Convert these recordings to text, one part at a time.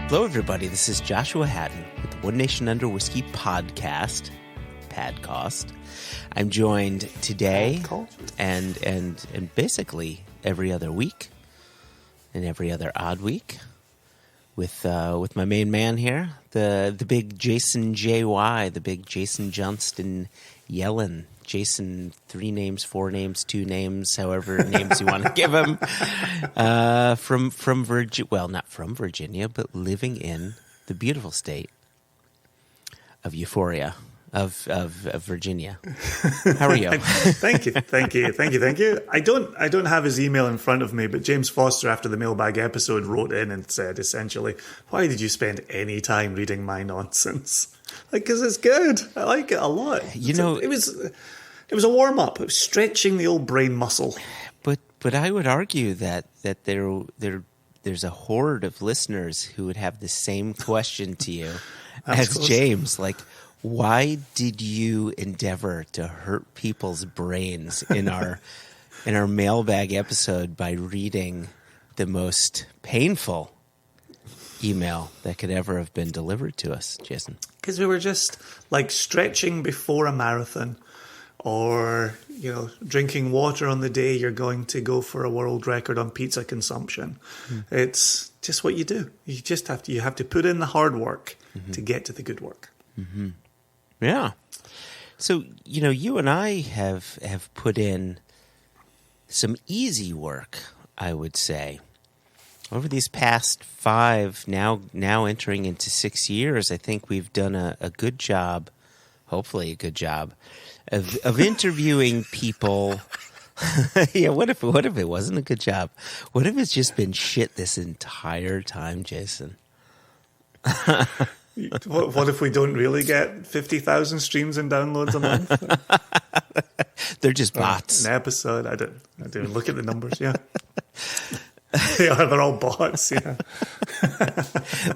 Hello, everybody. This is Joshua Hatton with the One Nation Under Whiskey podcast, Padcast. I'm joined today and basically every other week and every other odd week with my main man here, the big Jason JY, the big Jason Johnston Yellen. Jason, 3 names, 4 names, 2 names, however names you want to give him, from Virginia. Well, not from Virginia, but living in the beautiful state of Euphoria of Virginia. How are you? Thank you. I don't have his email in front of me, but James Foster, after the mailbag episode, wrote in and said essentially, "Why did you spend any time reading my nonsense?" Because it's good. I like it a lot. It was a warm up. It was stretching the old brain muscle. But I would argue that there's a horde of listeners who would have the same question to you as James. Like, why did you endeavor to hurt people's brains in our mailbag episode by reading the most painful email that could ever have been delivered to us, Jason? Because we were just like stretching before a marathon, or drinking water on the day you're going to go for a world record on pizza consumption. It's just what you do. You have to put in the hard work to get to the good work. Yeah. So you and I have put in some easy work, I would say. Over these past 5, now entering into 6 years, I think we've done a good job, hopefully a good job, of interviewing people. Yeah, what if it wasn't a good job? What if it's just been shit this entire time, Jason? What if we don't really get 50,000 streams and downloads a month? They're just bots. An episode. I didn't look at the numbers. Yeah. They're all bots, yeah.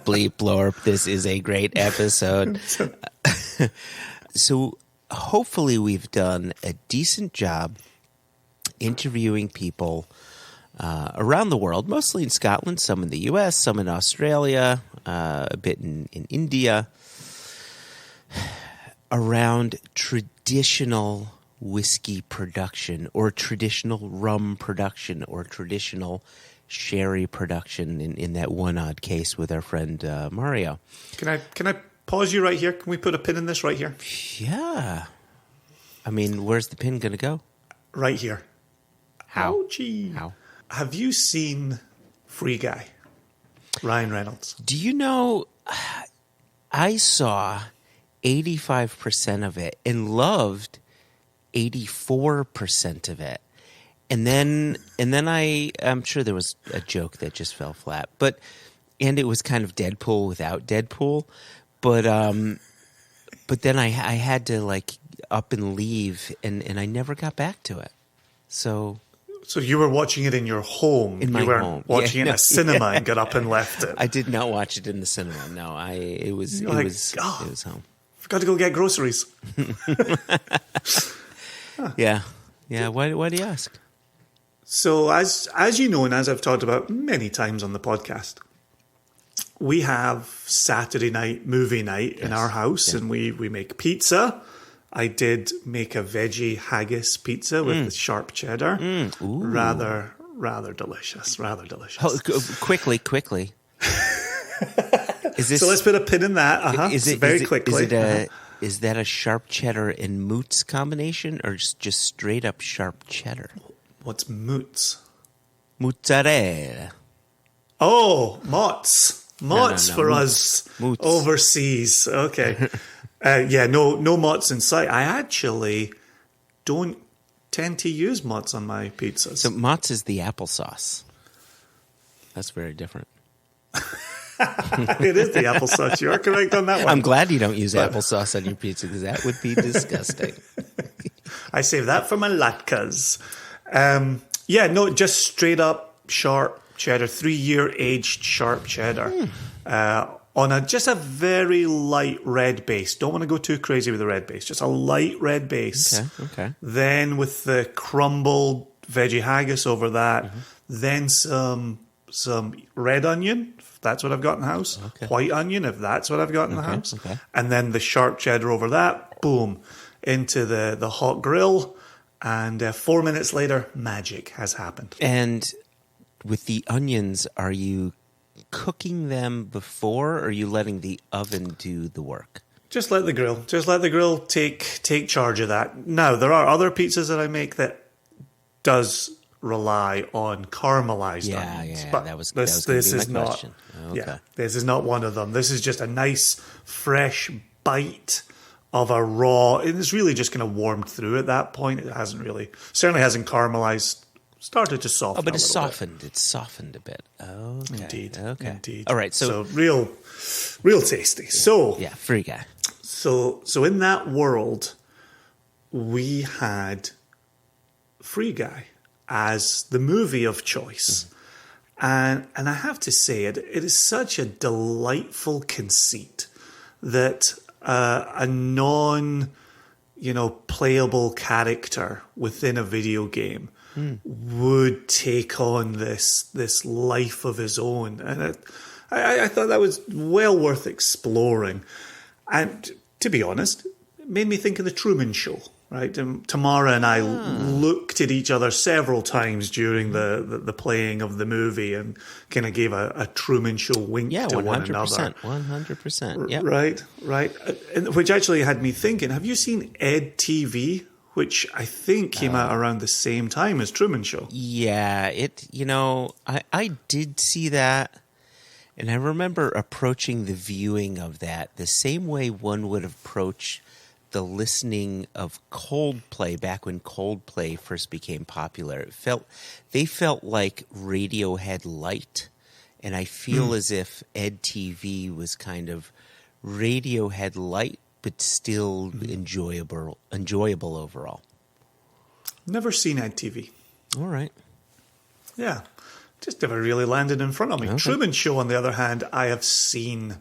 Bleep blorp, this is a great episode. So hopefully we've done a decent job interviewing people around the world, mostly in Scotland, some in the US, some in Australia, a bit in India, around traditional whiskey production or traditional rum production or traditional sherry production in that one odd case with our friend Mario. Can I pause you right here? Can we put a pin in this right here? Yeah. I mean, where's the pin going to go? Right here. How? Ouchie. How? Have you seen Free Guy? Ryan Reynolds. Do you know, I saw 85% of it and loved 84% of it. And then I'm sure there was a joke that just fell flat, and it was kind of Deadpool without Deadpool, but then I had to like up and leave, and I never got back to it. So you were watching it in your home. In my home. Watching it in a cinema and got up and left it. I did not watch it in the cinema. No, it was home. Forgot to go get groceries. Yeah. Why do you ask? So as you know, and as I've talked about many times on the podcast, we have Saturday night movie night in our house, and we make pizza. I did make a veggie haggis pizza with the sharp cheddar. Rather delicious. Oh, quickly. So let's put a pin in that. Quickly. Is that a sharp cheddar and moots combination, or just straight up sharp cheddar? What's moots? Mozzarella. Oh, mozz. Mozz for us moots. Overseas. Okay. No mozz in sight. I actually don't tend to use mozz on my pizzas. So mozz is the applesauce. That's very different. It is the applesauce. You are correct on that one. I'm glad you don't use applesauce on your pizza, because that would be disgusting. I save that for my latkes. Just straight up sharp cheddar, 3-year aged sharp cheddar. On a very light red base. Don't want to go too crazy with the red base. Just a light red base. Okay. Then with the crumbled veggie haggis over that. Then some red onion, that's what I've got in the house. Okay. White onion, if that's what I've got in the house. Okay. And then the sharp cheddar over that, boom, into the hot grill. And 4 minutes later, magic has happened. And with the onions, are you cooking them before, or are you letting the oven do the work? Just let the grill take charge of that. Now, there are other pizzas that I make that does rely on caramelized onions. Yeah, but that was this is my not. question. Okay. Yeah, this is not one of them. This is just a nice, fresh bite of a raw. It's really just kind of warmed through at that point. It certainly hasn't caramelized. Started to soften. Oh, but it's a little softened. It's softened a bit. Okay. Indeed. All right. So real tasty. Yeah. So yeah, Free Guy. So in that world, we had Free Guy as the movie of choice. And I have to say, it is such a delightful conceit that a playable character within a video game would take on this life of his own. And I thought that was well worth exploring. And to be honest, it made me think of the Truman Show. Right, and Tamara and I looked at each other several times during the playing of the movie and kind of gave a Truman Show wink to one another. 100%. Yeah, right. Which actually had me thinking: have you seen Ed TV? Which I think came out around the same time as Truman Show. Yeah, I did see that, and I remember approaching the viewing of that the same way one would approach the listening of Coldplay back when Coldplay first became popular. They felt like Radiohead light, and I feel as if Ed TV was kind of Radiohead light, but still enjoyable overall. Never seen Ed TV. All right. Yeah, just never really landed in front of me. Okay. Truman Show, on the other hand, I have seen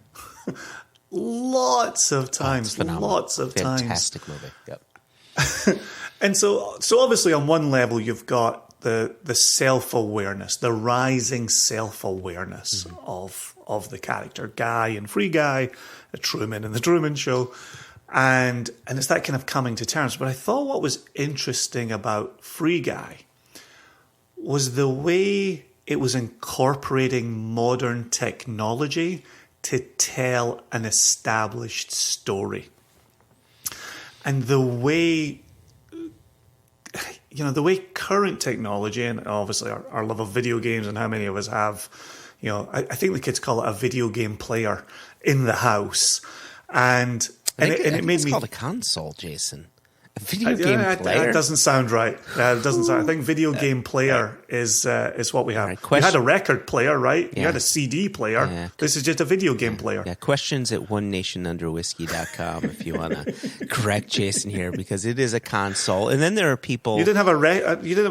lots of times. Fantastic movie. Yep. And so obviously on one level you've got the self-awareness, the rising self-awareness of the character Guy and Free Guy, Truman and the Truman Show, and it's that kind of coming to terms. But I thought what was interesting about Free Guy was the way it was incorporating modern technology to tell an established story. And the way current technology, and obviously our love of video games and how many of us have, I think the kids call it a video game player in the house. And it made me... It's called a console, Jason. A video game player? That doesn't sound right. It doesn't sound. I think video game player is what we have. Right, we had a record player, right? Yeah. You had a CD player. Yeah. This is just a video game player. Yeah, questions at onenationunderwhisky.com if you want to correct Jason here, because it is a console. And then there are people... You didn't have a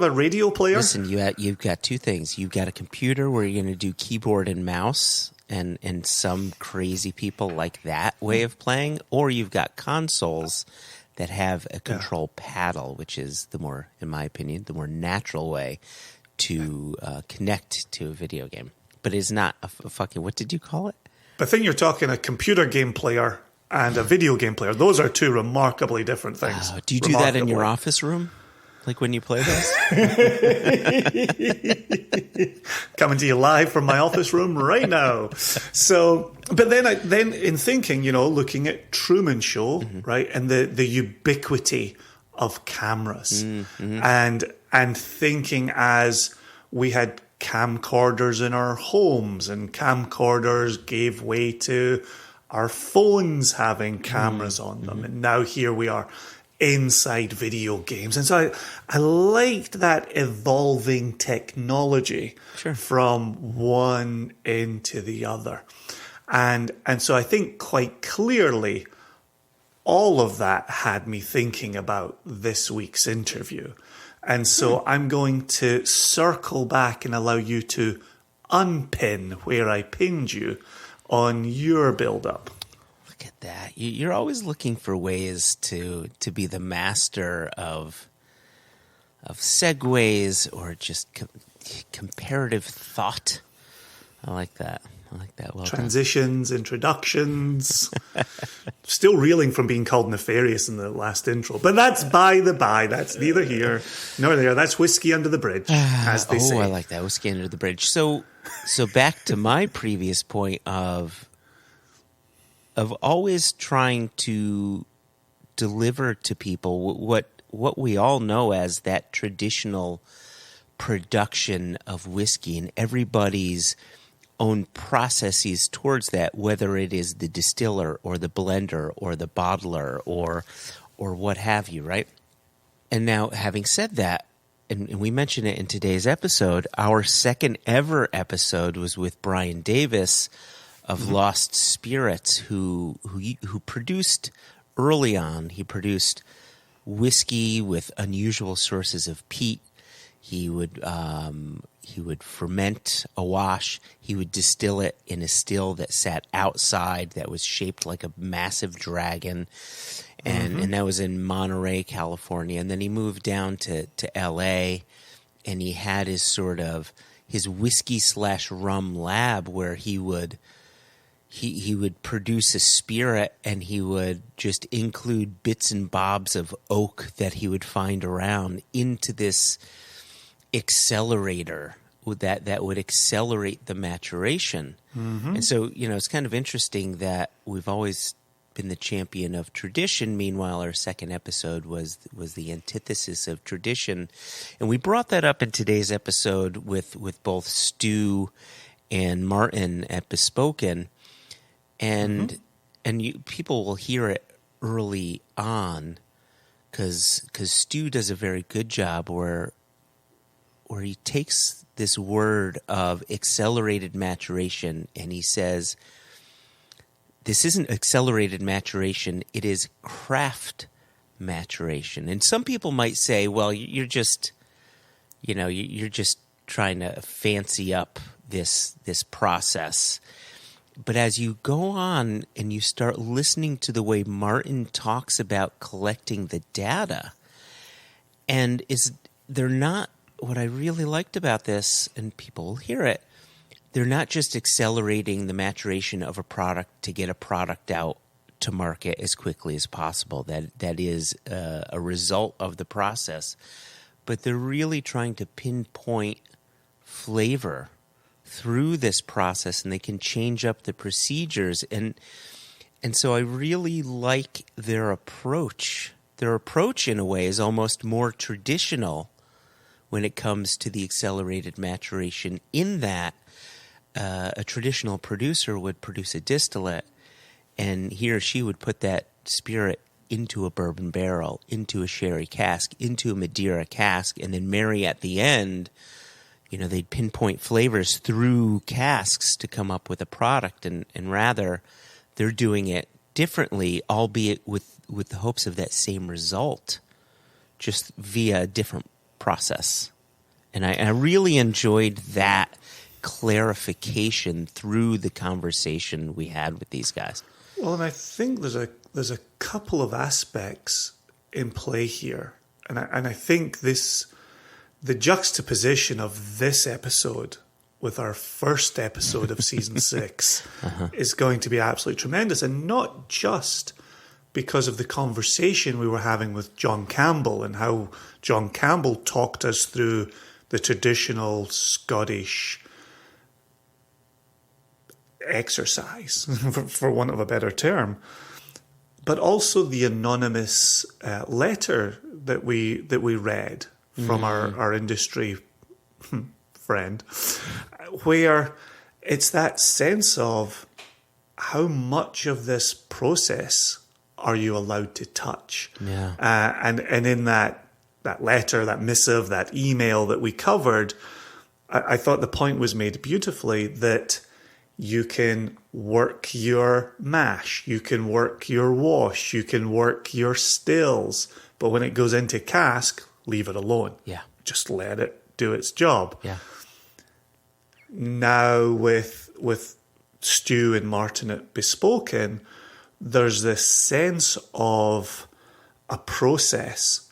radio player? Listen, you've got two things. You've got a computer where you're going to do keyboard and mouse, and some crazy people like that way of playing, or you've got consoles that have a control paddle, which is in my opinion, the more natural way to connect to a video game. But it's not a fucking, what did you call it? I think you're talking a computer game player and a video game player. Those are two remarkably different things. Do you do that in your office room? Like when you play this? Coming to you live from my office room right now. So, but then in thinking, looking at Truman Show, right, and the ubiquity of cameras, and thinking as we had camcorders in our homes, and camcorders gave way to our phones having cameras on them, and now here we are inside video games. And so I liked that evolving technology from one into the other. And so I think quite clearly all of that had me thinking about this week's interview. And so I'm going to circle back and allow you to unpin where I pinned you on your build-up. Look at that. You're always looking for ways to be the master of segues or just comparative thought. I like that. Well Transitions, introductions. Still reeling from being called nefarious in the last intro. But that's by the by. That's neither here nor there. That's whiskey under the bridge, as they say. I like that. Whiskey under the bridge. So back to my previous point of always trying to deliver to people what we all know as that traditional production of whiskey, and everybody's own processes towards that, whether it is the distiller or the blender or the bottler or what have you, right? And now, having said that, and we mentioned it in today's episode, our second ever episode was with Brian Davis of Lost Spirits, who produced early on. He produced whiskey with unusual sources of peat. He would ferment a wash. He would distill it in a still that sat outside that was shaped like a massive dragon. And that was in Monterey, California. And then he moved down to L.A., and he had his whiskey/rum lab where he would produce a spirit, and he would just include bits and bobs of oak that he would find around into this accelerator that would accelerate the maturation. And so, it's kind of interesting that we've always been the champion of tradition. Meanwhile, our second episode was the antithesis of tradition. And we brought that up in today's episode with both Stu and Martin at Bespoken. And people will hear it early on because Stu does a very good job where he takes this word of accelerated maturation and he says, this isn't accelerated maturation, it is craft maturation. And some people might say, well, you're just trying to fancy up this process. But as you go on and you start listening to the way Martin talks about collecting the data, and they're not, what I really liked about this, and people will hear it, they're not just accelerating the maturation of a product to get a product out to market as quickly as possible. That is a result of the process. But they're really trying to pinpoint flavor through this process, and they can change up the procedures. And so I really like their approach. Their approach, in a way, is almost more traditional when it comes to the accelerated maturation, in that a traditional producer would produce a distillate, and he or she would put that spirit into a bourbon barrel, into a sherry cask, into a Madeira cask, and then marry at the end. They'd pinpoint flavors through casks to come up with a product, and rather they're doing it differently, albeit with the hopes of that same result, just via a different process. And I really enjoyed that clarification through the conversation we had with these guys. Well, and I think there's a couple of aspects in play here, and I think the juxtaposition of this episode with our first episode of season 6 is going to be absolutely tremendous, and not just because of the conversation we were having with John Campbell and how John Campbell talked us through the traditional Scottish exercise, for want of a better term, but also the anonymous letter that we read from our industry friend, where it's that sense of how much of this process are you allowed to touch? Yeah. And in that letter, that missive, that email that we covered, I thought the point was made beautifully that you can work your mash, you can work your wash, you can work your stills, but when it goes into cask, leave it alone. Yeah. Just let it do its job. Yeah. Now with Stu and Martin at Bespoken, there's this sense of a process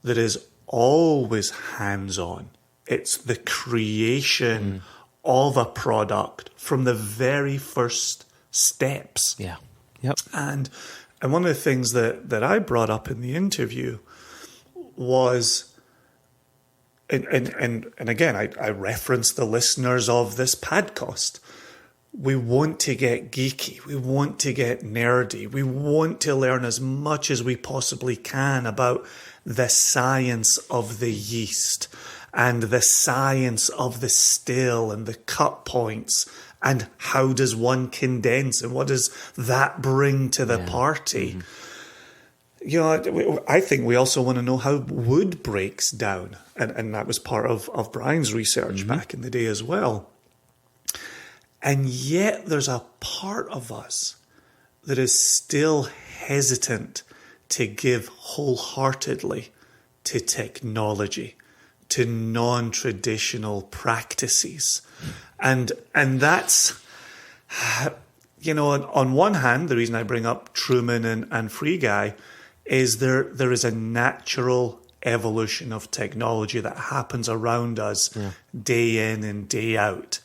that is always hands-on. It's the creation of a product from the very first steps. Yeah. Yep. And one of the things that I brought up in the interview was, and again, I reference the listeners of this podcast. We want to get geeky. We want to get nerdy. We want to learn as much as we possibly can about the science of the yeast and the science of the still and the cut points and how does one condense and what does that bring to the party. You know, I think we also want to know how wood breaks down. And that was part of Brian's research back in the day as well. And yet there's a part of us that is still hesitant to give wholeheartedly to technology, to non-traditional practices. And that's, you know, on one hand, the reason I bring up Truman and Free Guy is there is a natural evolution of technology that happens around us day in and day out.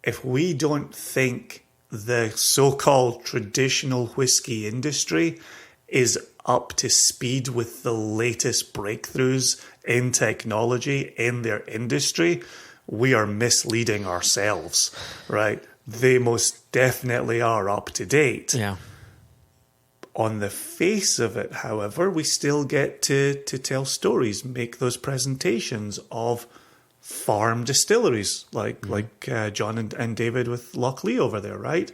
If we don't think the so-called traditional whiskey industry is up to speed with the latest breakthroughs in technology in their industry, we are misleading ourselves, right? They most definitely are up to date. Yeah. On the face of it, however, we still get to tell stories, make those presentations of farm distilleries like John and David with Loch Lee over there, right?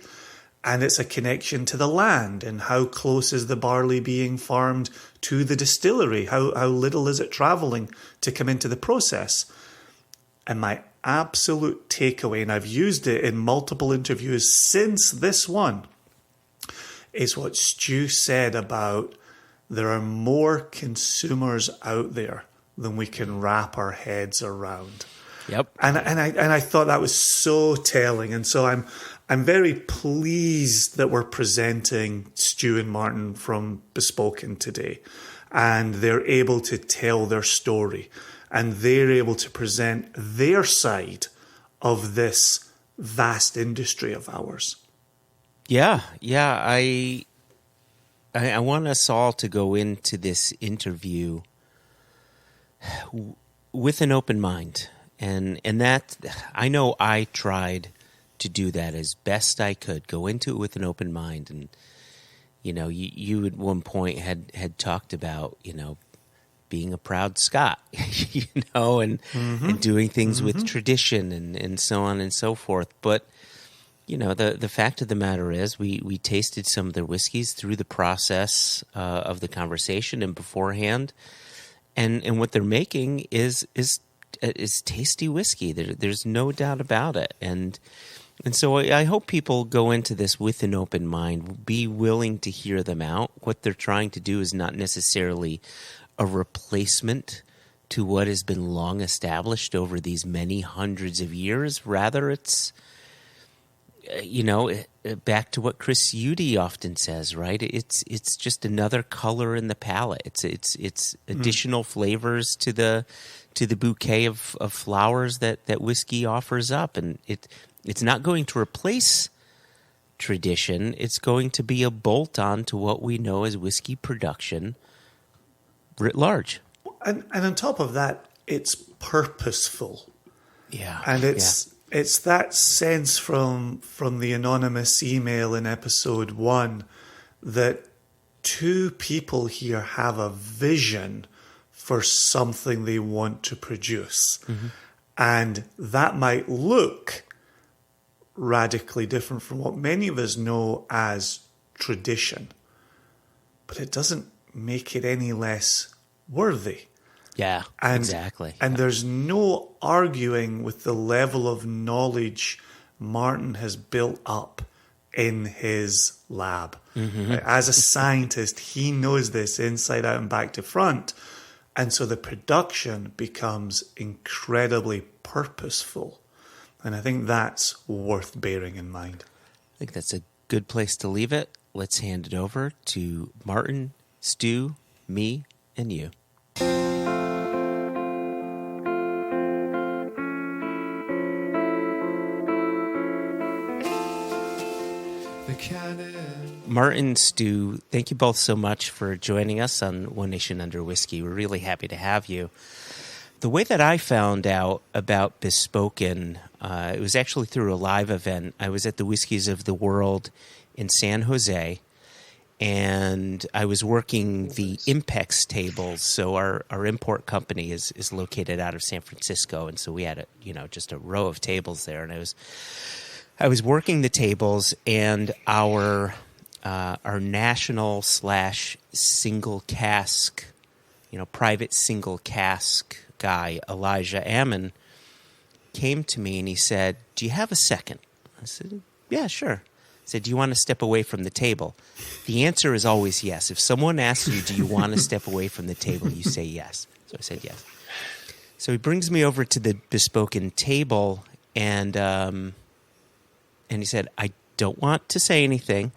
And it's a connection to the land and how close is the barley being farmed to the distillery? How little is it traveling to come into the process? And my absolute takeaway, and I've used it in multiple interviews since this one, is what Stu said about there are more consumers out there than we can wrap our heads around. Yep. And I thought that was so telling. And so I'm very pleased that we're presenting Stu and Martin from Bespoken today. And they're able to tell their story. And they're able to present their side of this vast industry of ours. Yeah. I want us all to go into this interview with an open mind. And that, I know I tried to do that as best I could, go into it with an open mind. And, you know, you at one point had talked about, you know, being a proud Scot, you know, and doing things with tradition and so on and so forth. But, you know, the fact of the matter is we tasted some of their whiskeys through the process of the conversation and beforehand. And what they're making is tasty whiskey. There's no doubt about it. And so I hope people go into this with an open mind, be willing to hear them out. What they're trying to do is not necessarily a replacement to what has been long established over these many hundreds of years. Rather, it's, you know, back to what Chris Udy often says, right? It's just another color in the palette. It's additional flavors to the bouquet of flowers that whiskey offers up, and it's not going to replace tradition. It's going to be a bolt on to what we know as whiskey production writ large. And on top of that, it's purposeful. Yeah. And it's that sense from the anonymous email in episode 1 that two people here have a vision for something they want to produce. And that might look radically different from what many of us know as tradition, but it doesn't make it any less worthy. Yeah, exactly. And there's no arguing with the level of knowledge Martin has built up in his lab. As a scientist, he knows this inside out and back to front. And so the production becomes incredibly purposeful. And I think that's worth bearing in mind. I think that's a good place to leave it. Let's hand it over to Martin, Stu, me, and you. Martin, Stu, thank you both so much for joining us on One Nation Under Whiskey. We're really happy to have you. The way that I found out about Bespoken, it was actually through a live event. I was at the Whiskeys of the World in San Jose, and I was working the Impex tables. So our import company is located out of San Francisco, and so we had just a row of tables there, and I was working the tables, and our national / single cask, private single cask guy, Elijah Ammon, came to me and he said, "Do you have a second?" I said, "Yeah, sure." He said, "Do you want to step away from the table?" The answer is always yes. If someone asks you, "Do you want to step away from the table?" you say yes. So I said yes. So he brings me over to the Bespoken table, and he said, "I don't want to say anything,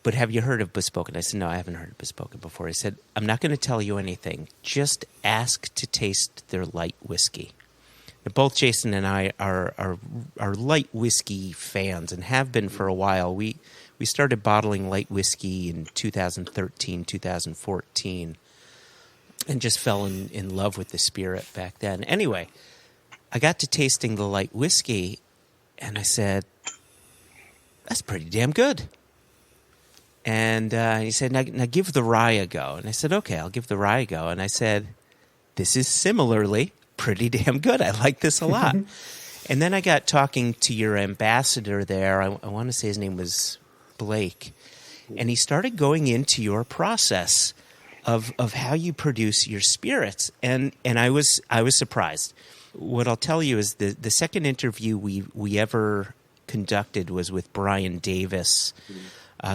but have you heard of Bespoken?" I said, "No, I haven't heard of Bespoken before." He said, "I'm not going to tell you anything. Just ask to taste their light whiskey." Now, both Jason and I are light whiskey fans and have been for a while. We started bottling light whiskey in 2013, 2014, and just fell in love with the spirit back then. Anyway, I got to tasting the light whiskey, and I said, "That's pretty damn good." And he said, now give the rye a go. And I said, "Okay, I'll give the rye a go." And I said, "This is similarly pretty damn good. I like this a lot." And then I got talking to your ambassador there. I want to say his name was Blake. And he started going into your process of how you produce your spirits. And I was surprised. What I'll tell you is the second interview we ever conducted was with Brian Davis,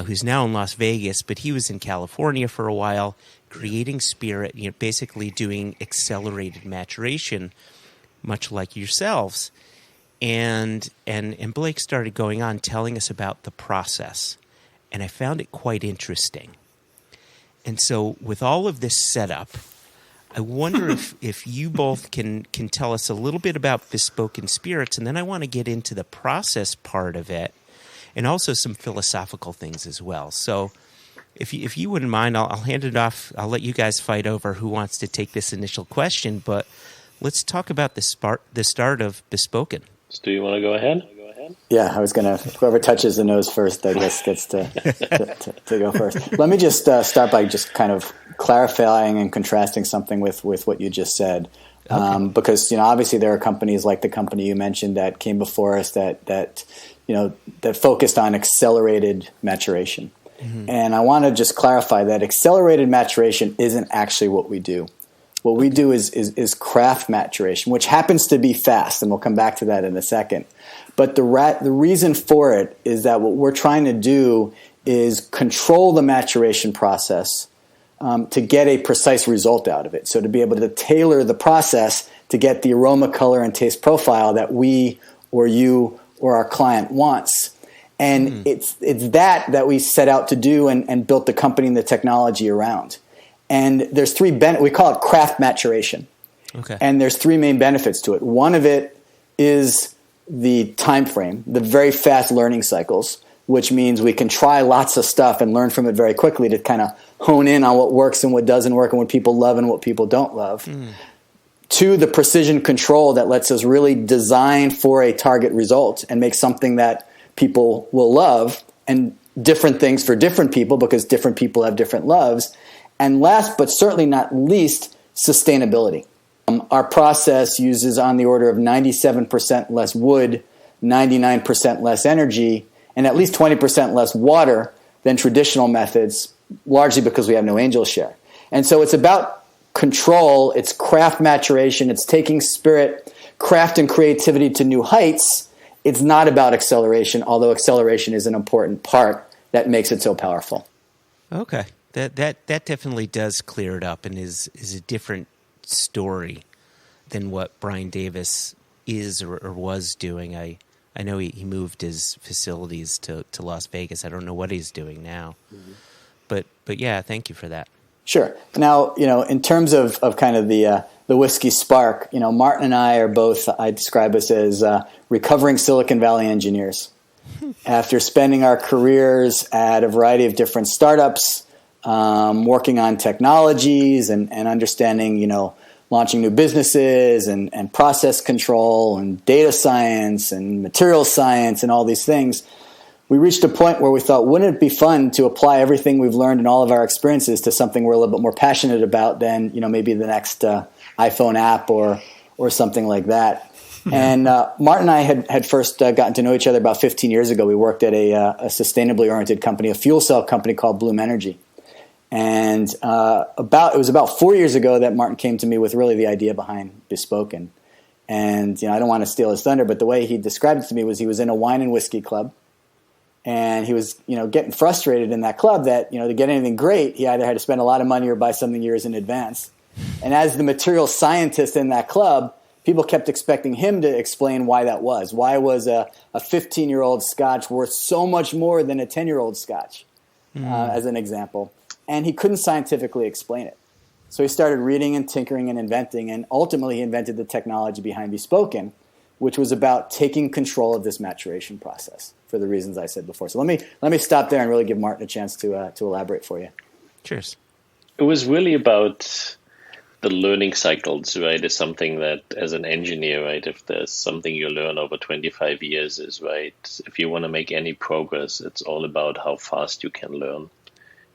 who's now in Las Vegas, but he was in California for a while, creating spirit, basically doing accelerated maturation, much like yourselves. And Blake started going on telling us about the process, and I found it quite interesting. And so with all of this setup, I wonder if you both can tell us a little bit about Bespoken Spirits, and then I want to get into the process part of it, and also some philosophical things as well. So if you wouldn't mind, I'll hand it off. I'll let you guys fight over who wants to take this initial question, but let's talk about the start of Bespoken. Stu, you want to go ahead? Yeah, I was going to, whoever touches the nose first, I guess, gets to go first. Let me just start by just kind of clarifying and contrasting something with what you just said. Okay. Because, obviously there are companies like the company you mentioned that came before us that focused on accelerated maturation. Mm-hmm. And I want to just clarify that accelerated maturation isn't actually what we do. What we do is craft maturation, which happens to be fast, and we'll come back to that in a second. But the reason for it is that what we're trying to do is control the maturation process to get a precise result out of it. So to be able to tailor the process to get the aroma, color, and taste profile that we or you or our client wants. And it's that we set out to do and built the company and the technology around. And there's three we call it craft maturation. Okay. And there's three main benefits to it. One of it is the time frame, the very fast learning cycles, which means we can try lots of stuff and learn from it very quickly to kind of hone in on what works and what doesn't work and what people love and what people don't love. Two, the precision control that lets us really design for a target result and make something that people will love, and different things for different people because different people have different loves. And last but certainly not least, sustainability. Our process uses on the order of 97% less wood, 99% less energy, and at least 20% less water than traditional methods, largely because we have no angel share. And so it's about control, it's craft maturation, it's taking spirit, craft, and creativity to new heights. It's not about acceleration, although acceleration is an important part that makes it so powerful. Okay. That definitely does clear it up and is a different story than what Brian Davis is or was doing. I know he moved his facilities to Las Vegas. I don't know what he's doing now. Mm-hmm. But yeah, thank you for that. Sure. Now, in terms of kind of the whiskey spark, Martin and I are both, I describe us as recovering Silicon Valley engineers. after spending our careers at a variety of different startups, working on technologies and understanding, launching new businesses and process control and data science and material science and all these things, we reached a point where we thought, wouldn't it be fun to apply everything we've learned in all of our experiences to something we're a little bit more passionate about than, maybe the next iPhone app or something like that. And Martin and I had first gotten to know each other about 15 years ago. We worked at a sustainably oriented company, a fuel cell company called Bloom Energy. And it was about 4 years ago that Martin came to me with really the idea behind Bespoken. And I don't want to steal his thunder, but the way he described it to me was he was in a wine and whiskey club. And he was, getting frustrated in that club that, to get anything great, he either had to spend a lot of money or buy something years in advance. And as the material scientist in that club, people kept expecting him to explain why that was. Why was a 15-year-old scotch worth so much more than a 10-year-old scotch, as an example? And he couldn't scientifically explain it. So he started reading and tinkering and inventing, and ultimately he invented the technology behind Bespoken, which was about taking control of this maturation process for the reasons I said before. So let me stop there and really give Martin a chance to elaborate for you. Cheers. It was really about the learning cycles, right, is something that as an engineer, right, if there's something you learn over 25 years is, right, if you want to make any progress, it's all about how fast you can learn,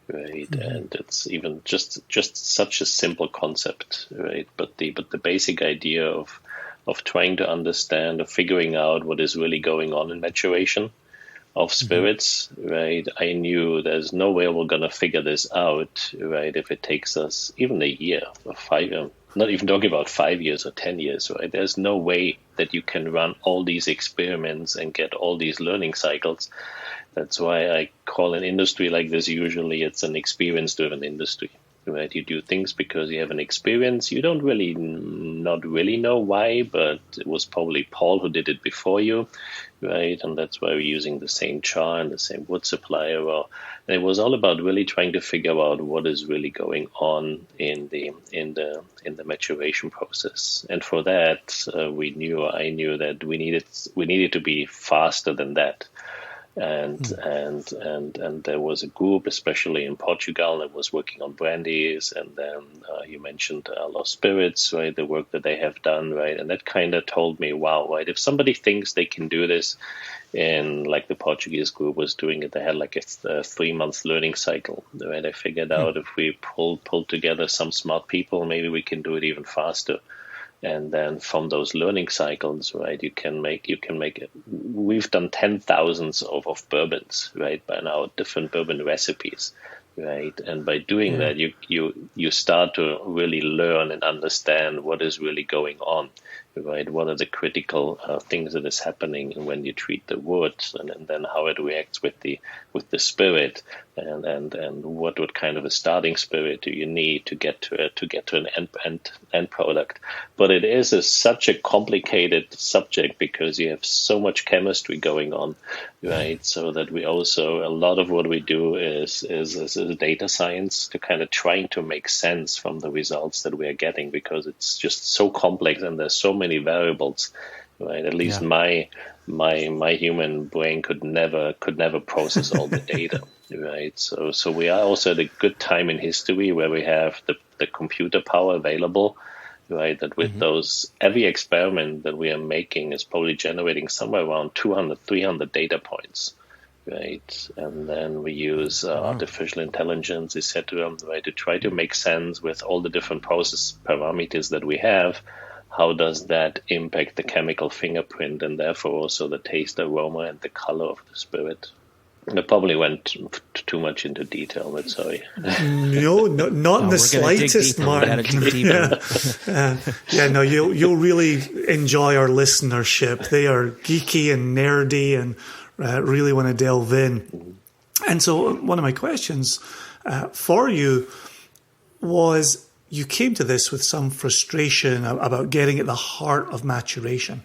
right? Mm-hmm. And it's even just such a simple concept, right? But the basic idea of trying to understand or figuring out what is really going on in maturation of spirits, right? I knew there's no way we're going to figure this out, right? If it takes us even a year or 5 years, not even talking about 5 years or 10 years, right? There's no way that you can run all these experiments and get all these learning cycles. That's why I call an industry like this, usually it's an experience-driven industry, right? You do things because you have an experience. You don't really, not really know why, but it was probably Paul who did it before you, right? And that's why we're using the same char and the same wood supplier. And it was all about really trying to figure out what is really going on in the maturation process. And for that, I knew that we needed to be faster than that. And there was a group, especially in Portugal, that was working on brandies, and then you mentioned Lost Spirits, right? The work that they have done, right? And that kind of told me, wow, right? If somebody thinks they can do this, in like the Portuguese group was doing it, they had like a 3-month learning cycle, right? I figured out if we pull together some smart people, maybe we can do it even faster. And then from those learning cycles, right, you can make it. We've done 10,000s of bourbons, right, by now, different bourbon recipes, right? And by doing that, you start to really learn and understand what is really going on, right? What are the critical things that is happening when you treat the wood, and then how it reacts with the spirit, and what kind of a starting spirit do you need to get to an end product. But it is such a complicated subject because you have so much chemistry going on, right? So that we also, a lot of what we do is data science, to kind of trying to make sense from the results that we are getting, because it's just so complex and there's so many variables, right? At least my human brain could never process all the data, right? So we are also at a good time in history where we have the computer power available, right? That with those, every experiment that we are making is probably generating somewhere around 200, 300 data points, right? And then we use artificial intelligence, etc., right, to try to make sense with all the different process parameters that we have. How does that impact the chemical fingerprint, and therefore also the taste, aroma, and the color of the spirit? I probably went too much into detail, but sorry. No, not in the slightest, Mark. No, you'll really enjoy our listenership. They are geeky and nerdy and really want to delve in. And so one of my questions for you was, you came to this with some frustration about getting at the heart of maturation.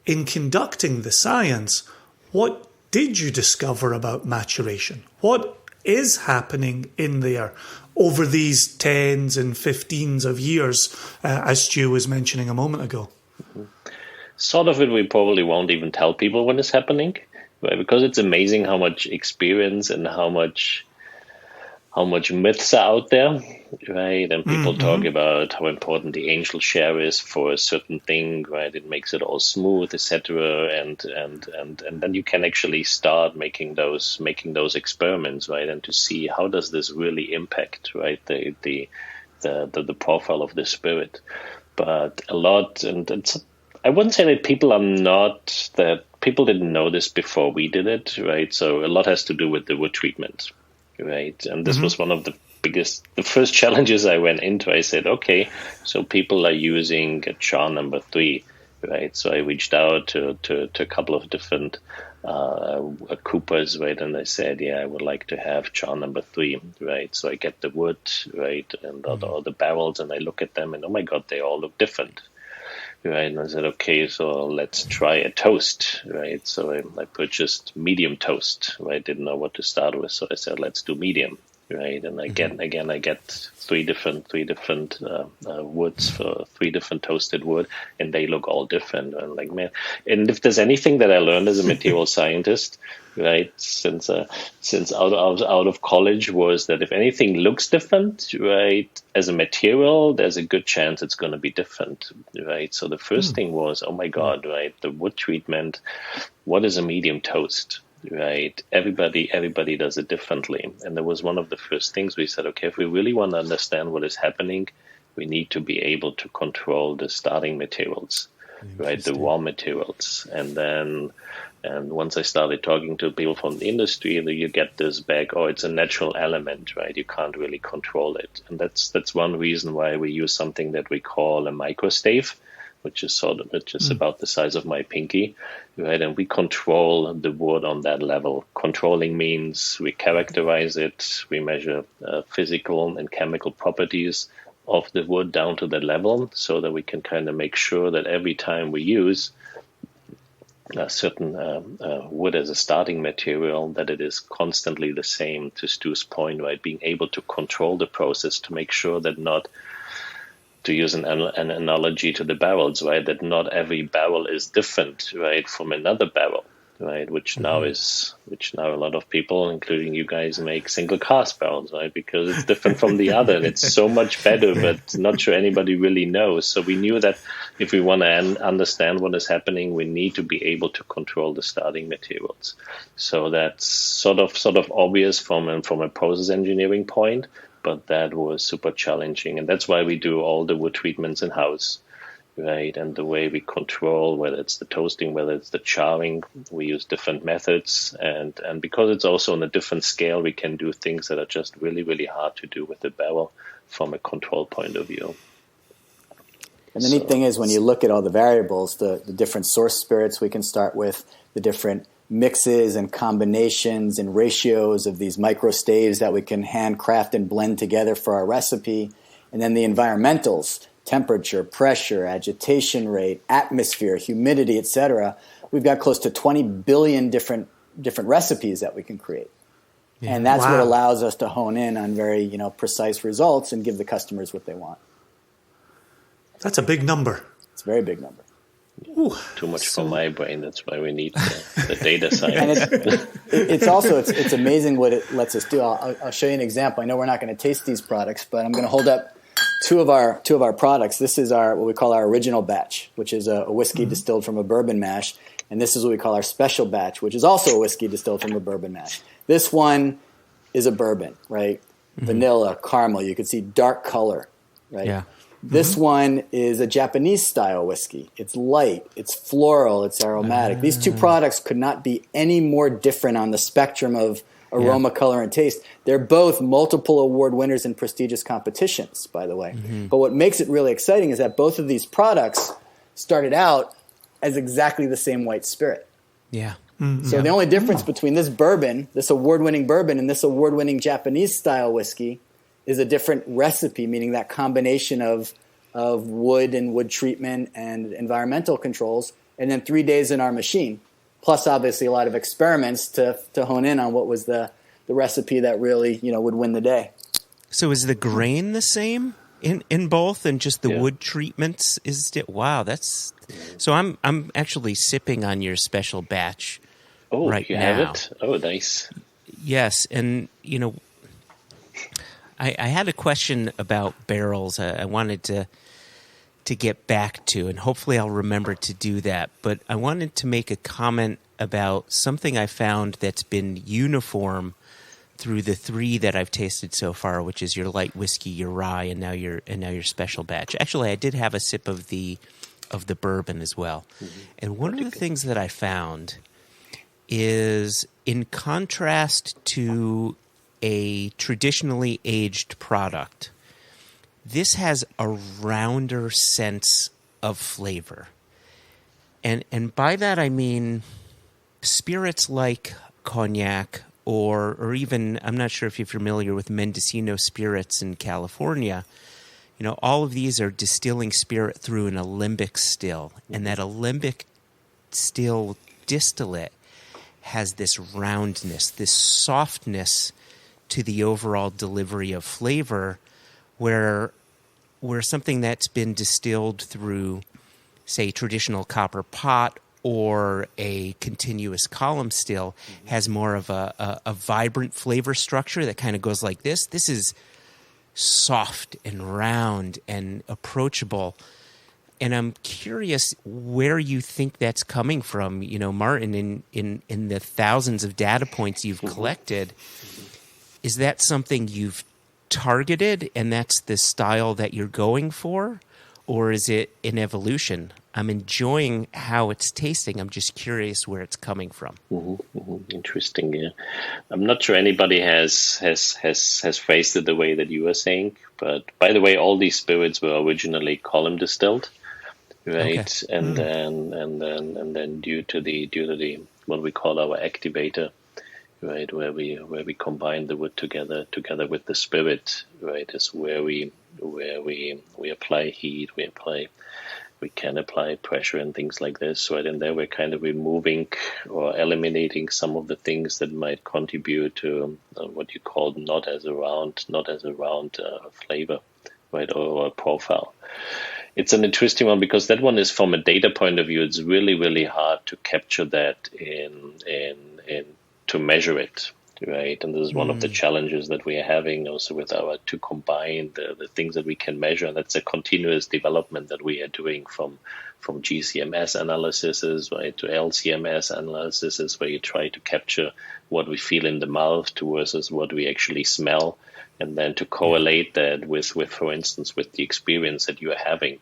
In conducting the science, what did you discover about maturation? What is happening in there over these 10s and 15s of years, as Stu was mentioning a moment ago? Sort of it we probably won't even tell people when it's happening, right? Because it's amazing how much experience and how much myths are out there, right? And people talk about how important the angel share is for a certain thing, right? It makes it all smooth, etc. And then you can actually start making those experiments, right? And to see how does this really impact, right, the profile of the spirit. But a lot, and I wouldn't say that people didn't know this before we did it, right? So a lot has to do with the wood treatment. Right. And this was one of the first challenges I went into. I said, okay, so people are using a char number 3, right? So I reached out to a couple of different coopers, right? And I said, I would like to have char number 3, right? So I get the wood, right? And all the barrels, and I look at them and, oh my God, they all look different. Right, and I said, okay, so let's try a toast, right? So I purchased medium toast, right? Didn't know what to start with, so I said, let's do medium, right? And I get three different woods for 3 different toasted wood, and they look all different. I'm like, man, and if there's anything that I learned as a material scientist, right, since out of college, was that if anything looks different, right, as a material, there's a good chance it's going to be different, right? So the first thing was, oh my God, right, the wood treatment, what is a medium toast? Right, everybody does it differently, and that was one of the first things we said. Okay, if we really want to understand what is happening, we need to be able to control the starting materials, right, the raw materials, and once I started talking to people from the industry, you get this back. Oh, it's a natural element, right? You can't really control it, and that's one reason why we use something that we call a microstave, which is about the size of my pinky, right? And we control the wood on that level. Controlling means we characterize it, we measure physical and chemical properties of the wood down to that level, so that we can kind of make sure that every time we use a certain wood as a starting material, that it is constantly the same. To Stu's point, right? Being able to control the process to make sure that not, to use an analogy to the barrels, right, that not every barrel is different, right, from another barrel, right, which now a lot of people, including you guys, make single cast barrels, right, because it's different from the other. And it's so much better, but not sure anybody really knows. So we knew that if we want to understand what is happening, we need to be able to control the starting materials. So that's sort of obvious from a process engineering point, but that was super challenging. And that's why we do all the wood treatments in-house, right? And the way we control, whether it's the toasting, whether it's the charring, we use different methods. And because it's also on a different scale, we can do things that are just really, really hard to do with the barrel from a control point of view. And the neat thing is, when you look at all the variables, the different source spirits we can start with, the different mixes and combinations and ratios of these micro staves that we can handcraft and blend together for our recipe, and then the environmentals, temperature, pressure, agitation rate, atmosphere, humidity, etc. We've got close to 20 billion different recipes that we can create. Yeah. And that's what allows us to hone in on very precise results and give the customers what they want. That's a big number. It's a very big number. Ooh, too much for my brain. That's why we need the data science. And it's amazing what it lets us do. I'll show you an example. I know we're not going to taste these products, but I'm going to hold up two of our products. This is what we call our original batch, which is a whiskey distilled from a bourbon mash, and this is what we call our special batch, which is also a whiskey distilled from a bourbon mash. This one is a bourbon, right? Vanilla, caramel. You can see dark color, right? Yeah. This one is a Japanese-style whiskey. It's light, it's floral, it's aromatic. These two products could not be any more different on the spectrum of aroma, color, and taste. They're both multiple award winners in prestigious competitions, by the way. But what makes it really exciting is that both of these products started out as exactly the same white spirit. Yeah. So the only difference between this bourbon, this award-winning bourbon, and this award-winning Japanese-style whiskey is a different recipe, meaning that combination of wood and wood treatment and environmental controls, and then 3 days in our machine, plus obviously a lot of experiments to hone in on what was the recipe that really would win the day. So is the grain the same in both, and just the wood treatments? So I'm actually sipping on your special batch right you now. have it? Oh, nice. Yes, and I had a question about barrels. I wanted to get back to, and hopefully I'll remember to do that. But I wanted to make a comment about something I found that's been uniform through the 3 that I've tasted so far, which is your light whiskey, your rye, and now your special batch. Actually, I did have a sip of the bourbon as well. Mm-hmm. And one of the things that I found is, in contrast to a traditionally aged product, this has a rounder sense of flavor. And by that I mean spirits like cognac, or even, I'm not sure if you're familiar with Mendocino spirits in California. All of these are distilling spirit through an alembic still. And that alembic still distillate has this roundness, this softness to the overall delivery of flavor, where something that's been distilled through, say, traditional copper pot or a continuous column still has more of a vibrant flavor structure that kind of goes like this. This is soft and round and approachable. And I'm curious where you think that's coming from, Martin, in the thousands of data points you've collected. Is that something you've targeted and that's the style that you're going for? Or is it an evolution? I'm enjoying how it's tasting. I'm just curious where it's coming from. Interesting. Yeah, I'm not sure anybody has phrased it the way that you were saying. But by the way, all these spirits were originally column distilled, right? Okay. And then due to the what we call our activator, right, where we combine the wood together with the spirit, right, is where we apply heat, we can apply pressure and things like this, right? And there we're kind of removing or eliminating some of the things that might contribute to what you call not as a round flavor, right, or a profile. It's an interesting one because that one is, from a data point of view, it's really, really hard to capture that in to measure it, right? And this is one of the challenges that we are having also with to combine the things that we can measure. And that's a continuous development that we are doing from GCMS analyses, right, to LCMS analyses, where you try to capture what we feel in the mouth versus what we actually smell, and then to correlate that with, for instance, with the experience that you are having,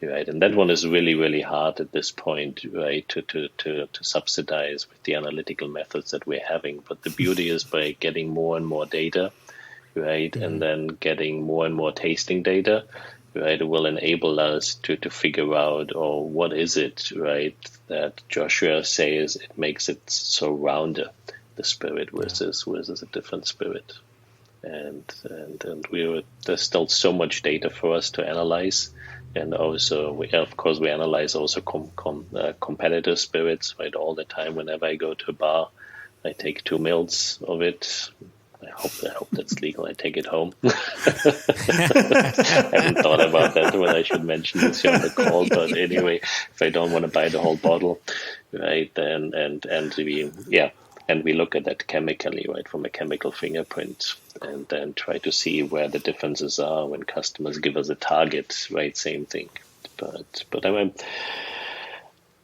right? And that one is really, really hard at this point, right, to subsidize with the analytical methods that we're having. But the beauty is, by getting more and more data, right, and then getting more and more tasting data, right, it will enable us to figure out, what is it, right, that Joshua says it makes it so rounder, the spirit versus a different spirit. And there's still so much data for us to analyze, and also we analyze also competitor spirits, right, all the time. Whenever I go to a bar, I take 2 mils of it. I hope that's legal. I take it home. I haven't thought about that, whether I should mention this here on the call, but anyway, if I don't want to buy the whole bottle, right, and we look at that chemically, right, from a chemical fingerprint, and then try to see where the differences are when customers give us a target, right? Same thing. But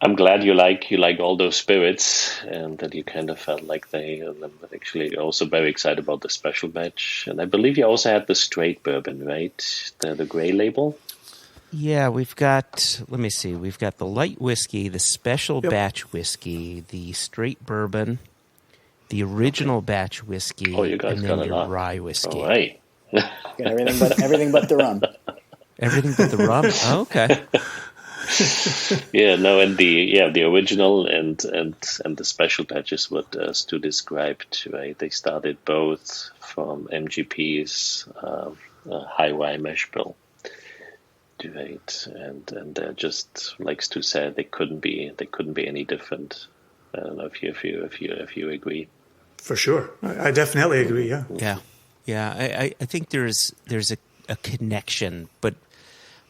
I'm glad you like all those spirits, and that you kind of felt like I'm actually also very excited about the special batch. And I believe you also had the straight bourbon, right? The gray label. Yeah, we've got, let me see, we've got the light whiskey, the special batch whiskey, the straight bourbon, the original batch whiskey, and then your rye whiskey. All right. Got everything but the rum. Everything but the rum? Oh, okay. And the original and the special batches, what Stu described, right? They started both from MGP's high rye mash bill, right? And they're just, like Stu said, they couldn't be any different. I don't know if you agree. For sure, I definitely agree. Yeah. I think there's a connection, but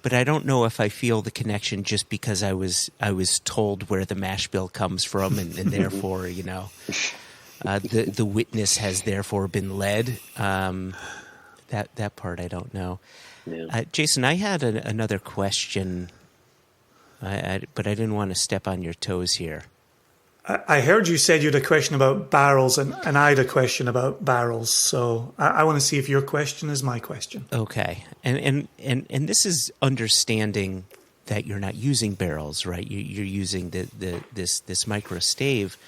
but I don't know if I feel the connection just because I was told where the mash bill comes from, and therefore, the witness has therefore been led. That part I don't know. Yeah. Jason, I had another question, but I didn't want to step on your toes here. I heard you said you had a question about barrels, and I had a question about barrels. So I want to see if your question is my question. Okay, and this is understanding that you're not using barrels, right? You're using this micro stave.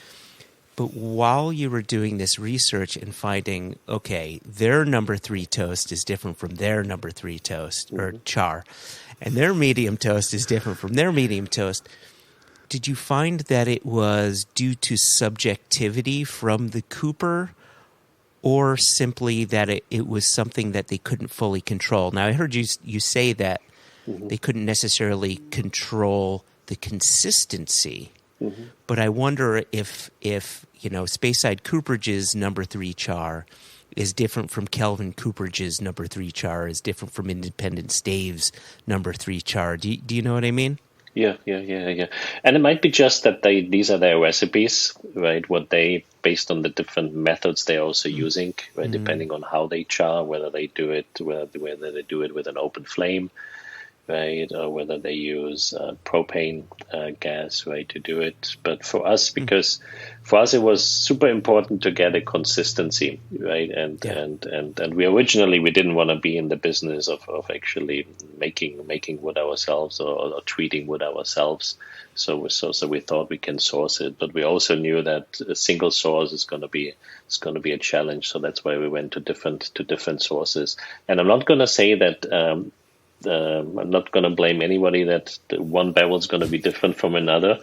But while you were doing this research and finding, okay, their number 3 toast is different from their number 3 toast or char, and their medium toast is different from their medium toast. Did you find that it was due to subjectivity from the cooper, or simply that it was something that they couldn't fully control? Now, I heard you say that they couldn't necessarily control the consistency, but I wonder if Speyside Cooperage's number 3 char is different from Kelvin Cooperage's number 3 char, is different from Independent Stave's number 3 char. Do you know what I mean? Yeah. And it might be just that these are their recipes, right? What they, based on the different methods they're also using, right? Depending on how they char, whether they do it with an open flame, right? Or whether they use propane gas, right, to do it. But for us, because for us it was super important to get a consistency, right? And we originally didn't want to be in the business of actually making wood ourselves or treating wood ourselves. So we thought we can source it, but we also knew that a single source is going to be a challenge. So that's why we went to different sources. And I'm not going to say that. I'm not going to blame anybody that one barrel is going to be different from another,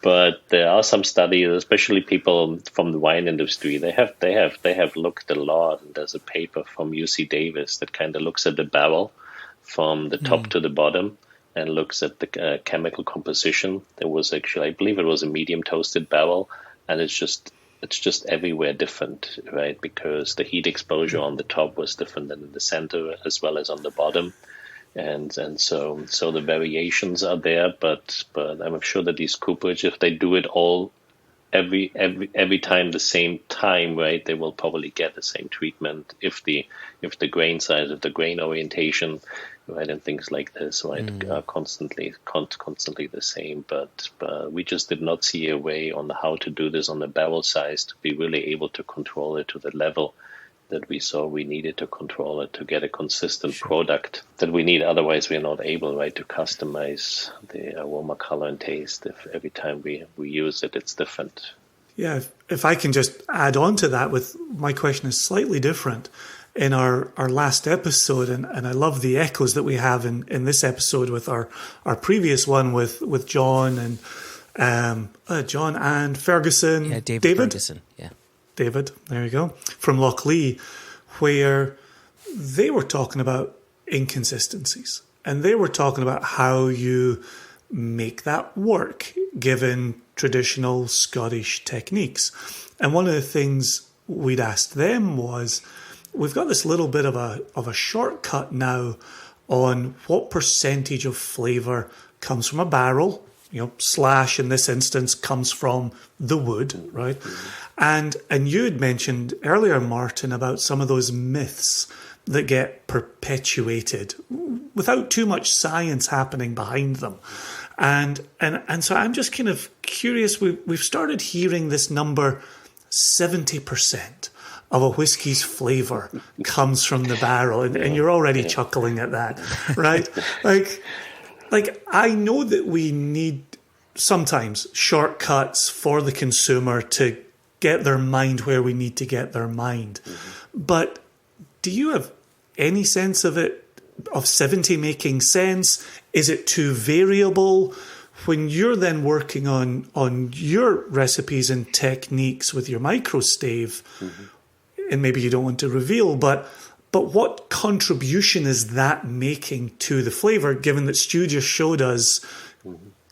but there are some studies, especially people from the wine industry. They have looked a lot. And there's a paper from UC Davis that kind of looks at the barrel from the top to the bottom and looks at the chemical composition. There was actually, I believe it was a medium toasted barrel, and it's just everywhere different, right? Because the heat exposure on the top was different than in the center as well as on the bottom. And so the variations are there, but I'm sure that these cooperage, if they do it all every time the same time, right, they will probably get the same treatment if the grain size, if the grain orientation, right, and things like this, right, are constantly the same. But we just did not see a way on how to do this on the barrel size to be really able to control it to the level that we saw we needed to control it to get a consistent product that we need. Otherwise, we're not able, right, to customize the aroma, color, and taste. If every time we use it, it's different. Yeah, if I can just add on to that, with my question is slightly different. In our last episode, and I love the echoes that we have in this episode with our previous one with John and Ferguson. Yeah, David Ferguson, yeah. David, there you go, from Lochlee, where they were talking about inconsistencies. And they were talking about how you make that work, given traditional Scottish techniques. And one of the things we'd asked them was, we've got this little bit of a shortcut now on what percentage of flavour comes from a barrel, slash in this instance comes from the wood, right? And you had mentioned earlier, Martin, about some of those myths that get perpetuated without too much science happening behind them. And so I'm just kind of curious, we've started hearing this number, 70% of a whiskey's flavour comes from the barrel, and you're already chuckling at that, right? Like I know that we need sometimes shortcuts for the consumer to get their mind where we need to get their mind. But do you have any sense of 70 making sense? Is it too variable? When you're then working on your recipes and techniques with your microstave, and maybe you don't want to reveal, but what contribution is that making to the flavour, given that Stu just showed us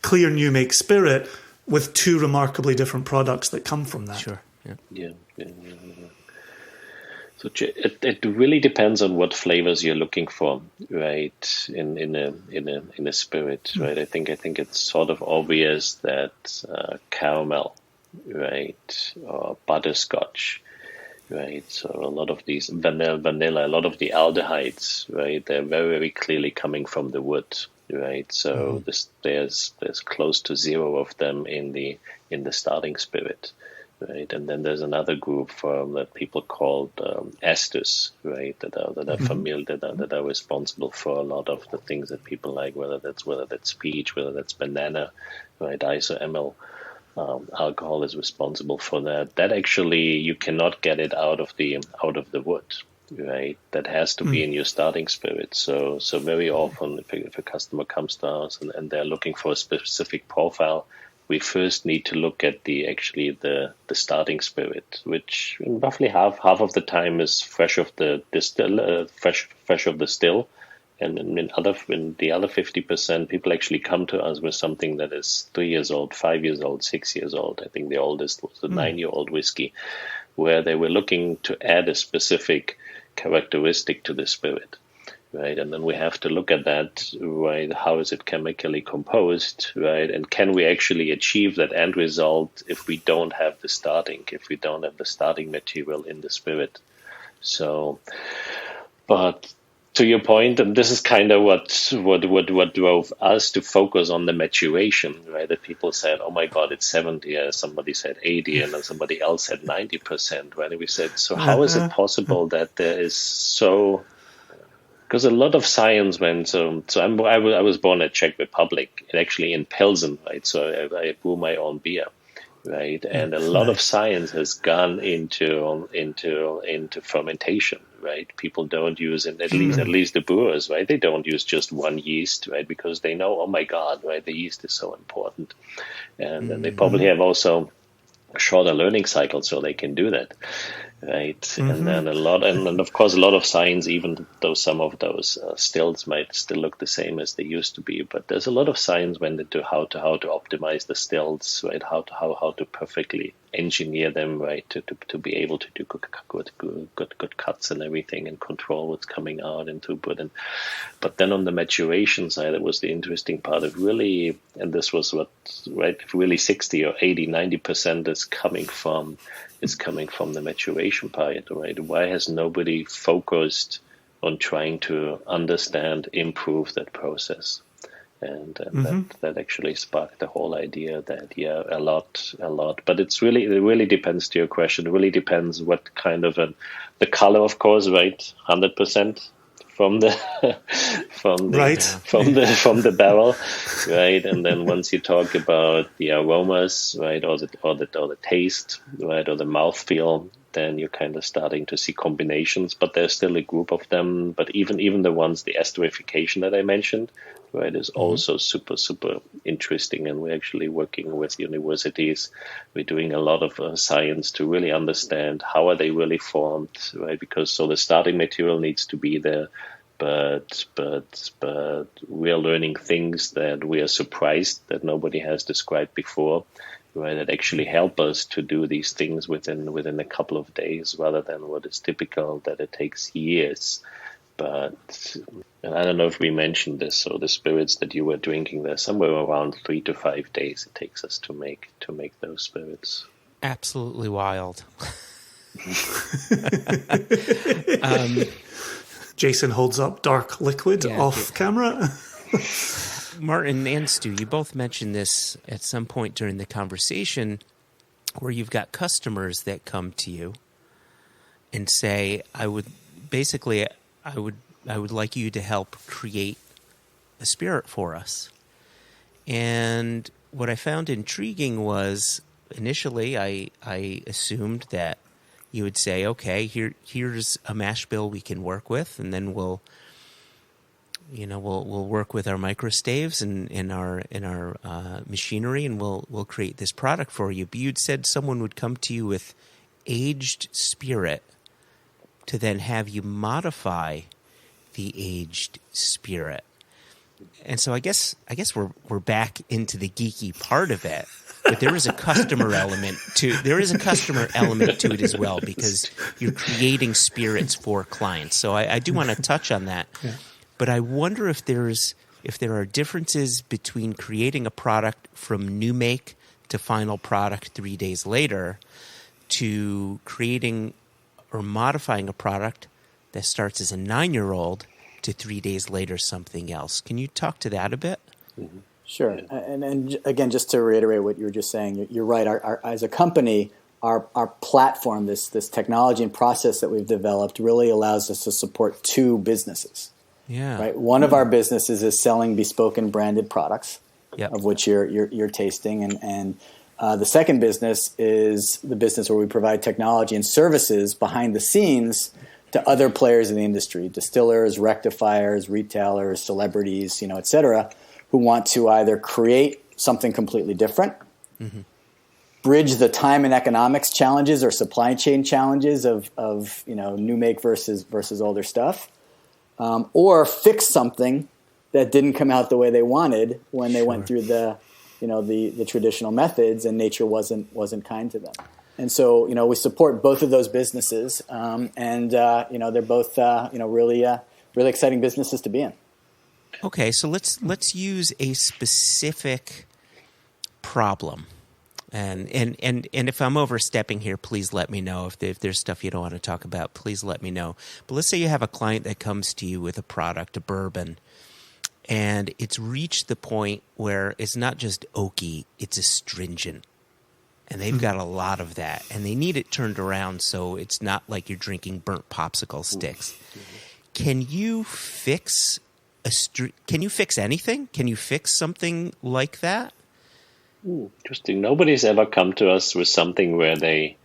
Clear New Make Spirit with two remarkably different products that come from that? Sure. Yeah. Yeah. So it really depends on what flavors you're looking for, right? In a spirit, right? I think it's sort of obvious that caramel, right, or butterscotch, right? So a lot of these vanilla, a lot of the aldehydes, right? They're very, very clearly coming from the wood, right? So there's close to zero of them in the starting spirit. Right, and then there's another group that people call esters, right? That are familiar, that are responsible for a lot of the things that people like, whether that's peach, whether that's banana, right? Isoamyl alcohol is responsible for that. That actually you cannot get it out of the wood, right? That has to be in your starting spirit. So very often, if a customer comes to us and they're looking for a specific profile, we first need to look at the starting spirit, which roughly half of the time is fresh of the still, and in the other 50%, people actually come to us with something that is 3 years old, 5 years old, 6 years old. I think the oldest was a 9-year-old whiskey, where they were looking to add a specific characteristic to the spirit. Right, and then we have to look at that, right? How is it chemically composed, right? And can we actually achieve that end result if we don't have the starting material in the spirit? So, but to your point, and this is kind of what drove us to focus on the maturation, right? That people said, "Oh my God, it's 70," somebody said 80, and then somebody else said 90%. Right? And we said, so how is it possible that there is so? Because a lot of science went. So I was born in Czech Republic, and actually in Pilsen, right? So I brew my own beer, right? And a lot of science has gone into fermentation, right? People don't use it, at least the brewers, right? They don't use just one yeast, right? Because they know, oh my God, right? The yeast is so important, and then they probably have also a shorter learning cycle, so they can do that. Right, and then and of course a lot of science, even though some of those stills might still look the same as they used to be, but there's a lot of science went into how to optimize the stills, right? How to perfectly engineer them, right? To be able to do good cuts and everything, and control what's coming out and throughput. But then on the maturation side, it was the interesting part of really, and this was what, right? Really 60 or 80, 90% is coming from the maturation part, right? Why has nobody focused on trying to understand, improve that process? And that actually sparked the whole idea that, a lot. But it really depends, to your question. It really depends what kind of the color, of course, right? 100% from the barrel, right? And then once you talk about the aromas, right, or the taste, right, or the mouthfeel, then you're kind of starting to see combinations. But there's still a group of them. But even the ones, the esterification that I mentioned, right, is also super, super interesting. And we're actually working with universities. We're doing a lot of science to really understand how are they really formed, right? Because so the starting material needs to be there, but we are learning things that we are surprised that nobody has described before, right? That actually help us to do these things within a couple of days, rather than what is typical that it takes years. But, and I don't know if we mentioned this, so the spirits that you were drinking, they're somewhere around 3 to 5 days it takes us to make those spirits. Absolutely wild. Jason holds up dark liquid off camera. Martin and Stu, you both mentioned this at some point during the conversation, where you've got customers that come to you and say, I would like you to help create a spirit for us. And what I found intriguing was, initially I assumed that you would say, okay, here's a mash bill we can work with, and then we'll work with our microstaves and in our machinery, and we'll create this product for you. But you'd said someone would come to you with aged spirit to then have you modify the aged spirit. And so I guess we're back into the geeky part of it. but there is a customer element to it as well, because you're creating spirits for clients. So I do want to touch on that. Yeah. But I wonder if there are differences between creating a product from new make to final product 3 days later, to creating or modifying a product that starts as a 9-year-old to 3 days later something else. Can you talk to that a bit? Mm-hmm. Sure. And again, just to reiterate what you were just saying, you're right. Our as a company, our platform, this technology and process that we've developed really allows us to support 2 businesses. Yeah. Right. One of our businesses is selling bespoken branded products, of which you're tasting, and the second business is the business where we provide technology and services behind the scenes to other players in the industry, distillers, rectifiers, retailers, celebrities, et cetera, who want to either create something completely different, bridge the time and economics challenges or supply chain challenges of new make versus older stuff, or fix something that didn't come out the way they wanted when they went through the traditional methods and nature wasn't kind to them. And so, we support both of those businesses, and they're both really exciting businesses to be in. Okay, so let's use a specific problem, and if I'm overstepping here, please let me know. If there's stuff you don't want to talk about, please let me know. But let's say you have a client that comes to you with a product, a bourbon, and it's reached the point where it's not just oaky, it's astringent. And they've got a lot of that, and they need it turned around so it's not like you're drinking burnt popsicle sticks. Can you fix anything? Can you fix something like that? Interesting. Nobody's ever come to us with something where they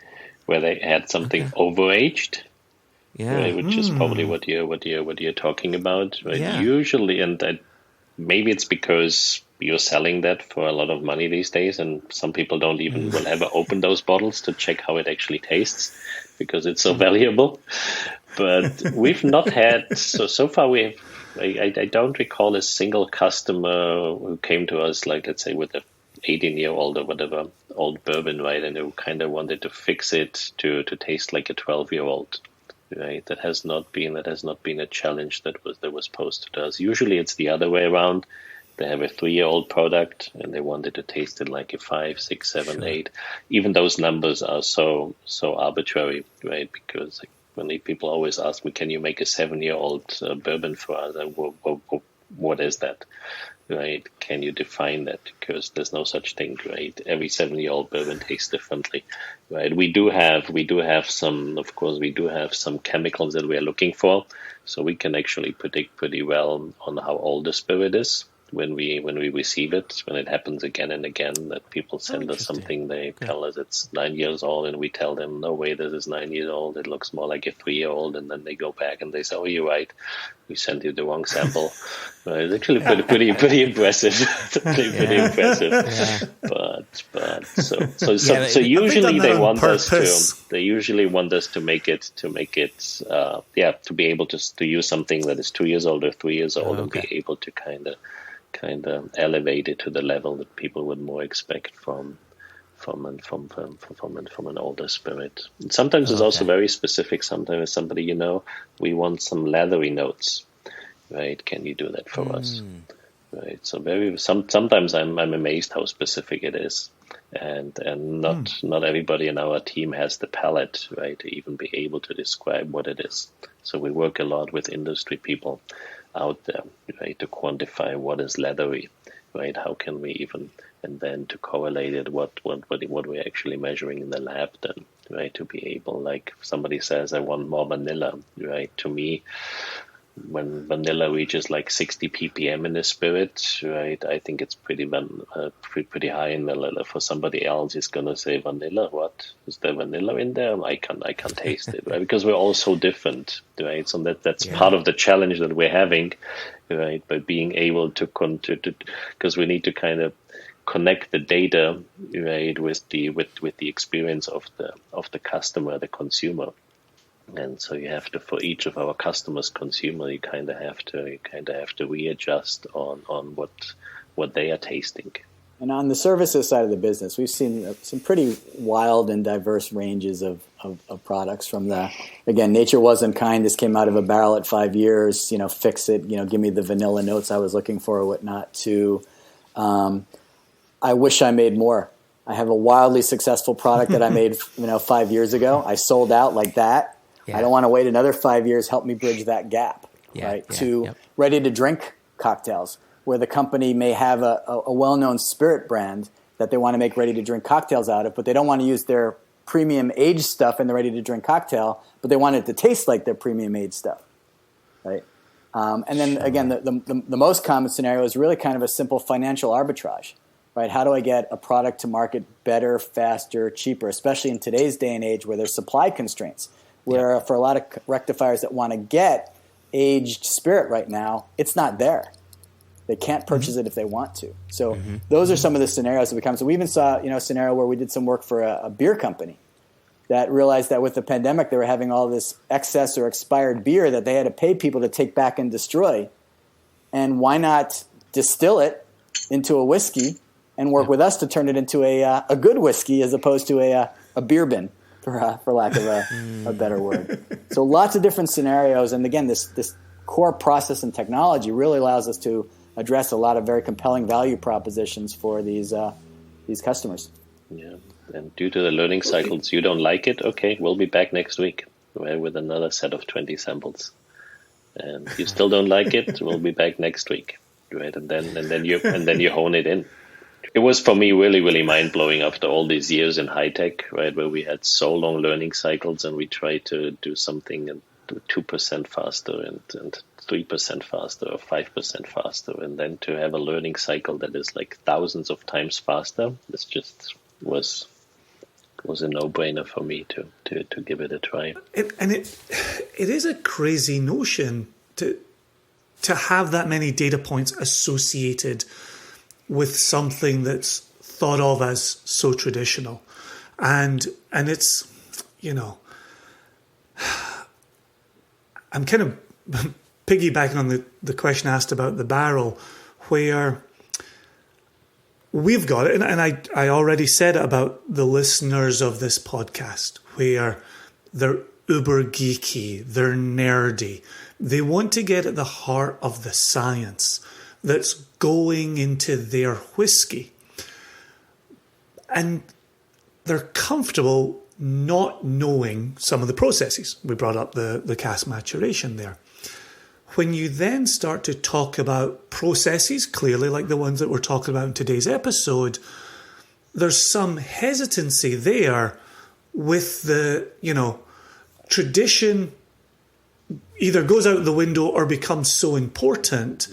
had something overaged. Yeah, right, which is probably what you're talking about. Right? Yeah. Usually, and maybe it's because you're selling that for a lot of money these days, and some people don't even will ever open those bottles to check how it actually tastes because it's so valuable. But we've not had so far. I don't recall a single customer who came to us, like, let's say, with a 18-year-old or whatever old bourbon, right, and who kind of wanted to fix it to taste like a 12-year-old. Right, that has not been a challenge that was posed to us. Usually, it's the other way around. They have a 3-year-old product and they wanted to taste it like a 5, 6, 7, 8. Even those numbers are so arbitrary, right? Because when people always ask me, "Can you make a 7-year-old bourbon for us?" What is that? Right? Can you define that? Because there's no such thing, right? Every 7-year-old bourbon tastes differently, right? We do have some chemicals that we are looking for, so we can actually predict pretty well on how old the spirit is when we receive it. When it happens again and again, that people send us something, they tell us it's 9 years old, and we tell them, "No way, this is 9 years old. It looks more like a 3-year-old," and then they go back and they say, "Oh, you're right. We sent you the wrong sample." It's actually pretty impressive. pretty impressive. Yeah. But so usually they want us to make it to be able to use something that is 2 years old or 3 years old and be able to kind of elevate it to the level that people would more expect from an older spirit. And sometimes it's also very specific. Sometimes somebody, we want some leathery notes, right? Can you do that for us? Right. So sometimes I'm amazed how specific it is, and not everybody in our team has the palate, right, to even be able to describe what it is. So we work a lot with industry people out there, right, to quantify what is leathery, right? How can we even, and then to correlate it what we're actually measuring in the lab, then, right, to be able, like if somebody says, "I want more vanilla," right? To me, when vanilla reaches like 60 ppm in the spirit, right, I think it's pretty high in vanilla. For somebody else, is gonna say, "Vanilla? What is there vanilla in there? I can't taste it," right? Because we're all so different, right? So that's part of the challenge that we're having, right? By being able to because we need to kind of connect the data, right, with the experience of the customer, the consumer. And so you have to, for each of our customers, consumer, you kind of have to readjust on what they are tasting. And on the services side of the business, we've seen some pretty wild and diverse ranges of products from again, nature wasn't kind. This came out of a barrel at 5 years, fix it, give me the vanilla notes I was looking for or whatnot, to I wish I made more. I have a wildly successful product that I made 5 years ago. I sold out like that. Yeah. I don't want to wait another 5 years. Help me bridge that gap, right? To ready-to-drink cocktails, where the company may have a well-known spirit brand that they want to make ready-to-drink cocktails out of, but they don't want to use their premium aged stuff in the ready-to-drink cocktail, but they want it to taste like their premium aged stuff, right? And then, again, the most common scenario is really kind of a simple financial arbitrage, right? How do I get a product to market better, faster, cheaper, especially in today's day and age where there's supply constraints, where for a lot of rectifiers that want to get aged spirit right now, it's not there. They can't purchase it if they want to. So those are some of the scenarios that we come. So we even saw, a scenario where we did some work for a beer company that realized that with the pandemic, they were having all this excess or expired beer that they had to pay people to take back and destroy. And why not distill it into a whiskey and work with us to turn it into a good whiskey as opposed to a beer bin, for lack of a better word. So lots of different scenarios. And again, this core process and technology really allows us to address a lot of very compelling value propositions for these customers. Yeah, and due to the learning cycles, you don't like it? Okay, we'll be back next week, right, with another set of 20 samples. And you still don't like it? We'll be back next week, right? And then you hone it in. It was for me really, really mind blowing after all these years in high tech, right, where we had so long learning cycles, and we tried to do something and do 2% faster and 3% faster or 5% faster, and then to have a learning cycle that is like thousands of times faster, this just was a no-brainer for me to give it a try. It is a crazy notion to have that many data points associated with something that's thought of as so traditional, and it's I'm kind of piggybacking on the question asked about the barrel, where we've got it, and I already said it about the listeners of this podcast, where they're uber geeky, they're nerdy, they want to get at the heart of the science that's going into their whiskey, and they're comfortable not knowing some of the processes. We brought up the cask maturation there. When you then start to talk about processes, clearly like the ones that we're talking about in today's episode, there's some hesitancy there with the, tradition either goes out the window or becomes so important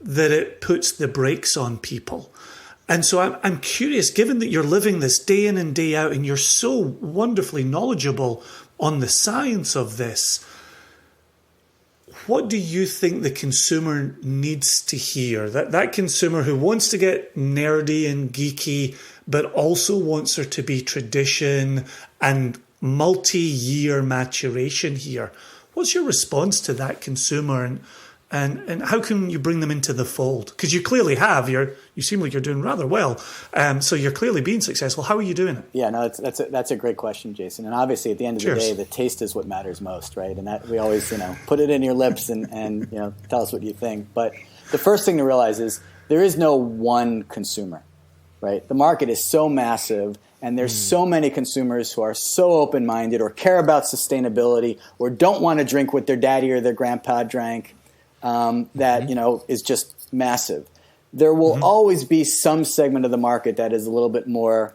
that it puts the brakes on people. And so I'm curious, given that you're living this day in and day out and you're so wonderfully knowledgeable on the science of this, what do you think the consumer needs to hear? That consumer who wants to get nerdy and geeky, but also wants there to be tradition and multi-year maturation here. What's your response to that consumer, and how can you bring them into the fold? Because you clearly have. You seem like you're doing rather well. So you're clearly being successful. How are you doing it? Yeah, no, that's a great question, Jason. And obviously, at the end of the day, the taste is what matters most, right? And that we always, put it in your lips and tell us what you think. But the first thing to realize is there is no one consumer, right? The market is so massive, and there's so many consumers who are so open-minded or care about sustainability or don't want to drink what their daddy or their grandpa drank. That is just massive. There will always be some segment of the market that is a little bit more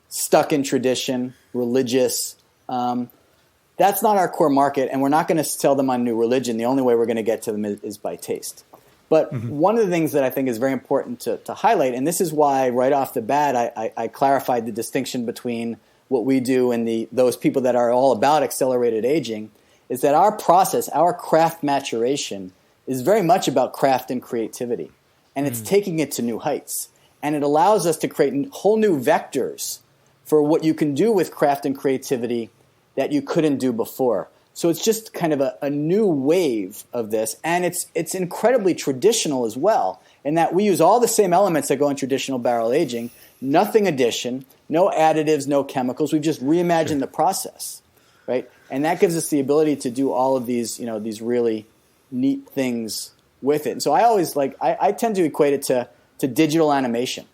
stuck in tradition, religious. That's not our core market, and we're not going to sell them on new religion. The only way we're going to get to them is by taste. But one of the things that I think is very important to highlight, and this is why right off the bat I clarified the distinction between what we do and those people that are all about accelerated aging, is that our process, our craft maturation, is very much about craft and creativity. And it's taking it to new heights. And it allows us to create whole new vectors for what you can do with craft and creativity that you couldn't do before. So it's just kind of a new wave of this, and it's incredibly traditional as well, in that we use all the same elements that go in traditional barrel aging, nothing addition, no additives, no chemicals. We've just reimagined the process, right? And that gives us the ability to do all of these, these really neat things with it. And so I always I tend to equate it to digital animation,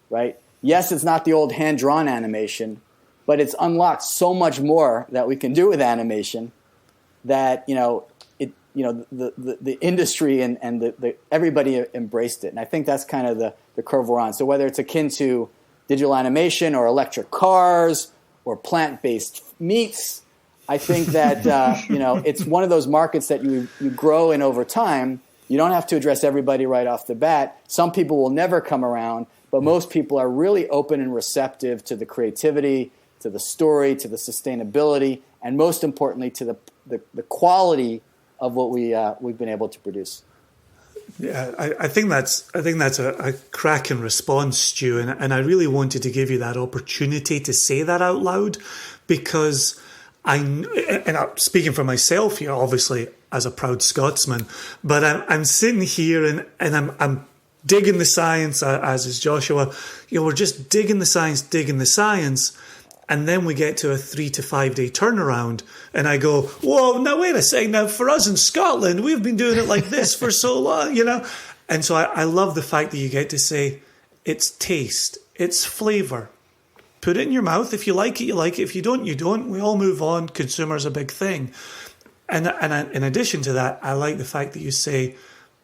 right? Yes, it's not the old hand-drawn animation, but it's unlocked so much more that we can do with animation that the industry and the everybody embraced it. And I think that's kind of the curve we're on. So whether it's akin to digital animation or electric cars or plant-based meats, I think that it's one of those markets that you grow in over time. You don't have to address everybody right off the bat. Some people will never come around, but most people are really open and receptive to the creativity, to the story, to the sustainability, and most importantly, to the quality of what we've been able to produce. Yeah, I think that's a cracking response, Stu, and I really wanted to give you that opportunity to say that out loud, because I'm speaking for myself here, obviously as a proud Scotsman, but I'm sitting here and I'm digging the science, as is Joshua. We're just digging the science. And then we get to a 3 to 5 day turnaround, and I go, whoa, now wait a second. Now for us in Scotland, we've been doing it like this for so long, And so I love the fact that you get to say, it's taste, it's flavour. Put it in your mouth. If you like it, you like it. If you don't, you don't. We all move on. Consumer's a big thing. And in addition to that, I like the fact that you say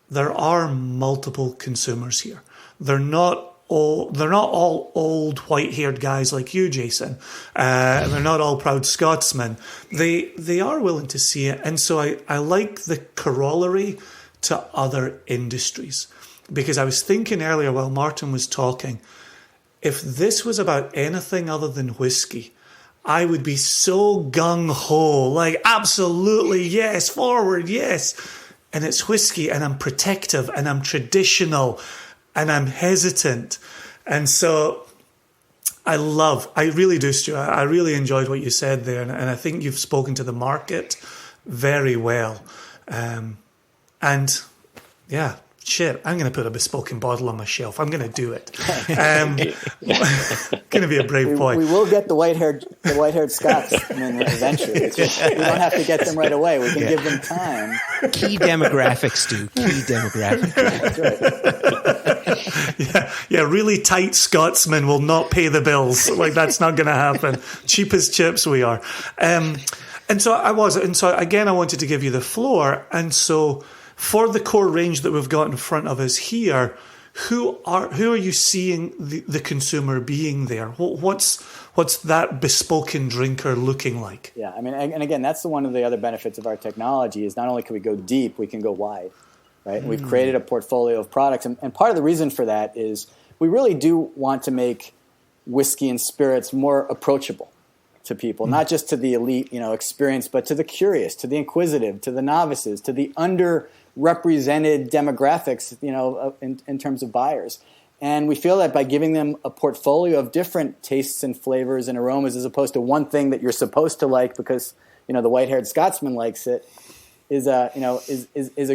there are multiple consumers here. They're not all old white-haired guys like you, Jason. And they're not all proud Scotsmen. They are willing to see it. And so I like the corollary to other industries. Because I was thinking earlier while Martin was talking, if this was about anything other than whiskey, I would be so gung-ho, like absolutely yes, forward, yes. And it's whiskey, and I'm protective, and I'm traditional, and I'm hesitant. And so I really do, Stu. I really enjoyed what you said there. And I think you've spoken to the market very well. And yeah, shit, I'm going to put a Bespoken bottle on my shelf. I'm going to do it. Going to be a brave boy. We will get the white-haired Scots eventually. We don't have to get them right away. We can give them time. Key demographics, Stu. Key demographics. That's right. Yeah, really tight Scotsmen will not pay the bills. Like, that's not going to happen. Cheap as chips we are. And so again, I wanted to give you the floor. And so for the core range that we've got in front of us here, who are you seeing the consumer being there? What's that bespoken drinker looking like? Yeah, I mean, and again, that's one of the other benefits of our technology is not only can we go deep, we can go wide, right? We've created a portfolio of products, and part of the reason for that is we really do want to make whiskey and spirits more approachable to people, not just to the elite, experience, but to the curious, to the inquisitive, to the novices, to the underrepresented demographics, in terms of buyers. And we feel that by giving them a portfolio of different tastes and flavors and aromas, as opposed to one thing that you're supposed to like because the white-haired Scotsman likes it, is a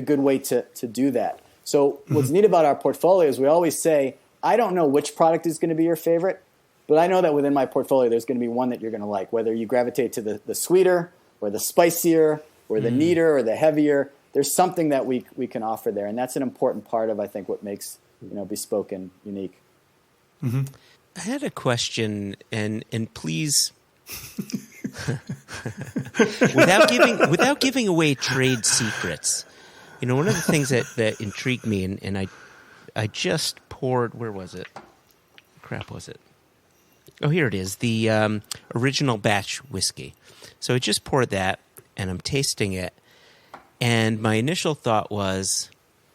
good way to do that. So what's neat about our portfolio is we always say, I don't know which product is going to be your favorite, but I know that within my portfolio there's going to be one that you're going to like, whether you gravitate to the sweeter or the spicier or the neater or the heavier. There's something that we can offer there, and that's an important part of, I think, what makes Bespoken unique. Mm-hmm. I had a question, and please, without giving away trade secrets, one of the things that intrigued me, and I just poured, where was it? Crap was it? Oh, here it is, the original batch whiskey. So I just poured that, and I'm tasting it. And my initial thought was,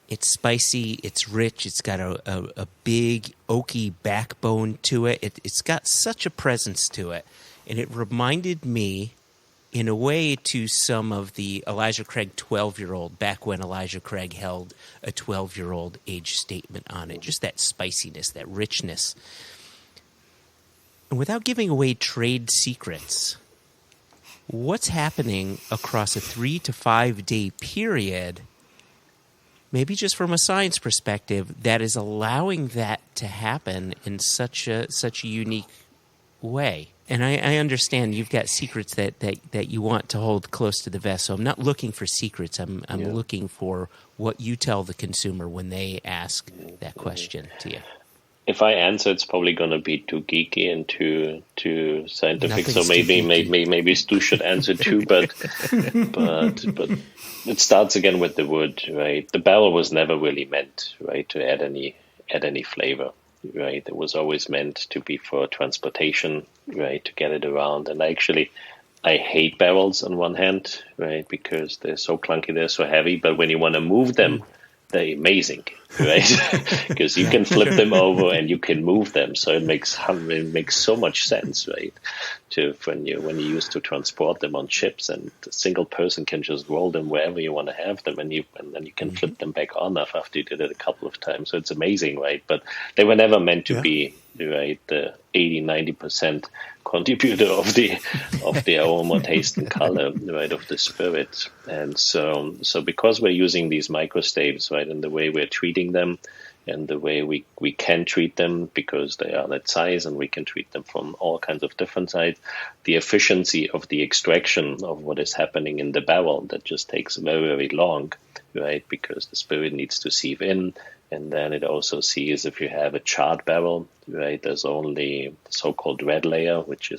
it's spicy, it's rich, it's got a big oaky backbone to it. It's got such a presence to it. And it reminded me, in a way, to some of the Elijah Craig 12-year-old, back when Elijah Craig held a 12-year-old age statement on it. Just that spiciness, that richness. And without giving away trade secrets, what's happening across a 3 to 5 day period, maybe just from a science perspective, that is allowing that to happen in such a unique way. And I understand you've got secrets that you want to hold close to the vest. So I'm not looking for secrets. I'm looking for what you tell the consumer when they ask that question to you. If I answer, it's probably going to be too geeky and too scientific. Nothing's so maybe Stu should answer too. But it starts again with the wood, right? The barrel was never really meant, right, to add any flavor. Right, it was always meant to be for transportation, right, to get it around. And I hate barrels on one hand, right, because they're so clunky, they're so heavy. But when you want to move them, they're amazing, right? Because you can flip them over and you can move them. So it makes so much sense, right? When you use to transport them on ships, and a single person can just roll them wherever you want to have them, and then you can flip them back on after you did it a couple of times. So it's amazing, right? But they were never meant to be, right, the 80-90% contributor of the aroma, taste, and color, right, of the spirit. And so because we're using these microstaves, right, and the way we're treating them, and the way we can treat them, because they are that size and we can treat them from all kinds of different sides, the efficiency of the extraction of what is happening in the barrel, that just takes very, very long, right, because the spirit needs to sieve in. And then it also sees, if you have a charred barrel, right, there's only the so-called red layer, which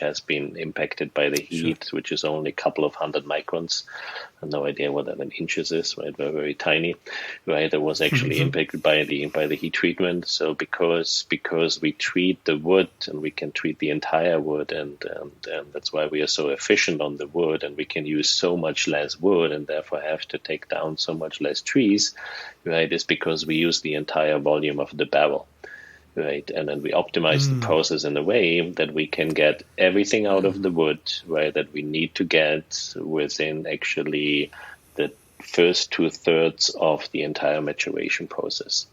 has been impacted by the heat, which is only a couple of 100 microns. I have no idea what that in inches is, right? Very, very tiny, right? It was actually impacted by the heat treatment. So because we treat the wood, and we can treat the entire wood, and that's why we are so efficient on the wood, and we can use so much less wood, and therefore have to take down so much less trees, right, is because we use the entire volume of the barrel, right? And then we optimize the process in a way that we can get everything out of the wood, right, that we need to get within actually the first 2/3 of the entire maturation process.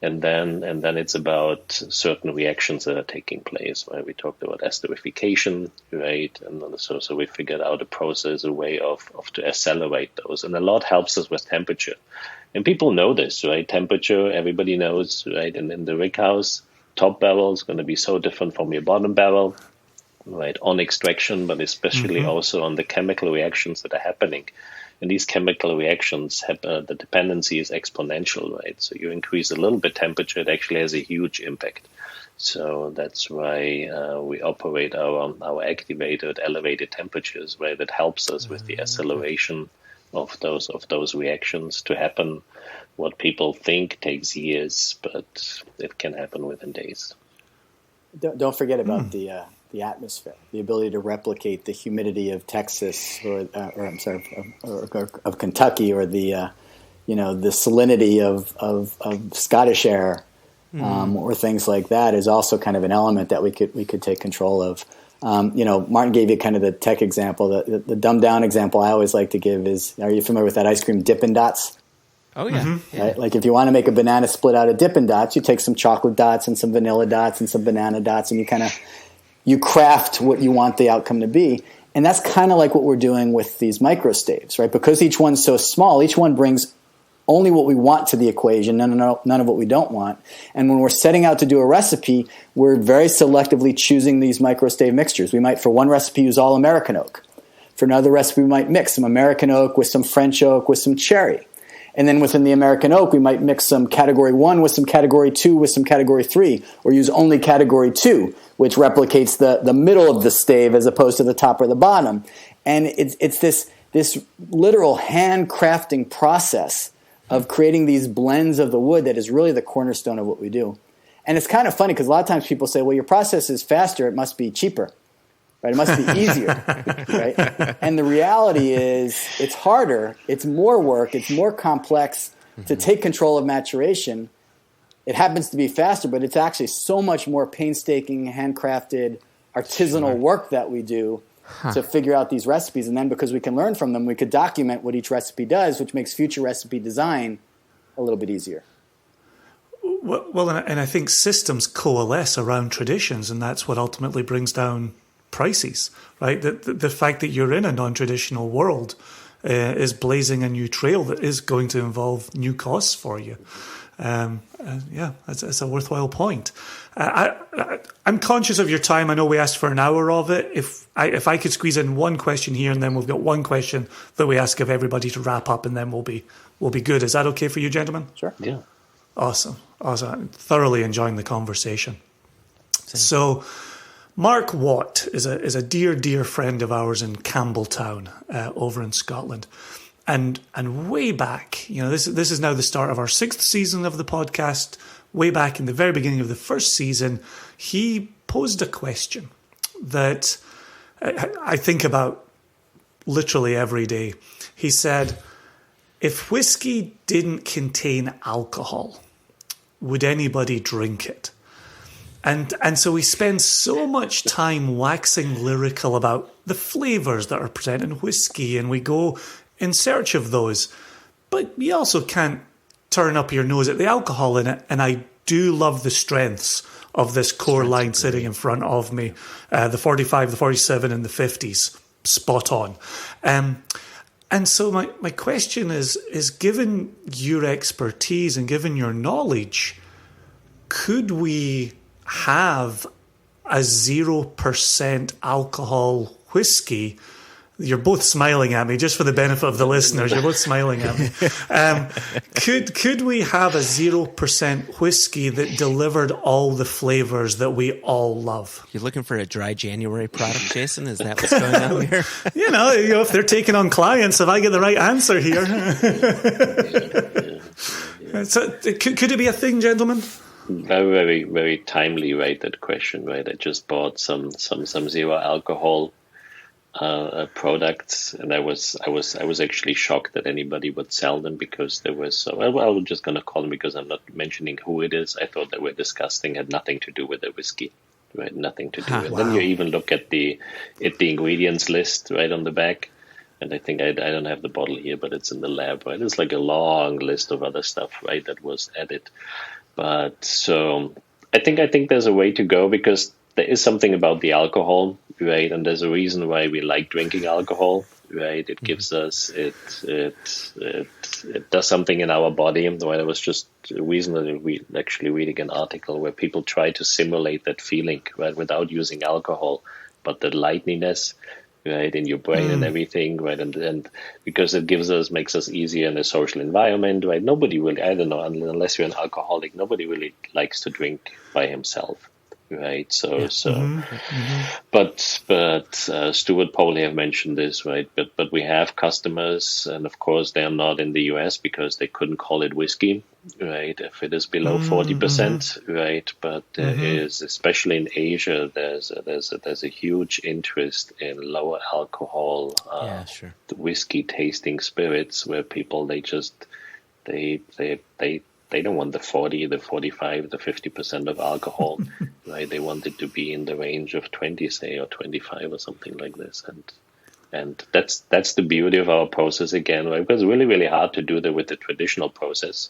And then it's about certain reactions that are taking place, right? We talked about esterification, right? And so we figured out a process, a way of to accelerate those. And a lot helps us with temperature. And people know this, right? Temperature, everybody knows, right? And in the rick house, top barrel is going to be so different from your bottom barrel, right? On extraction, but especially also on the chemical reactions that are happening. And these chemical reactions have the dependency is exponential, right? So you increase a little bit temperature, it actually has a huge impact. So that's why we operate our activator at elevated temperatures, right? That helps us with the acceleration of those reactions to happen. What people think takes years, but it can happen within days. Don't forget about the atmosphere, the ability to replicate the humidity of Texas, or of Kentucky, or the the salinity of Scottish air, or things like that, is also kind of an element that we could take control of. Martin gave you kind of the tech example. The dumbed down example I always like to give is: are you familiar with that ice cream Dippin' Dots? Oh yeah. Right? Like if you want to make a banana split out of Dippin' Dots, you take some chocolate dots and some vanilla dots and some banana dots, and you craft what you want the outcome to be. And that's kind of like what we're doing with these microstaves, right? Because each one's so small, each one brings only what we want to the equation, none of what we don't want. And when we're setting out to do a recipe, we're very selectively choosing these microstave mixtures. We might, for one recipe, use all American oak. For another recipe, we might mix some American oak with some French oak with some cherry. And then within the American oak, we might mix some category 1 with some category 2 with some category 3, or use only category 2, which replicates the middle of the stave as opposed to the top or the bottom. And it's this literal handcrafting process of creating these blends of the wood that is really the cornerstone of what we do. And it's kind of funny because a lot of times people say, well, your process is faster, it must be cheaper. Right? It must be easier, right? And the reality is it's harder, it's more work, it's more complex to take control of maturation. It happens to be faster, but it's actually so much more painstaking, handcrafted, artisanal work that we do to figure out these recipes. And then because we can learn from them, we could document what each recipe does, which makes future recipe design a little bit easier. Well, and I think systems coalesce around traditions, and that's what ultimately brings down prices, right? The fact that you're in a non-traditional world is blazing a new trail that is going to involve new costs for you. It's a worthwhile point. I'm conscious of your time. I know we asked for an hour of it. If I could squeeze in one question here, and then we've got one question that we ask of everybody to wrap up, and then we'll be good. Is that okay for you, gentlemen? Sure. Yeah. Awesome. I'm thoroughly enjoying the conversation. So, Mark Watt is a dear friend of ours in Campbelltown, over in Scotland. And way back, this is now the start of our 6th season of the podcast. Way back in the very beginning of the 1st season, he posed a question that I think about literally every day. He said, if whiskey didn't contain alcohol, would anybody drink it? And so we spend so much time waxing lyrical about the flavours that are present in whiskey, and we go in search of those. But you also can't turn up your nose at the alcohol in it, and I do love the strengths of this core line sitting in front of me. The 45, the 47, and the 50s. Spot on. And so my question is given your expertise and given your knowledge, could we have a 0% alcohol whiskey? You're both smiling at me, just for the benefit of the listeners. You're both smiling at me. Could we have a 0% whiskey that delivered all the flavors that we all love? You're looking for a dry January product, Jason? Is that what's going on here? If they're taking on clients, if I get the right answer here. So, could it be a thing, gentlemen? Very, very, very timely, right? That question, right? I just bought some zero alcohol products, and I was actually shocked that anybody would sell them, because they were so. I was just going to call them, because I'm not mentioning who it is. I thought they were disgusting, had nothing to do with the whiskey, right? Nothing to do with it. Wow. Then you even look at the ingredients list right on the back, and I think I don't have the bottle here, but it's in the lab, right? It's like a long list of other stuff, right, that was added. But so I think there's a way to go, because there is something about the alcohol, right? And there's a reason why we like drinking alcohol, right? It gives us it does something in our body. Right? I was just recently actually reading an article where people try to simulate that feeling, right, without using alcohol, but the lightness, right, in your brain and everything, right, and because it makes us easier in a social environment, right? Nobody really, I don't know, unless you're an alcoholic, nobody really likes to drink by himself, right? But Stu would probably have mentioned this, right? But we have customers, and of course they are not in the US because they couldn't call it whiskey, right? If it is below 40%, right? But there is, especially in Asia, there's a huge interest in lower alcohol, whiskey tasting spirits, where people they don't want the 40, the 45, the 50% of alcohol, right? They want it to be in the range of 20, say, or 25 or something like this. And that's the beauty of our process again, right? Because it's really, really hard to do that with the traditional process,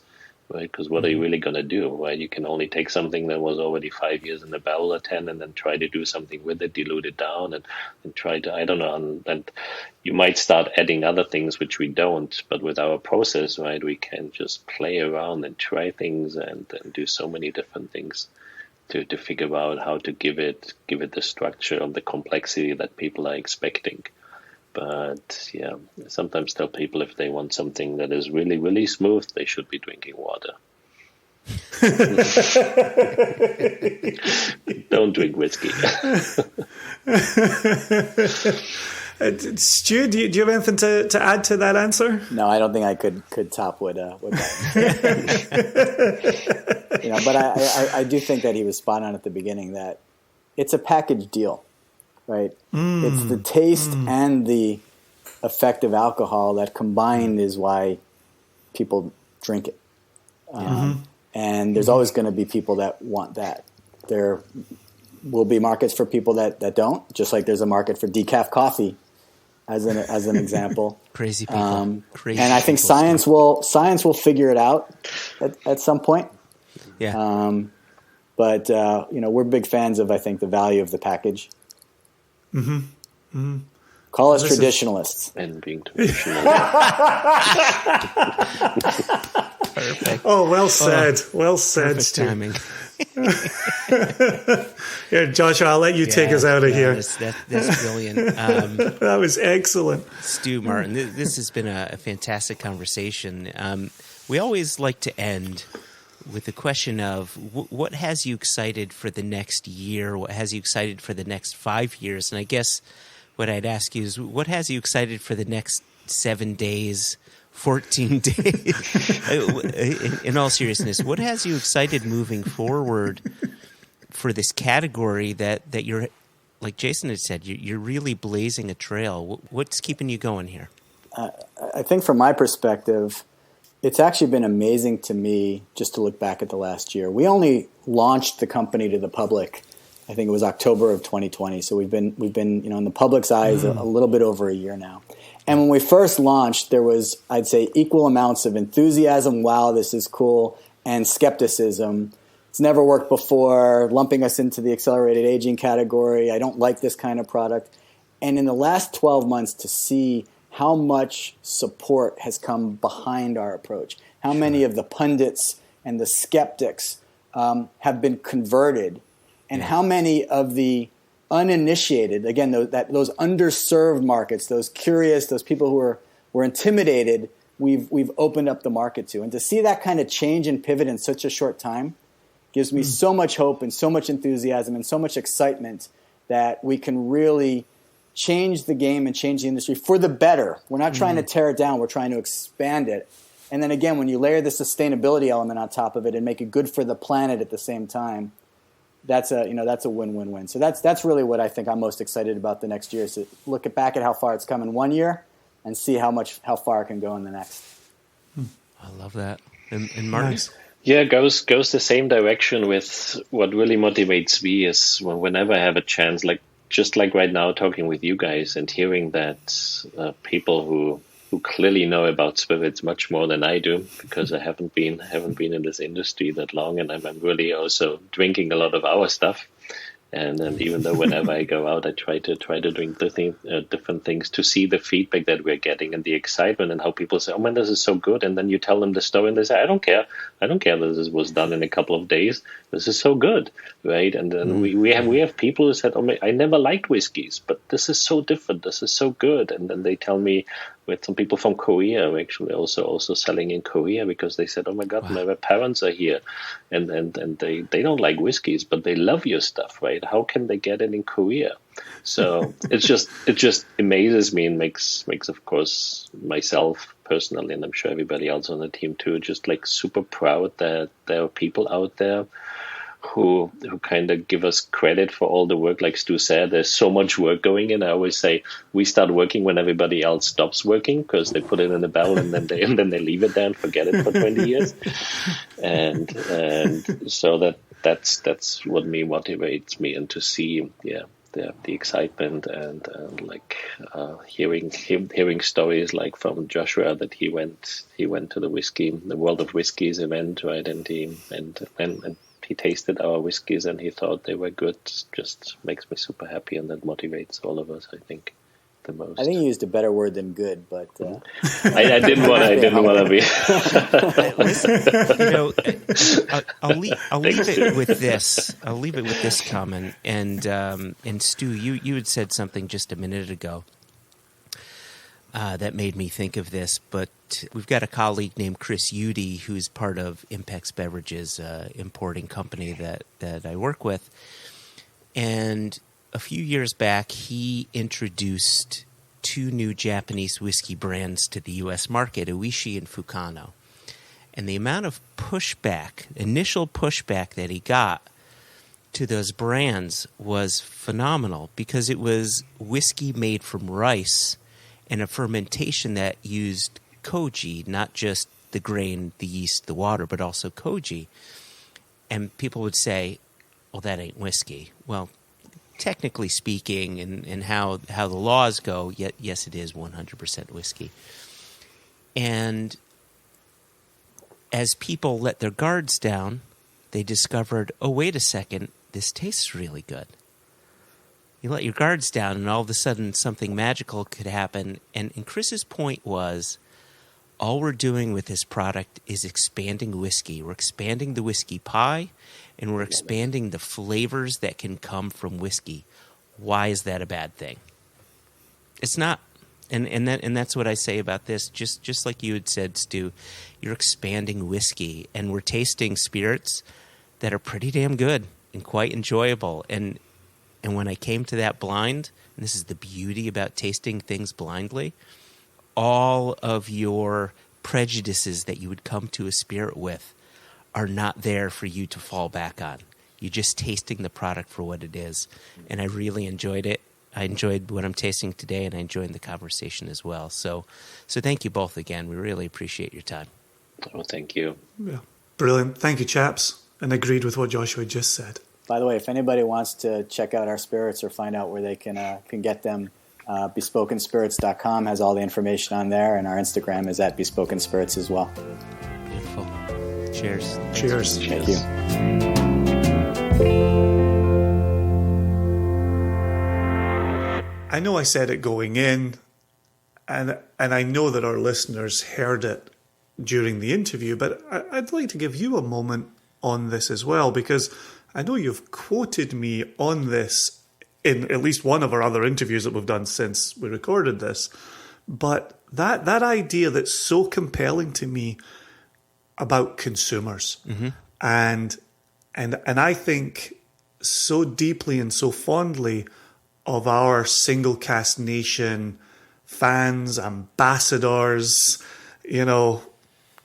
right? Because what are you really going to do, right? You can only take something that was already 5 years in the barrel or 10 and then try to do something with it, dilute it down and try to, I don't know, and you might start adding other things which we don't, but with our process, right, we can just play around and try things and do so many different things to figure out how to give it the structure of the complexity that people are expecting. But yeah, I sometimes tell people if they want something that is really, really smooth, they should be drinking water. Don't drink whiskey. Stu, do you have anything to add to that answer? No, I don't think I could top what that. But I do think that he was spot on at the beginning that it's a package deal. Right, it's the taste and the effect of alcohol that combined is why people drink it. And there's always going to be people that want that. There will be markets for people that don't, just like there's a market for decaf coffee, as an example. Crazy people. Crazy and I think science will figure it out at some point. Yeah. But we're big fans of, I think, the value of the package. Call us traditionalists. And being traditional. Perfect. Oh, well said. Well said, Perfect Stu. timing. Here, Joshua, I'll let you take us out of here. That's brilliant. That was excellent. Stu, Martin, this has been a fantastic conversation. We always like to end with the question of what has you excited for the next year? What has you excited for the next 5 years? And I guess what I'd ask you is, what has you excited for the next 7 days, 14 days? In all seriousness, what has you excited moving forward for this category that you're, like Jason had said, you're really blazing a trail? What's keeping you going here? I think from my perspective, it's actually been amazing to me just to look back at the last year. We only launched the company to the public, I think it was October of 2020. So we've been in the public's eyes a little bit over a year now. And when we first launched, there was, I'd say, equal amounts of enthusiasm, wow, this is cool, and skepticism. It's never worked before, lumping us into the accelerated aging category. I don't like this kind of product. And in the last 12 months, to see how much support has come behind our approach, how many of the pundits and the skeptics have been converted, and how many of the uninitiated, again, those underserved markets, those curious, those people who were intimidated, we've opened up the market to. And to see that kind of change and pivot in such a short time gives me so much hope and so much enthusiasm and so much excitement that we can really change the game and change the industry for the better. We're not trying to tear it down. We're trying to expand it. And then again, when you layer the sustainability element on top of it and make it good for the planet at the same time, that's a win-win-win. So that's really what I think I'm most excited about the next year, is to look back at how far it's come in 1 year and see how far it can go in the next. I love that. And Martin? Nice. Yeah, goes the same direction with what really motivates me is whenever I have a chance, just like right now, talking with you guys and hearing that people who clearly know about spirits much more than I do, because I haven't been in this industry that long, and I'm really also drinking a lot of our stuff. And even though whenever I go out, I try to drink different things, to see the feedback that we're getting and the excitement and how people say, "Oh man, this is so good!" And then you tell them the story, and they say, "I don't care that this was done in a couple of days. This is so good, right?" And then we have people who said, "Oh man, I never liked whiskeys, but this is so different. This is so good." And then they tell me, with some people from Korea, who actually also selling in Korea, because they said, "Oh my God, my parents are here, and they don't like whiskeys, but they love your stuff, right? How can they get it in Korea?" So it just amazes me and makes of course myself personally, and I'm sure everybody else on the team too, just like super proud that there are people out there who kind of give us credit for all the work. Like Stu said, there's so much work going in. I always say we start working when everybody else stops working, because they put it in a barrel and then they leave it there and forget it for 20 years. And so that's what motivates me, and to see the excitement and hearing stories like from Joshua, that he went to the World of Whiskies event, right, and he tasted our whiskeys and he thought they were good. Just makes me super happy, and that motivates all of us, I think, the most. I think you used a better word than good, but I didn't want to be. Listen, I'll leave it with this. I'll leave it with this comment. And Stu, you had said something just a minute ago that made me think of this, but we've got a colleague named Chris Udy, who's part of Impex Beverages, importing company that I work with. And a few years back, he introduced 2 new Japanese whiskey brands to the U.S. market, Oishi and Fukano. And the amount of initial pushback that he got to those brands was phenomenal, because it was whiskey made from rice and a fermentation that used koji, not just the grain, the yeast, the water, but also koji. And people would say, "Well, that ain't whiskey." Well, technically speaking, and how the laws go, yes, it is 100% whiskey. And as people let their guards down, they discovered, oh, wait a second, this tastes really good. you let your guards down, and all of a sudden something magical could happen. And Chris's point was, all we're doing with this product is expanding whiskey. We're expanding the whiskey pie, and we're expanding the flavors that can come from whiskey. Why is that a bad thing? It's not. And that's what I say about this. Just like you had said, Stu, you're expanding whiskey, and we're tasting spirits that are pretty damn good and quite enjoyable. And when I came to that blind, and this is the beauty about tasting things blindly, all of your prejudices that you would come to a spirit with are not there for you to fall back on. You're just tasting the product for what it is. And I really enjoyed it. I enjoyed what I'm tasting today, and I enjoyed the conversation as well. So thank you both again. We really appreciate your time. Oh, thank you. Yeah, brilliant. Thank you, chaps. And agreed with what Joshua just said. By the way, if anybody wants to check out our spirits or find out where they can get them, bespokenspirits.com has all the information on there, and our Instagram is at Bespoken Spirits as well. Beautiful. Cheers. Cheers. Thank you. I know I said it going in, and I know that our listeners heard it during the interview, but I'd like to give you a moment on this as well, because I know you've quoted me on this in at least one of our other interviews that we've done since we recorded this. But that idea that's so compelling to me about consumers, and I think so deeply and so fondly of our single cask nation fans, ambassadors,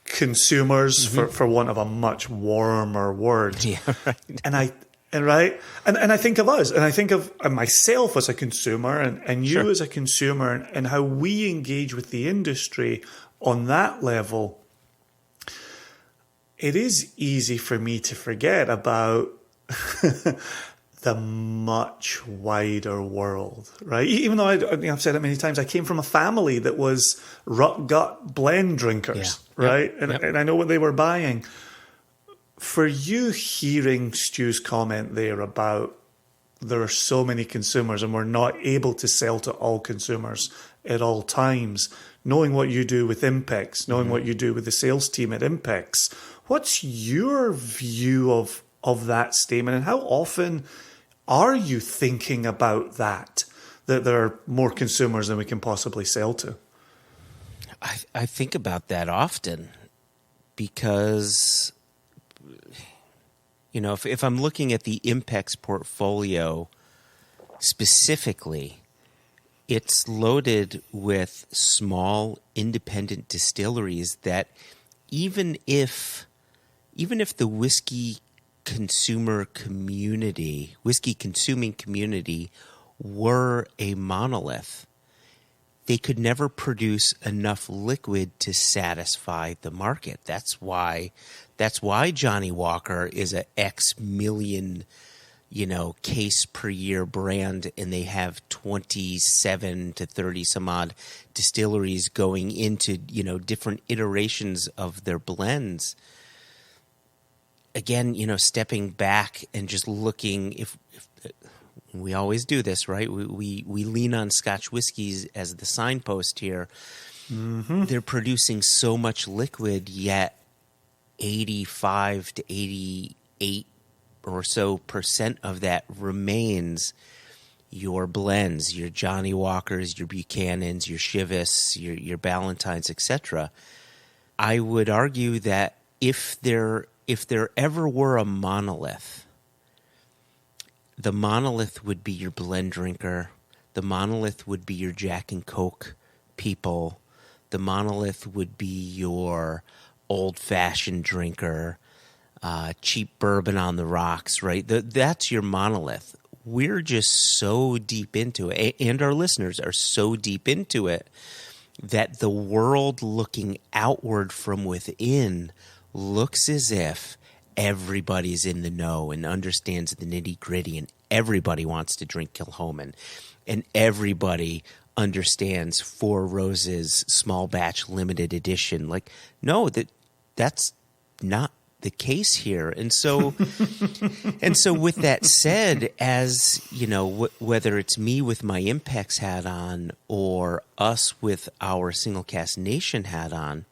consumers, for want of a much warmer word. Yeah, right. And I think of us, and I think of myself as a consumer, and you as a consumer, and how we engage with the industry on that level. It is easy for me to forget about the much wider world, right? Even though I've said it many times, I came from a family that was rut gut blend drinkers, right? Yep. And I know what they were buying. For you hearing Stu's comment there about there are so many consumers and we're not able to sell to all consumers at all times, knowing what you do with Impex, knowing what you do with the sales team at Impex, what's your view of that statement, and how often are you thinking about that there are more consumers than we can possibly sell to? I think about that often because, if I'm looking at the Impex portfolio specifically, it's loaded with small independent distilleries that even if the whiskey consuming community were a monolith, they could never produce enough liquid to satisfy the market. That's why Johnny Walker is a X million, case per year brand, and they have 27 to 30 some odd distilleries going into, different iterations of their blends. Again, stepping back and just looking, if we always do this, right? We lean on Scotch whiskeys as the signpost here. Mm-hmm. They're producing so much liquid, yet 85 to 88 or so % of that remains your blends, your Johnny Walkers, your Buchanans, your Chivas, your Ballantines, etc. I would argue that if there ever were a monolith, the monolith would be your blend drinker. The monolith would be your Jack and Coke people. The monolith would be your old-fashioned drinker, cheap bourbon on the rocks, right? That's your monolith. We're just so deep into it, and our listeners are so deep into it, that the world looking outward from within looks as if everybody's in the know and understands the nitty-gritty, and everybody wants to drink Kilchoman, and everybody understands Four Roses small batch limited edition. Like, no, that's not the case here. And so with that said, as you know, whether it's me with my Impacts hat on or us with our Single Cast Nation hat on,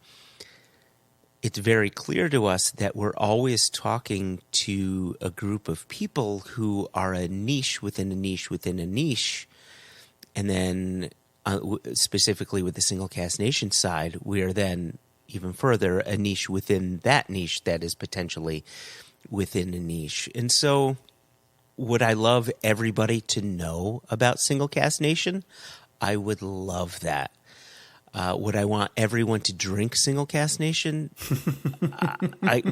it's very clear to us that we're always talking to a group of people who are a niche within a niche within a niche. And then specifically with the Single Cast Nation side, we are then even further a niche within that niche that is potentially within a niche. And so would I love everybody to know about Single Cast Nation? I would love that. Would I want everyone to drink Single Cast Nation?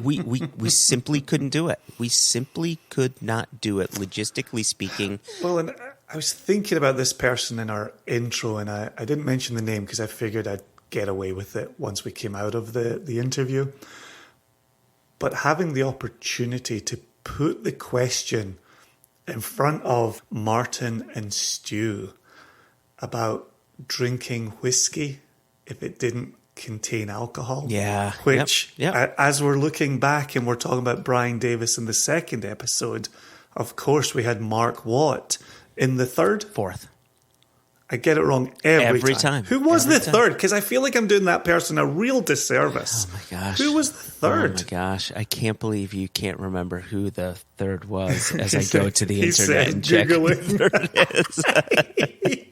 We simply couldn't do it. We simply could not do it, logistically speaking. Well, and I was thinking about this person in our intro, and I didn't mention the name because I figured I'd get away with it once we came out of the interview. But having the opportunity to put the question in front of Martin and Stu about drinking whiskey if it didn't contain alcohol. Yeah. Which, yep. As we're looking back and we're talking about Brian Davis in the second episode, of course we had Mark Watt in the third. Fourth. I get it wrong every time. Who was the third? Because I feel like I'm doing that person a real disservice. Oh, my gosh. Who was the third? Oh, my gosh. I can't believe you can't remember who the third was as I go to the internet and check who the third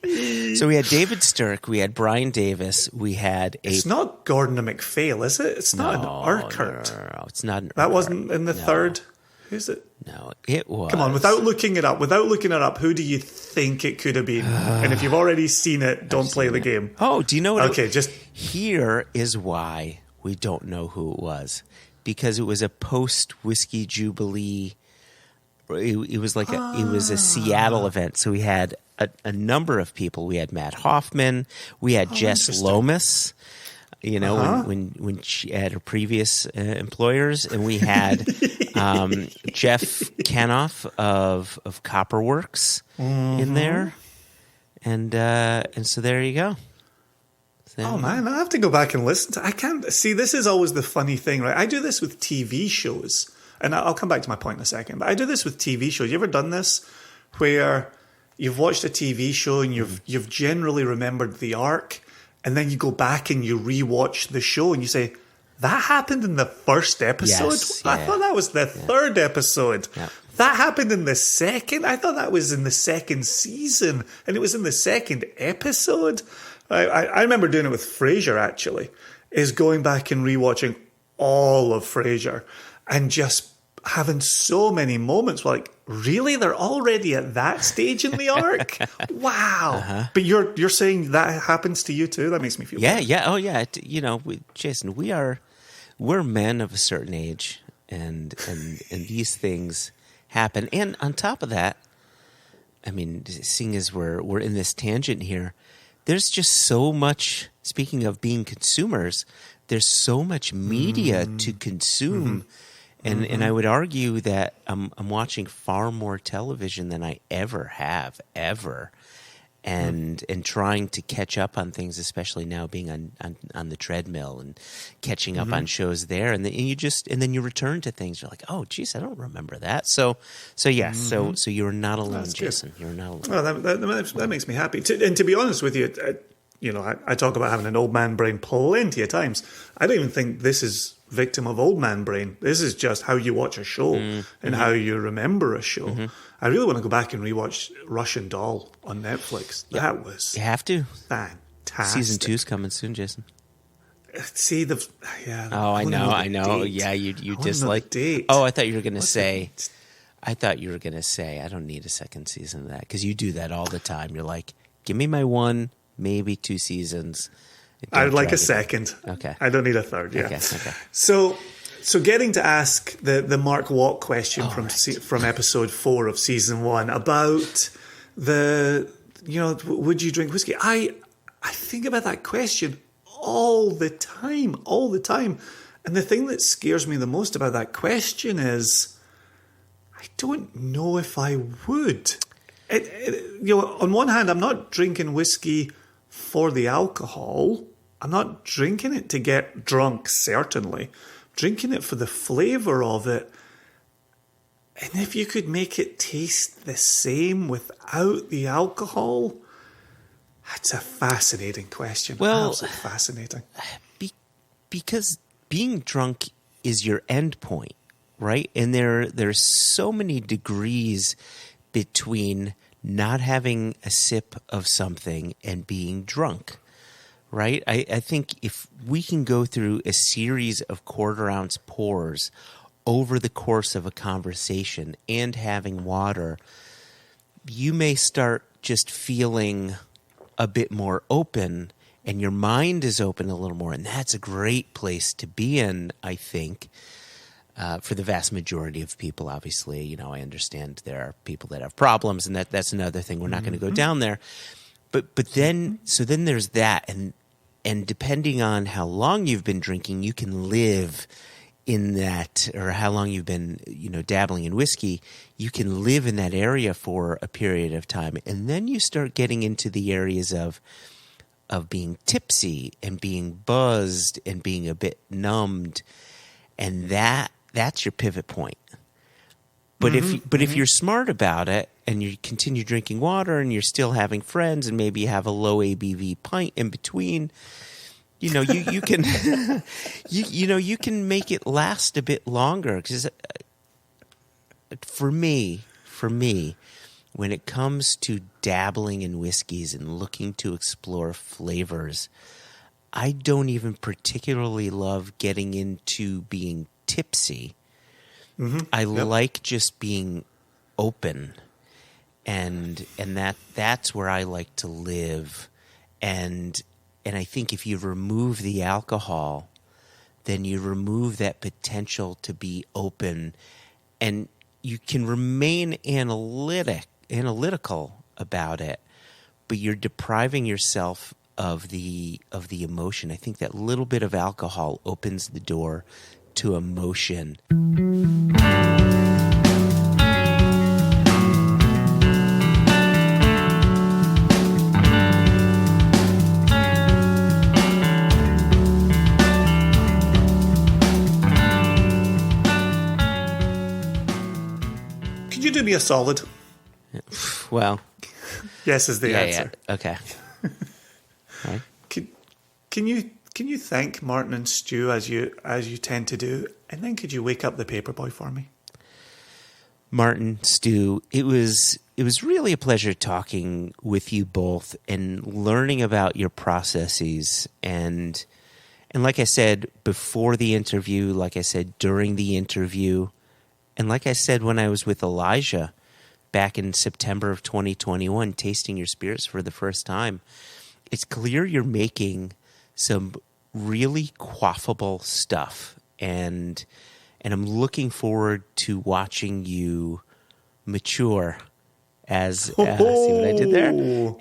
is. So we had David Stirk. We had Brian Davis. We had a... It's not Gordon MacPhail, is it? It's not an Urquhart. No, it's not an Urquhart. That wasn't in the third? Who's it? No, it was. Come on, without looking it up, who do you think it could have been? And if you've already seen it, don't play the game. Oh, do you know what? Okay, just... Here is why we don't know who it was. Because it was a post-Whiskey Jubilee. It was like it was a Seattle event. So we had a number of people. We had Matt Hoffman. We had Jess Lomas. You know, when she had her previous employers, and we had Jeff Kanoff of Copperworks in there, and so there you go. So, oh man, I have to go back and listen to. I can't see. This is always the funny thing, right? I do this with TV shows, and I'll come back to my point in a second. But I do this with TV shows. You ever done this, where you've watched a TV show and you've generally remembered the arc? And then you go back and you rewatch the show and you say, that happened in the first episode? Yes, I thought that was the third episode. Yeah. That happened in the second? I thought that was in the second season. And it was in the second episode? I remember doing it with Frasier, actually, is going back and rewatching all of Frasier and just having so many moments where, like, really, they're already at that stage in the arc? Wow! But you're saying that happens to you too? That makes me feel bad. Oh yeah. You know, Jason, we're men of a certain age, and these things happen. And on top of that, I mean, seeing as we're in this tangent here, there's just so much. Speaking of being consumers, there's so much media to consume. And I would argue that I'm watching far more television than I ever have, and trying to catch up on things, especially now being on the treadmill and catching up on shows there, and then you return to things. You're like, oh, geez, I don't remember that. So yes, so you're not alone, That's Jason. good. You're not alone. Well, that makes me happy. And to be honest with you, you know, I talk about having an old man brain plenty of times. I don't even think this is victim of old man brain. This is just how you watch a show and how you remember a show. I really want to go back and rewatch Russian Doll on Netflix. Yep. That was you have to. Fantastic. Season 2's coming soon, Jason. See Oh, I know. Yeah, you dislike. Date. Oh, I thought you were going to say. I don't need a second season of that, because you do that all the time. You're like, give me my one, maybe 2 seasons. I'd like a second. Okay. I don't need a third. Yeah. Okay. So getting to ask the Mark Watt question from episode 4 of season 1 about would you drink whiskey? I think about that question all the time. And the thing that scares me the most about that question is I don't know if I would. On one hand, I'm not drinking whiskey for the alcohol. I'm not drinking it to get drunk, certainly. drinking it for the flavour of it. And if you could make it taste the same without the alcohol, that's a fascinating question. Well, absolutely fascinating. Because being drunk is your end point, right? And there's so many degrees between not having a sip of something and being drunk, right? I think if we can go through a series of quarter-ounce pours over the course of a conversation and having water, you may start just feeling a bit more open, and your mind is open a little more. And that's a great place to be in, I think, for the vast majority of people. Obviously, you know, I understand there are people that have problems, and that's another thing. We're not going to go down there. But then there's that. And depending on how long you've been drinking, you can live in that, or how long you've been, you know, dabbling in whiskey, you can live in that area for a period of time. And then you start getting into the areas of being tipsy and being buzzed and being a bit numbed. And that's your pivot point. But if you're smart about it and you continue drinking water and you're still having friends and maybe you have a low ABV pint in between, you know, you can you can make it last a bit longer. Because for me, when it comes to dabbling in whiskeys and looking to explore flavors, I don't even particularly love getting into being tipsy. I like just being open, and that's where I like to live. And I think if you remove the alcohol, then you remove that potential to be open, and you can remain analytical about it, but you're depriving yourself of the emotion. I think that little bit of alcohol opens the door to emotion. Could you do me a solid? Well, yes is the answer. Yeah. Okay. Right. Can you thank Martin and Stu as you tend to do, and then could you wake up the paperboy for me? Martin, Stu, it was really a pleasure talking with you both and learning about your processes. And like I said before the interview, like I said during the interview, and like I said when I was with Elijah back in September of 2021, tasting your spirits for the first time, it's clear you're making some really quaffable stuff, and I'm looking forward to watching you mature as see what I did there,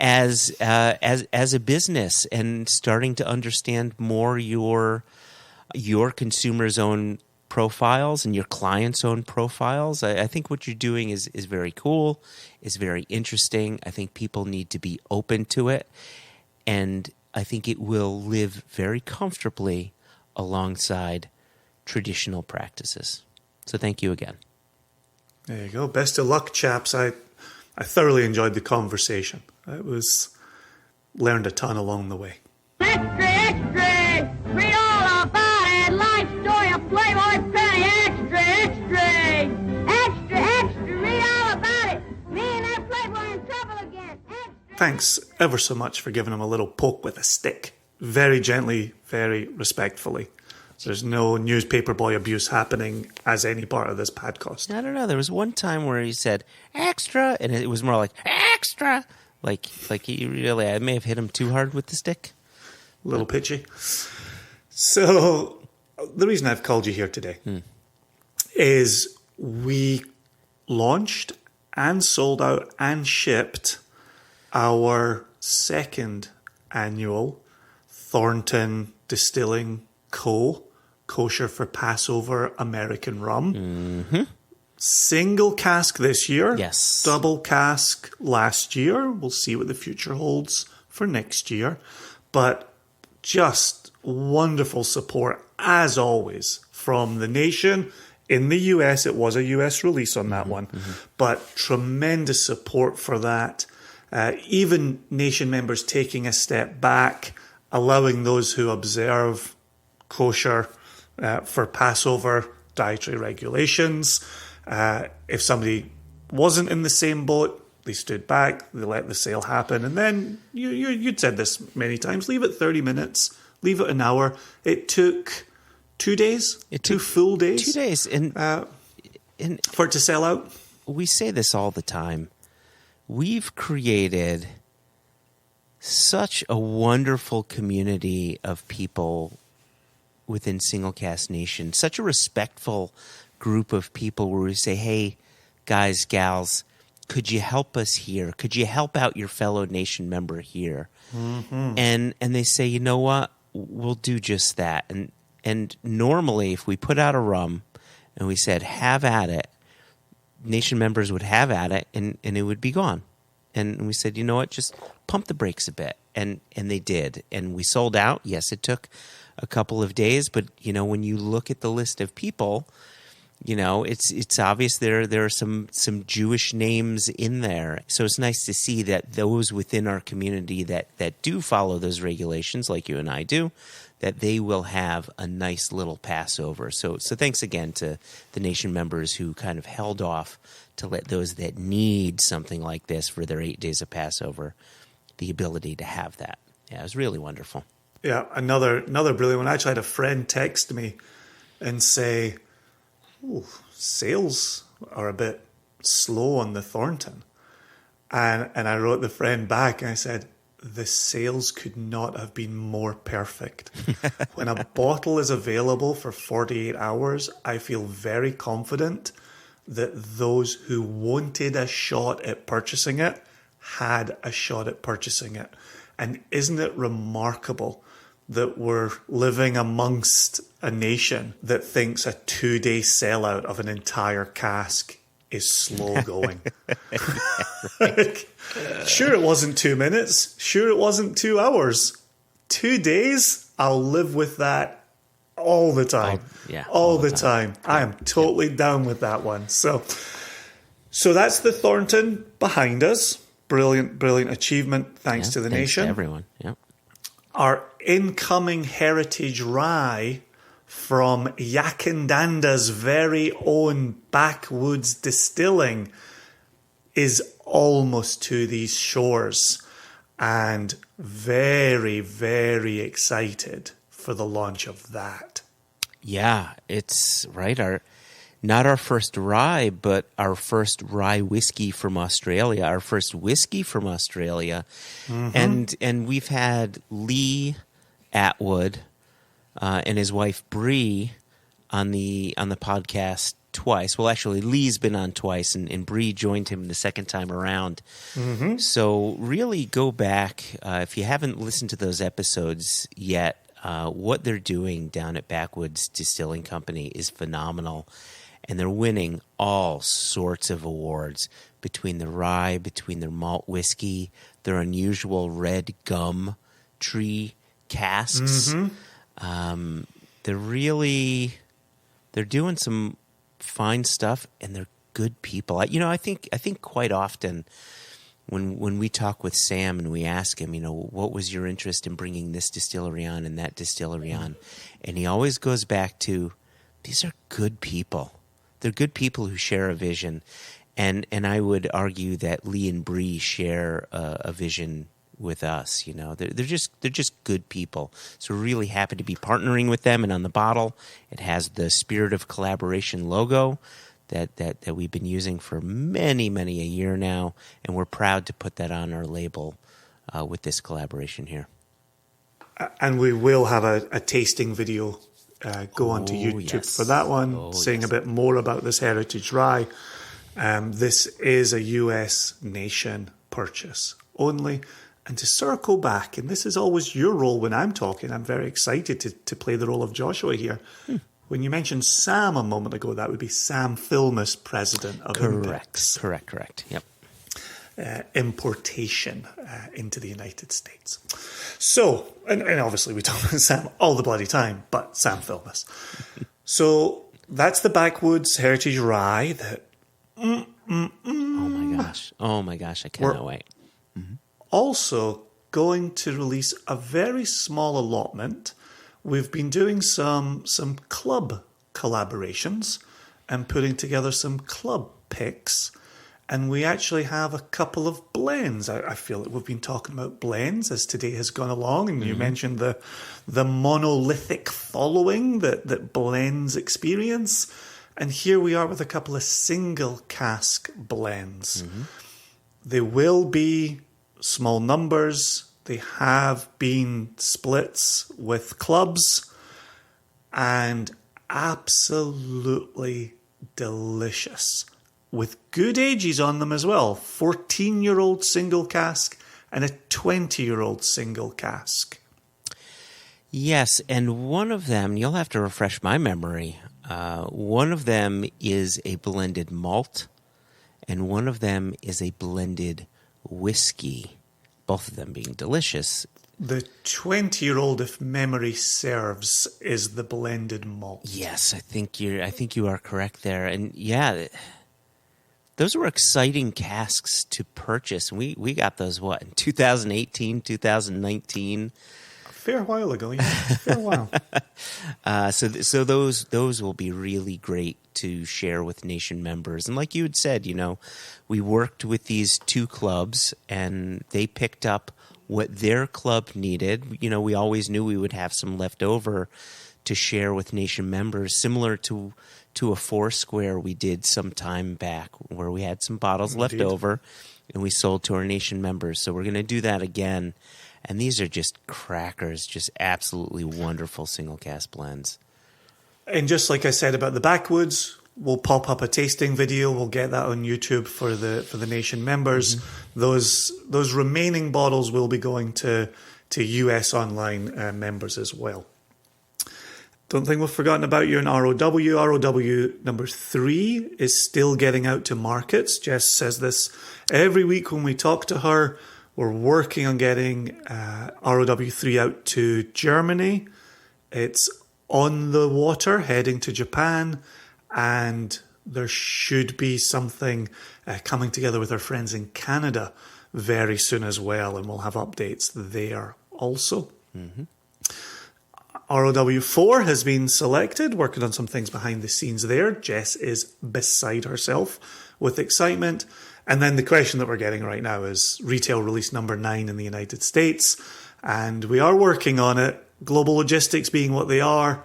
as a business, and starting to understand more your consumers' own profiles and your clients' own profiles. I think what you're doing is very cool, is very interesting. I think people need to be open to it, and I think it will live very comfortably alongside traditional practices. So thank you again. There you go. Best of luck, chaps. I thoroughly enjoyed the conversation. Learned a ton along the way. Extra, extra! Read all about it. Life story of Playboy Penny. Extra, extra! Extra, extra! Read all about it. Me and that Playboy in trouble again. Extra. Thanks ever so much for giving him a little poke with a stick. Very gently, very respectfully. There's no newspaper boy abuse happening as any part of this podcast. I don't know. There was one time where he said extra, and it was more like extra. Like he really, I may have hit him too hard with the stick. A little pitchy. So the reason I've called you here today is we launched and sold out and shipped our second annual Thornton Distilling Co. Kosher for Passover American Rum. Mm-hmm. Single cask this year. Yes. Double cask last year. We'll see what the future holds for next year. But just wonderful support, as always, from the nation. In the US, it was a US release on that one, but tremendous support for that. Even nation members taking a step back, allowing those who observe kosher for Passover dietary regulations. If somebody wasn't in the same boat, they stood back, they let the sale happen. And then you'd said this many times, leave it 30 minutes, leave it an hour. It took 2 days, two full days. 2 days. And for it to sell out. We say this all the time. We've created such a wonderful community of people within Single Cast Nation, such a respectful group of people where we say, hey, guys, gals, could you help us here? Could you help out your fellow nation member here? And they say, you know what? We'll do just that. And normally, if we put out a rum and we said, have at it, nation members would have at it and it would be gone. And we said, you know what? Just pump the brakes a bit. And they did. And we sold out. Yes, it took a couple of days. But, you know, when you look at the list of people, you know, it's obvious there are some Jewish names in there. So it's nice to see that those within our community that do follow those regulations, like you and I do, that they will have a nice little Passover. So thanks again to the nation members who kind of held off to let those that need something like this for their 8 days of Passover the ability to have that. Yeah, it was really wonderful. Yeah, another brilliant one. I actually had a friend text me and say, "Ooh, sales are a bit slow on the Thornton." And I wrote the friend back and I said, the sales could not have been more perfect. When a bottle is available for 48 hours, I feel very confident that those who wanted a shot at purchasing it had a shot at purchasing it. And isn't it remarkable that we're living amongst a nation that thinks a 2-day sellout of an entire cask is slow going? Sure, it wasn't 2 minutes. Sure, it wasn't 2 hours. 2 days? I'll live with that all the time. All the time. I am totally down with that one. So that's the Thornton behind us. Brilliant, brilliant achievement. Thanks to the nation. To everyone. Yep. Our incoming heritage rye from Yakandanda's very own Backwoods Distilling is almost to these shores, and very, very excited for the launch of that. Yeah, it's right. Not our first rye, but our first rye whiskey from Australia, our first whiskey from Australia. And we've had Lee Atwood and his wife Bree on the podcast twice. Well, actually, Lee's been on twice, and Bree joined him the second time around. So really go back. If you haven't listened to those episodes yet, what they're doing down at Backwoods Distilling Company is phenomenal. And they're winning all sorts of awards between the rye, between their malt whiskey, their unusual red gum tree casks. They're doing some fine stuff, and they're good people. I think quite often when we talk with Sam and we ask him, what was your interest in bringing this distillery on and that distillery on, and he always goes back to, these are good people. They're good people who share a vision, and I would argue that Lee and Bree share a vision with us. They're just good people. So we're really happy to be partnering with them. And on the bottle, it has the Spirit of Collaboration logo that we've been using for many, many a year now, and we're proud to put that on our label with this collaboration here. And we will have a tasting video go onto YouTube for that one, saying a bit more about this heritage rye. This is a US nation purchase only. And to circle back, and this is always your role when I'm talking, I'm very excited to play the role of Joshua here. When you mentioned Sam a moment ago, that would be Sam Filmus, president of Impex. Correct. Yep. importation into the United States. So, and obviously we talk about Sam all the bloody time, but Sam filmed us. So that's the Backwoods Heritage Rye that... Oh my gosh, I cannot wait. Also going to release a very small allotment. We've been doing some club collaborations and putting together some club picks. And we actually have a couple of blends. I feel that we've been talking about blends as today has gone along. And you mentioned the monolithic following that blends experience. And here we are with a couple of single cask blends. They will be small numbers. They have been splits with clubs. And absolutely delicious. With good ages on them as well. 14-year-old single cask and a 20-year-old single cask. Yes, and one of them, you'll have to refresh my memory. One of them is a blended malt, and one of them is a blended whiskey. Both of them being delicious. The 20-year-old, if memory serves, is the blended malt. Yes, I think you are correct there. And yeah, those were exciting casks to purchase. We got those, in 2018, 2019? A fair while ago, yeah. Fair while. So those will be really great to share with Nation members. And like you had said, we worked with these two clubs, and they picked up what their club needed. We always knew we would have some left over to share with Nation members, similar to a Foursquare we did some time back where we had some bottles left over and we sold to our Nation members. So we're going to do that again. And these are just crackers, just absolutely wonderful single cask blends. And just like I said about the Backwoods, we'll pop up a tasting video. We'll get that on YouTube for the Nation members. Those remaining bottles will be going to US online members as well. Don't think we've forgotten about you in ROW. ROW number 3 is still getting out to markets. Jess says this every week when we talk to her. We're working on getting ROW 3 out to Germany. It's on the water, heading to Japan. And there should be something coming together with our friends in Canada very soon as well. And we'll have updates there also. ROW4 has been selected, working on some things behind the scenes there. Jess is beside herself with excitement. And then the question that we're getting right now is retail release number 9 in the United States. And we are working on it. Global logistics being what they are,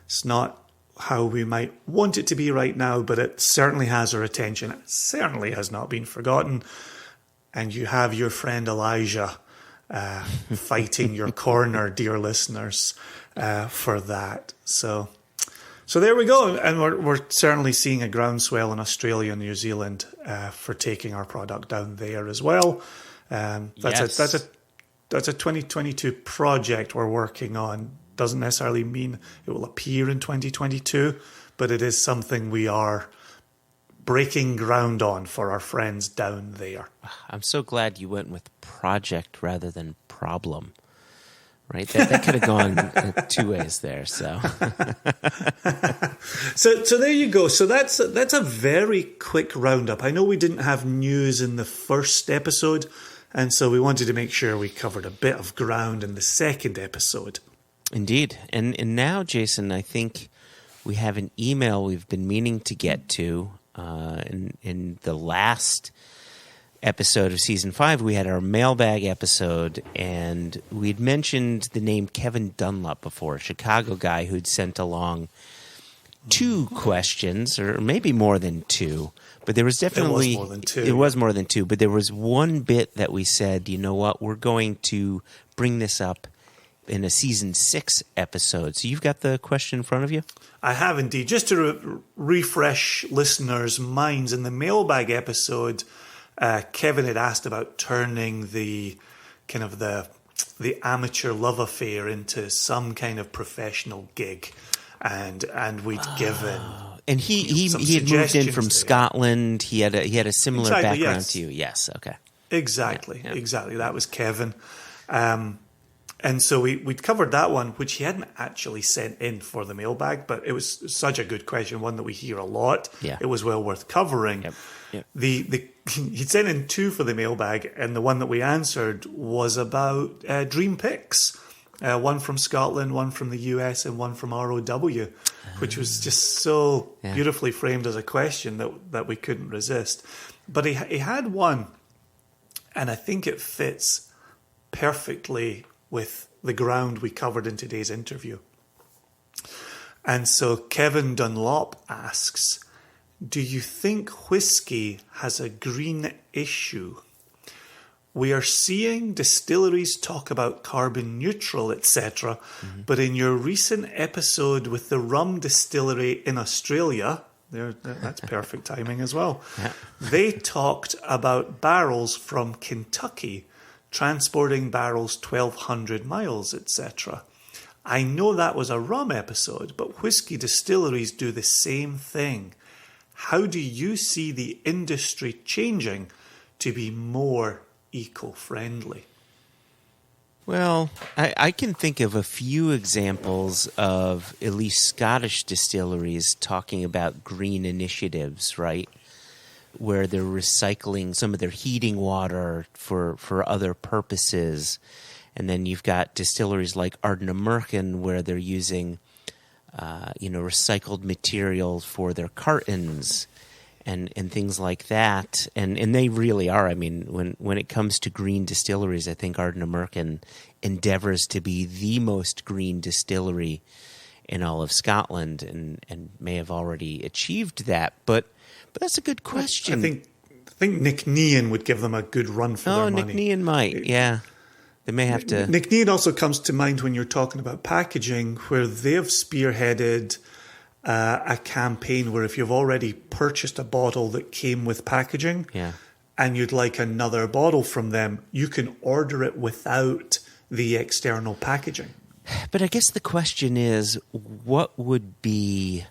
it's not how we might want it to be right now, but it certainly has our attention. It certainly has not been forgotten. And you have your friend Elijah fighting your corner, dear listeners, for that. So there we go. And we're certainly seeing a groundswell in Australia and New Zealand for taking our product down there as well. That's a 2022 project we're working on. Doesn't necessarily mean it will appear in 2022, but it is something we are breaking ground on for our friends down there. I'm so glad you went with project rather than problem. Right, that could have gone two ways there. So there you go. So that's a very quick roundup. I know we didn't have news in the first episode, and so we wanted to make sure we covered a bit of ground in the second episode. Indeed, and now, Jason, I think we have an email we've been meaning to get to in the last episode of season 5. We had our mailbag episode, and we'd mentioned the name Kevin Dunlop before, a Chicago guy who'd sent along 2 questions, or maybe more than 2, but there was definitely... It was more than 2. It was more than 2, but there was one bit that we said, you know what, we're going to bring this up in a season 6 episode. So you've got the question in front of you? I have indeed. Just to refresh listeners' minds, in the mailbag episode, Kevin had asked about turning the kind of the amateur love affair into some kind of professional gig, and we'd given. And he had moved in from Scotland. He had a similar background to you. Yes. Okay. Exactly. Yeah. Exactly. That was Kevin. And so we'd covered that one, which he hadn't actually sent in for the mailbag, but it was such a good question, one that we hear a lot. Yeah. It was well worth covering. Yep. He'd sent in 2 for the mailbag, and the one that we answered was about dream picks. One from Scotland, one from the US, and one from ROW, which was just so beautifully framed as a question that we couldn't resist. But he had one, and I think it fits perfectly with the ground we covered in today's interview. And so Kevin Dunlop asks, do you think whiskey has a green issue? We are seeing distilleries talk about carbon neutral, etc. But in your recent episode with the rum distillery in Australia, that's perfect timing as well, they talked about barrels from Kentucky transporting barrels 1,200 miles, etc. I know that was a rum episode, but whiskey distilleries do the same thing. How do you see the industry changing to be more eco-friendly? Well, I can think of a few examples of at least Scottish distilleries talking about green initiatives, right? Where they're recycling some of their heating water for other purposes. And then you've got distilleries like Ardnamurchan where they're using recycled material for their cartons and things like that. And they really are. I mean, when it comes to green distilleries, I think Ardnamurchan endeavors to be the most green distillery in all of Scotland and may have already achieved that. But that's a good question. I think Nick Nean would give them a good run for their money. Oh, Nick Nean might, yeah. They may have to... Nick Nean also comes to mind when you're talking about packaging, where they've spearheaded a campaign where if you've already purchased a bottle that came with packaging and you'd like another bottle from them, you can order it without the external packaging. But I guess the question is, what would be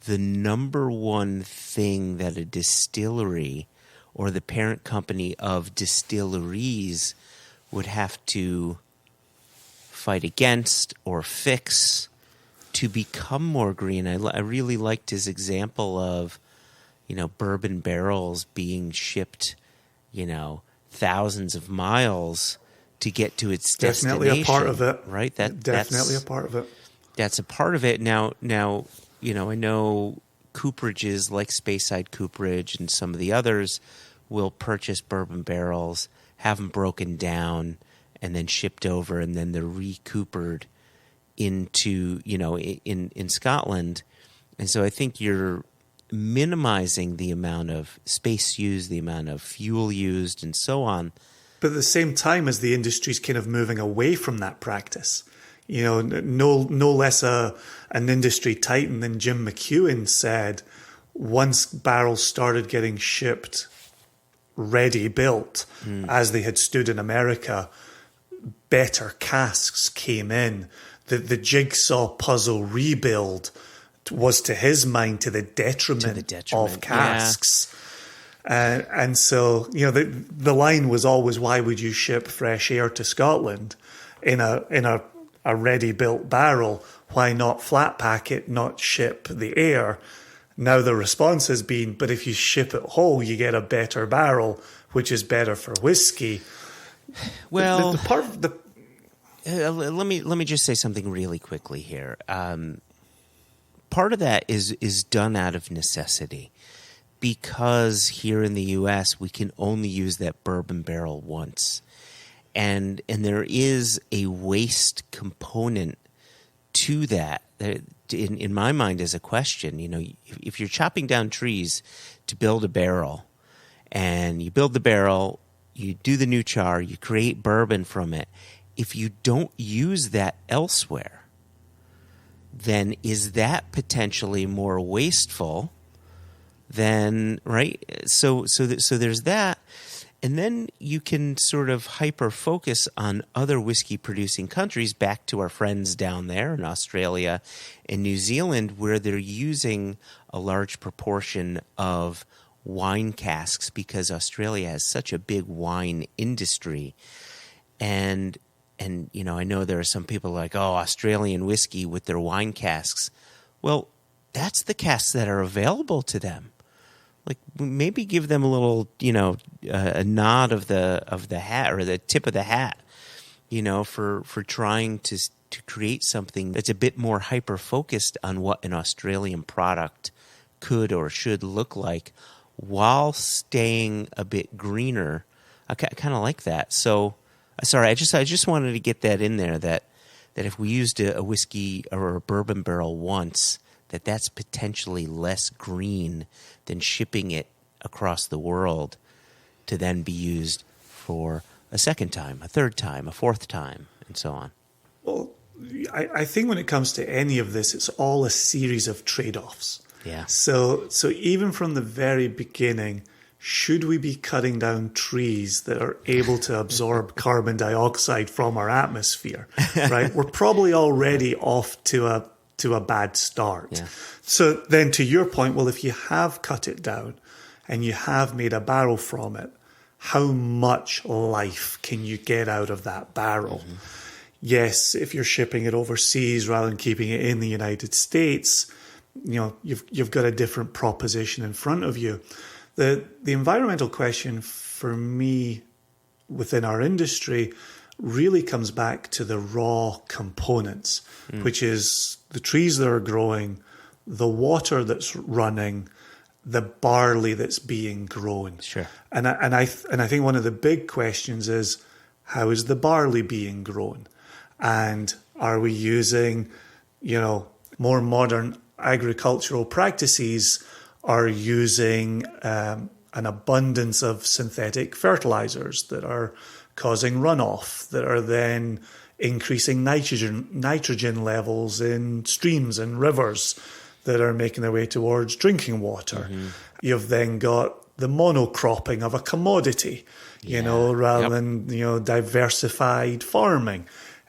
the number one thing that a distillery or the parent company of distilleries would have to fight against or fix to become more green? I really liked his example of, bourbon barrels being shipped, thousands of miles to get to its destination. Definitely a part of it. Right? Definitely a part of it. That's a part of it. Now, I know cooperages like Speyside Cooperage and some of the others will purchase bourbon barrels, have them broken down, and then shipped over, and then they're recoopered into, in Scotland. And so I think you're minimizing the amount of space used, the amount of fuel used, and so on. But at the same time as the industry's kind of moving away from that practice, no less an industry titan than Jim McEwen said, once barrels started getting shipped ready built, as they had stood in America, better casks came in. The jigsaw puzzle rebuild was, to his mind, to the detriment of casks. And so, the line was always, why would you ship fresh air to Scotland in a ready-built barrel? Why not flat pack it, not ship the air? Now the response has been, but if you ship it whole, you get a better barrel, which is better for whiskey. Well, the let me just say something really quickly here. Part of that is done out of necessity, because here in the U.S. we can only use that bourbon barrel once, and there is a waste component to that. In my mind, is a question. If you're chopping down trees to build a barrel, and you build the barrel, you do the new char, you create bourbon from it. If you don't use that elsewhere, then is that potentially more wasteful than, right? So there's that. And then you can sort of hyper-focus on other whiskey-producing countries, back to our friends down there in Australia and New Zealand, where they're using a large proportion of wine casks because Australia has such a big wine industry. And you know, I know there are some people like, oh, Australian whiskey with their wine casks. Well, that's the casks that are available to them. Like, maybe give them a little, you know, a nod of the hat, or the tip of the hat, you know, for trying to create something that's a bit more hyper focused on what an Australian product could or should look like, while staying a bit greener. I kind of like that. So, sorry, I just wanted to get that in there, that if we used a whiskey or a bourbon barrel once, that's potentially less green than shipping it across the world to then be used for a second time, a third time, a fourth time, and so on. Well, I think when it comes to any of this, it's all a series of trade-offs. Yeah. So even from the very beginning, should we be cutting down trees that are able to absorb carbon dioxide from our atmosphere? Right? We're probably already off to a bad start. Yeah. So then, to your point, well, if you have cut it down and you have made a barrel from it, how much life can you get out of that barrel? Mm-hmm. Yes, if you're shipping it overseas rather than keeping it in the United States, you know, you've got a different proposition in front of you. The environmental question for me within our industry really comes back to the raw components, which is the trees that are growing, the water that's running, the barley that's being grown. Sure. And I think one of the big questions is, how is the barley being grown? And are we using, you know, more modern agricultural practices are using an abundance of synthetic fertilizers that are causing runoff, that are then increasing nitrogen levels in streams and rivers that are making their way towards drinking water. Mm-hmm. You've then got the monocropping of a commodity, you know, rather than, you know, diversified farming.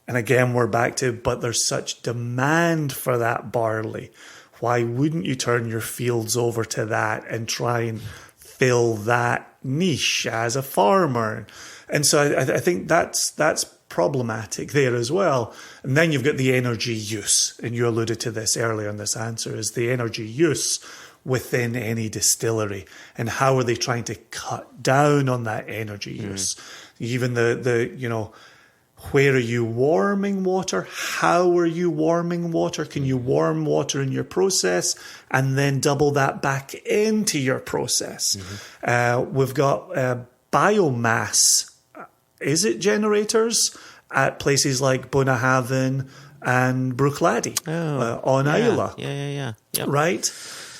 And again, we're back to, but there's such demand for that barley. Why wouldn't you turn your fields over to that and try and fill that niche as a farmer? And so I think that's problematic there as well. And then you've got the energy use, and you alluded to this earlier in this answer, is the energy use within any distillery, and how are they trying to cut down on that energy use? Even the you know, where are you warming water? How are you warming water? Can you warm water in your process and then double that back into your process? We've got biomass, is it generators at places like Bunnahabhain and Bruichladdich on Islay. Yeah. Yep.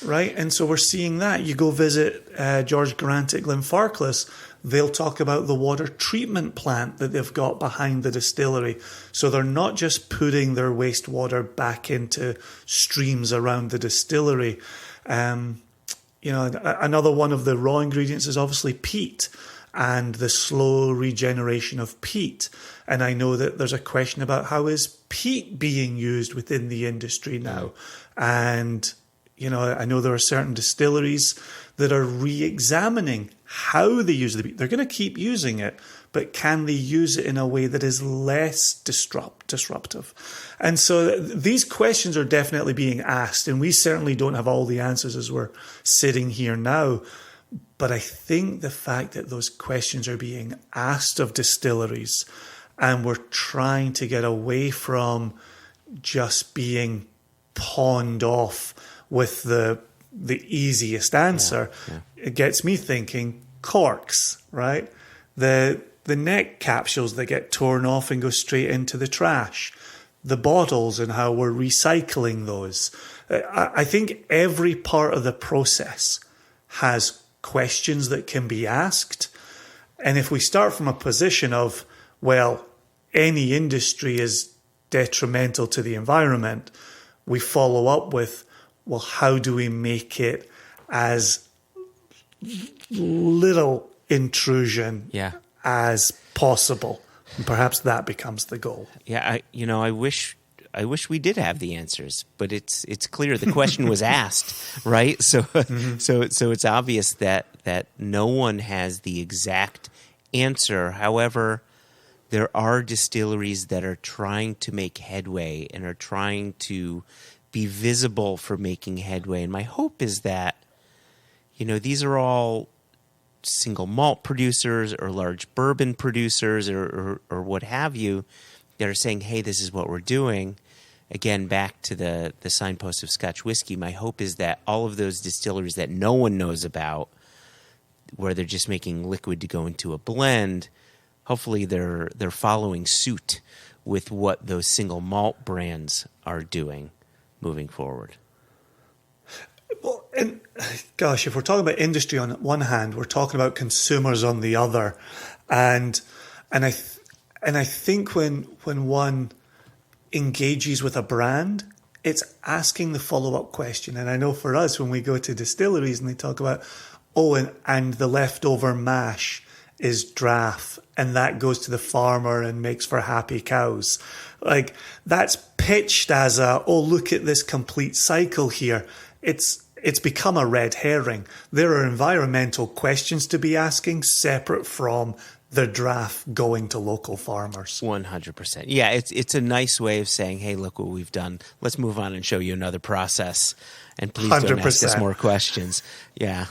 Right. And so we're seeing that. You go visit George Grant at Glenfarclas, they'll talk about the water treatment plant that they've got behind the distillery. So they're not just putting their wastewater back into streams around the distillery. You know, another one of the raw ingredients is obviously peat and the slow regeneration of peat. And I know that there's a question about how is peat being used within the industry now. And, you know, I know there are certain distilleries that are re-examining how they use the peat. They're going to keep using it, but can they use it in a way that is less disruptive? And so these questions are definitely being asked, and we certainly don't have all the answers as we're sitting here now. But I think the fact that those questions are being asked of distilleries, and we're trying to get away from just being pawned off with the easiest answer, it gets me thinking corks, right? The neck capsules that get torn off and go straight into the trash, the bottles and how we're recycling those. I think every part of the process has questions that can be asked. And if we start from a position of, well, any industry is detrimental to the environment, we follow up with, well, how do we make it as little intrusion as possible? And perhaps that becomes the goal. Yeah, I wish I wish we did have the answers, but it's clear the question was asked, right? So so it's obvious that no one has the exact answer. However, there are distilleries that are trying to make headway and are trying to be visible for making headway. And my hope is that, these are all single malt producers or large bourbon producers or what have you that are saying, hey, this is what we're doing. Again, back to the signpost of Scotch whiskey, my hope is that all of those distilleries that no one knows about, where they're just making liquid to go into a blend, hopefully they're following suit with what those single malt brands are doing moving forward. Well, and gosh, if we're talking about industry on one hand, we're talking about consumers on the other, and I think when one engages with a brand, it's asking the follow-up question. And I know for us, when we go to distilleries and they talk about, and the leftover mash is draff, and that goes to the farmer and makes for happy cows. Like, that's pitched as look at this complete cycle here. It's become a red herring. There are environmental questions to be asking separate from the draft going to local farmers. 100%. Yeah, it's a nice way of saying, hey, look what we've done. Let's move on and show you another process. And please don't ask us more questions. Yeah.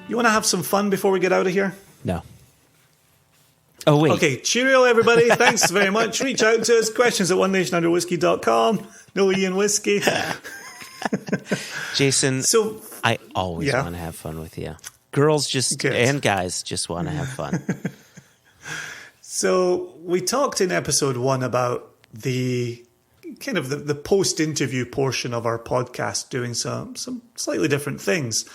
You want to have some fun before we get out of here? No. Oh, wait. Okay, cheerio, everybody. Thanks very much. Reach out to us. Questions at onenationunderwhiskey.com. No Ian Whiskey. Jason, I always want to have fun with you. Girls and guys just want to have fun. So we talked in episode 1 about the kind of the post-interview portion of our podcast, doing some slightly different things.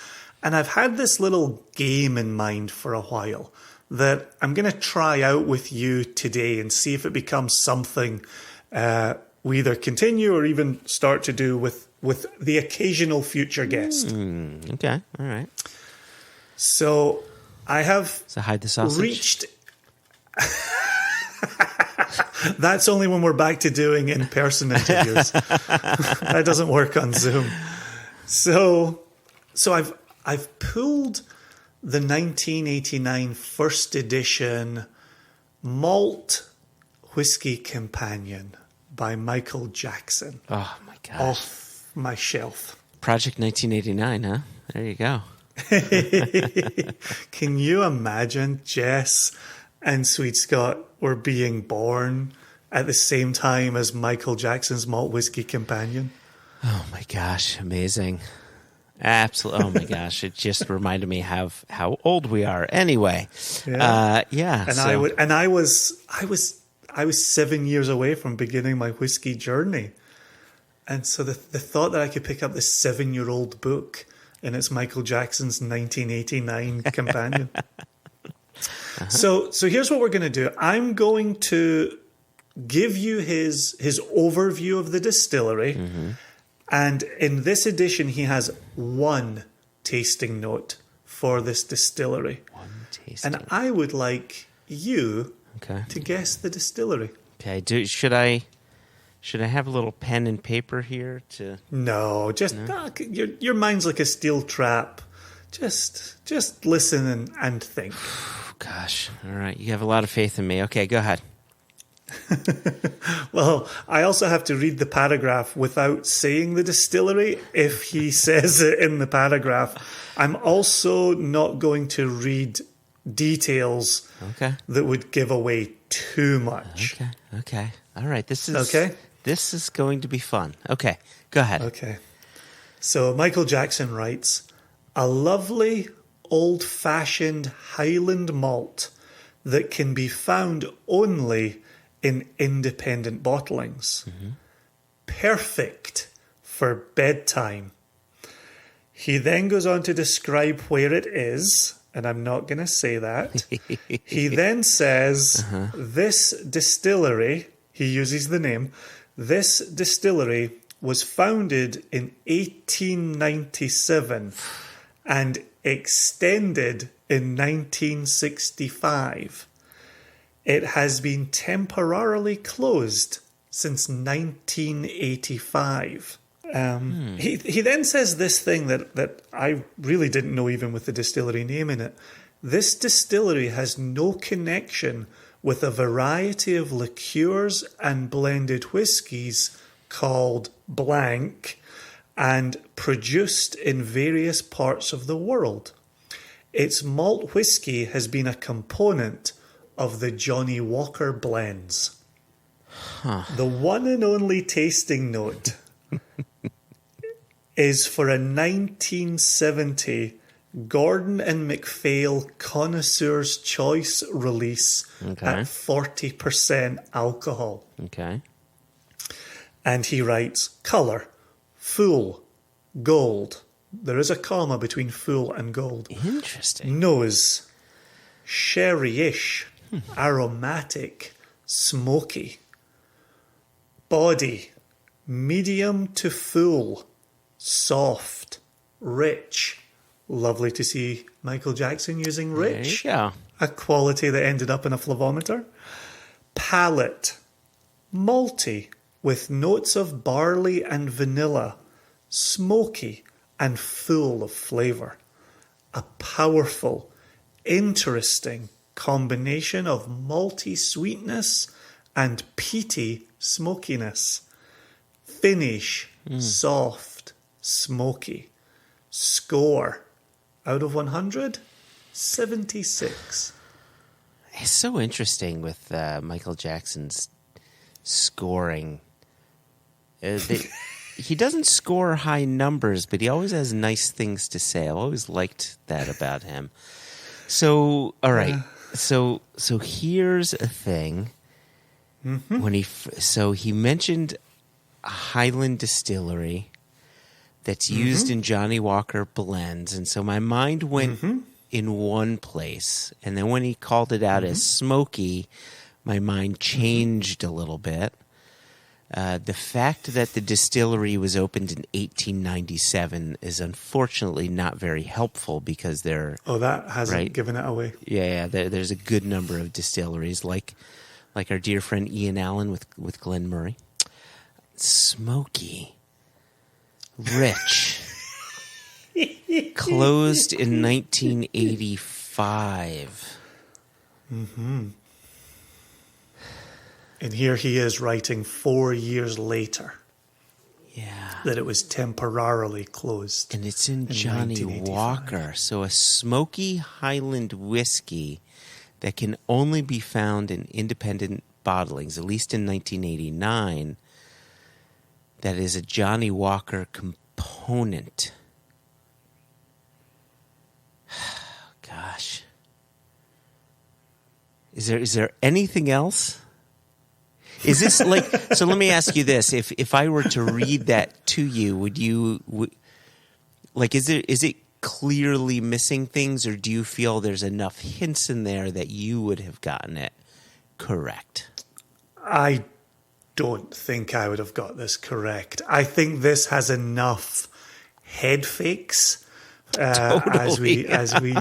And I've had this little game in mind for a while that I'm going to try out with you today and see if it becomes something we either continue or even start to do with the occasional future guest. Okay, all right. So I have hide the sausage. Reached... That's only when we're back to doing in-person interviews. That doesn't work on Zoom. So I've pulled the 1989 first edition Malt Whiskey Companion by Michael Jackson. Oh, my gosh. Off my shelf. Project 1989, huh? There you go. Can you imagine Jess and Sweet Scott were being born at the same time as Michael Jackson's Malt Whiskey Companion? Oh, my gosh. Amazing. Absolutely. Oh my gosh. It just reminded me how old we are. Anyway. Yeah. And I was 7 years away from beginning my whiskey journey. And so the thought that I could pick up this 7-year-old book and it's Michael Jackson's 1989 companion. Uh-huh. So here's what we're going to do. I'm going to give you his overview of the distillery. Mm-hmm. And in this edition, he has one tasting note for this distillery. One tasting. And I would like you to guess the distillery. Okay. Should I have a little pen and paper here to? No, your mind's like a steel trap. Just listen and think. Gosh. All right. You have a lot of faith in me. Okay, go ahead. Well, I also have to read the paragraph without saying the distillery if he says it in the paragraph. I'm also not going to read details that would give away too much. Okay. All right. This is going to be fun. Okay. Go ahead. Okay. So Michael Jackson writes, a lovely old-fashioned Highland malt that can be found only in independent bottlings. Mm-hmm. Perfect for bedtime. He then goes on to describe where it is, and I'm not going to say that. He then says, this distillery, he uses the name, this distillery was founded in 1897 and extended in 1965. It has been temporarily closed since 1985. He then says this thing that I really didn't know, even with the distillery name in it. This distillery has no connection with a variety of liqueurs and blended whiskies called blank and produced in various parts of the world. Its malt whiskey has been a component of the Johnnie Walker blends. The one and only tasting note is for a 1970 Gordon and MacPhail Connoisseur's Choice release at 40% alcohol. Okay. And he writes, colour, full, gold. There is a comma between full and gold. Interesting. Nose, sherry-ish, aromatic, smoky. Body, medium to full, soft, rich. Lovely to see Michael Jackson using rich. There you go. A quality that ended up in a flavometer. Palate, malty, with notes of barley and vanilla, smoky and full of flavour. A powerful, interesting combination of malty sweetness and peaty smokiness. Finish, soft, smoky. Score, out of 100, 76. It's so interesting with Michael Jackson's scoring. He doesn't score high numbers, but he always has nice things to say. I've always liked that about him. So, all right. So here's a thing. When he mentioned a Highland distillery that's used in Johnnie Walker blends, and so my mind went in one place, and then when he called it out as smoky, my mind changed a little bit. The fact that the distillery was opened in 1897 is unfortunately not very helpful because they're... Oh, that hasn't given it away. Yeah, there's a good number of distilleries, like our dear friend Ian Allen with Glen Murray. Smoky. Rich. Closed in 1985. And here he is writing 4 years later. Yeah. That it was temporarily closed. And it's in Johnnie Walker. So a smoky Highland whiskey that can only be found in independent bottlings, at least in 1989, that is a Johnnie Walker component. Gosh. Is there anything else? Is this like, so let me ask you this. If I were to read that to you, is it clearly missing things, or do you feel there's enough hints in there that you would have gotten it correct? I don't think I would have got this correct. I think this has enough head fakes as we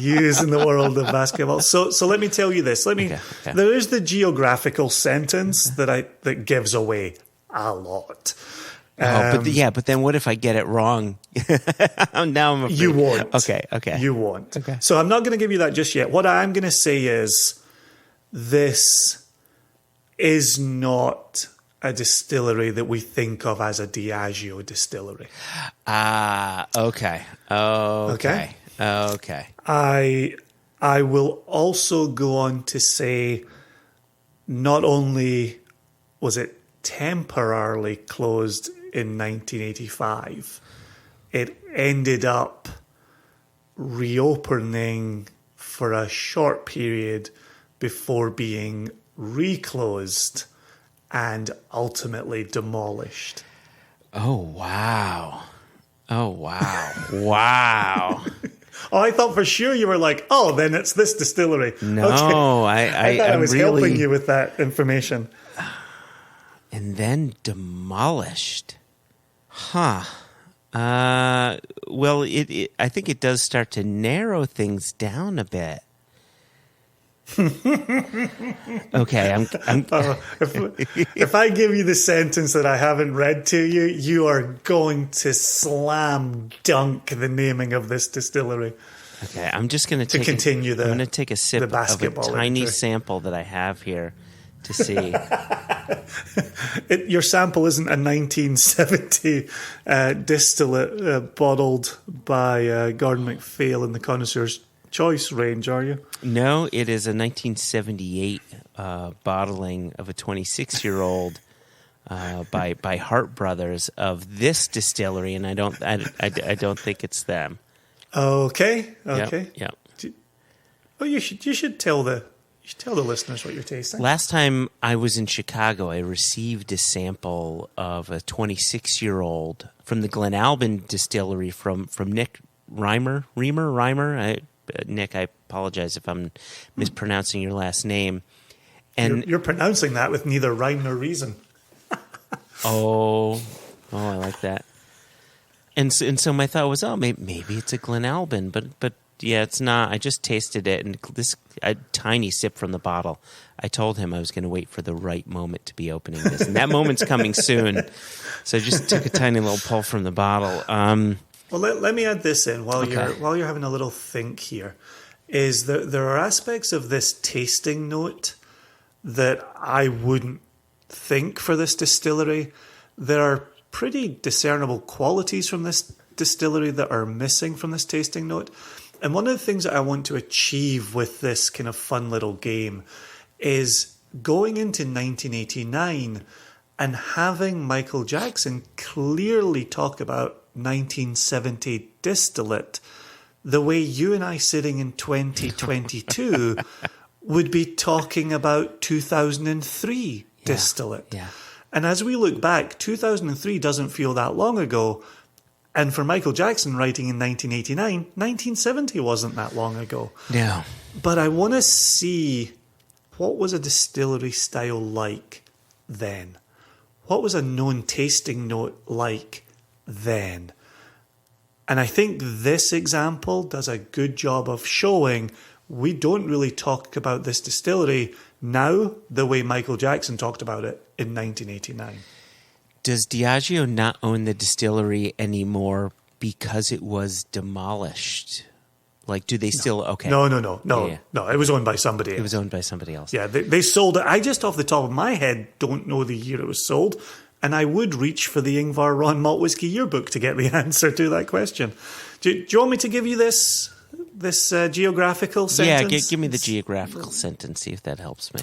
use in the world of basketball. So let me tell you this. Okay. There is the geographical sentence that gives away a lot. But then what if I get it wrong? Now I'm afraid. You won't. Okay. You won't. Okay. So I'm not going to give you that just yet. What I'm going to say is this is not a distillery that we think of as a Diageo distillery. Okay. I will also go on to say not only was it temporarily closed in 1985, it ended up reopening for a short period before being reclosed and ultimately demolished. Oh, wow. Wow. Oh, I thought for sure you were like, oh, then it's this distillery. No, okay. I thought I was really helping you with that information. And then demolished. Huh. Well, I think it does start to narrow things down a bit. Okay, I'm if I give you the sentence that I haven't read to you, you are going to slam dunk the naming of this distillery. Okay, I'm just going to continue I'm going to take a sip of a tiny sample that I have here to see. Your sample isn't a 1970 distillate bottled by Gordon MacPhail in the Connoisseur's Choice range, are you? No, it is a 1978 bottling of a 26-year-old by Hart Brothers of this distillery, and I don't think it's them. Okay. Yeah. Well, you should tell the listeners what you're tasting. Last time I was in Chicago, I received a sample of a 26-year-old from the Glen Albin distillery from Nick Reimer. Nick, I apologize if I'm mispronouncing your last name. And you're pronouncing that with neither rhyme nor reason. Oh, I like that. And so my thought was, oh, maybe it's a Glen Albin, but yeah, it's not. I just tasted it, and a tiny sip from the bottle. I told him I was going to wait for the right moment to be opening this, and that moment's coming soon. So I just took a tiny little pull from the bottle. Well, let me add this in while you're having a little think here. Is there are aspects of this tasting note that I wouldn't think for this distillery. There are pretty discernible qualities from this distillery that are missing from this tasting note. And one of the things that I want to achieve with this kind of fun little game is going into 1989 and having Michael Jackson clearly talk about 1970 distillate the way you and I sitting in 2022 would be talking about 2003 distillate. Yeah. And as we look back, 2003 doesn't feel that long ago. And for Michael Jackson writing in 1989, 1970 wasn't that long ago. No. But I want to see, what was a distillery style like then? What was a known tasting note like then? And I think this example does a good job of showing we don't really talk about this distillery now the way Michael Jackson talked about it in 1989. Does Diageo not own the distillery anymore because it was demolished? Like, do they still... Okay. No. It was owned by somebody else. It was owned by somebody else. Yeah, they sold it. I just off the top of my head don't know the year it was sold. And I would reach for the Ingvar Ron Malt Whisky Yearbook to get the answer to that question. Do you want me to give you this geographical sentence? Yeah, give me the geographical sentence, see if that helps me.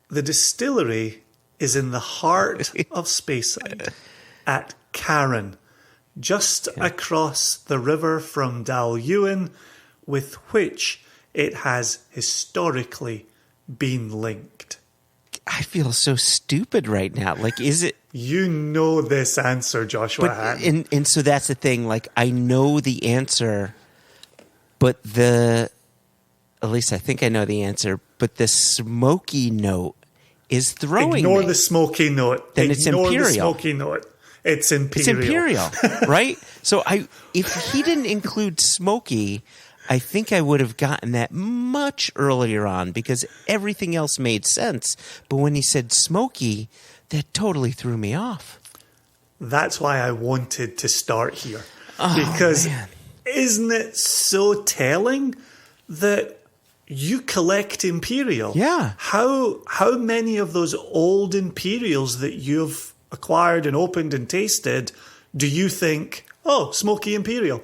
The distillery is in the heart of Speyside at Carron, just across the river from Dalhousie, with which it has historically been linked. I feel so stupid right now. Like, is it... You know this answer, Joshua Hatton. And so that's the thing. Like, I know the answer, but at least I think I know the answer, but the smoky note is throwing Ignore me. the smoky note. Then it's Ignore imperial. the smoky note. It's imperial. It's imperial, right? So if he didn't include smoky, I think I would have gotten that much earlier on because everything else made sense. But when he said smoky, that totally threw me off. That's why I wanted to start here. Oh, because man. Isn't it so telling that you collect Imperial? Yeah. How many of those old Imperials that you've acquired and opened and tasted do you think, oh, smoky Imperial?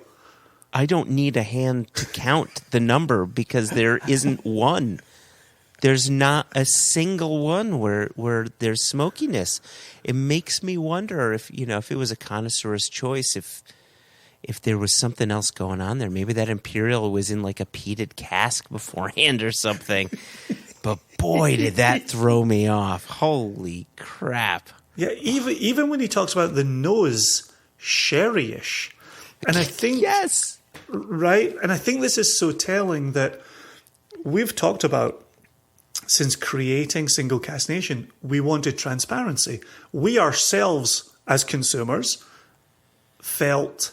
I don't need a hand to count the number because there isn't one. There's not a single one where there's smokiness. It makes me wonder if it was a connoisseur's choice, if there was something else going on there. Maybe that Imperial was in like a peated cask beforehand or something. But boy, did that throw me off. Holy crap. Yeah, even when he talks about the nose, sherry-ish. And I think yes. Right? And I think this is so telling that we've talked about, since creating Single Cask Nation, we wanted transparency. We ourselves, as consumers, felt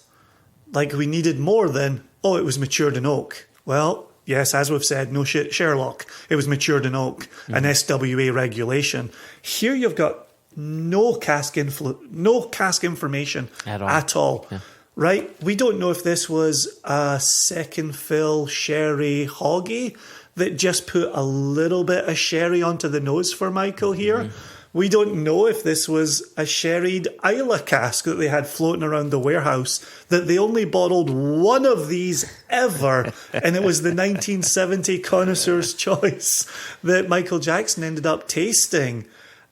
like we needed more than, it was matured in oak. Well, yes, as we've said, no shit, Sherlock. It was matured in oak, an SWA regulation. Here you've got no cask information at all. Yeah. Right? We don't know if this was a second fill sherry hoggy that just put a little bit of sherry onto the nose for Michael here. Mm-hmm. We don't know if this was a sherried Isla cask that they had floating around the warehouse, that they only bottled one of these ever, and it was the 1970 Connoisseur's Choice that Michael Jackson ended up tasting.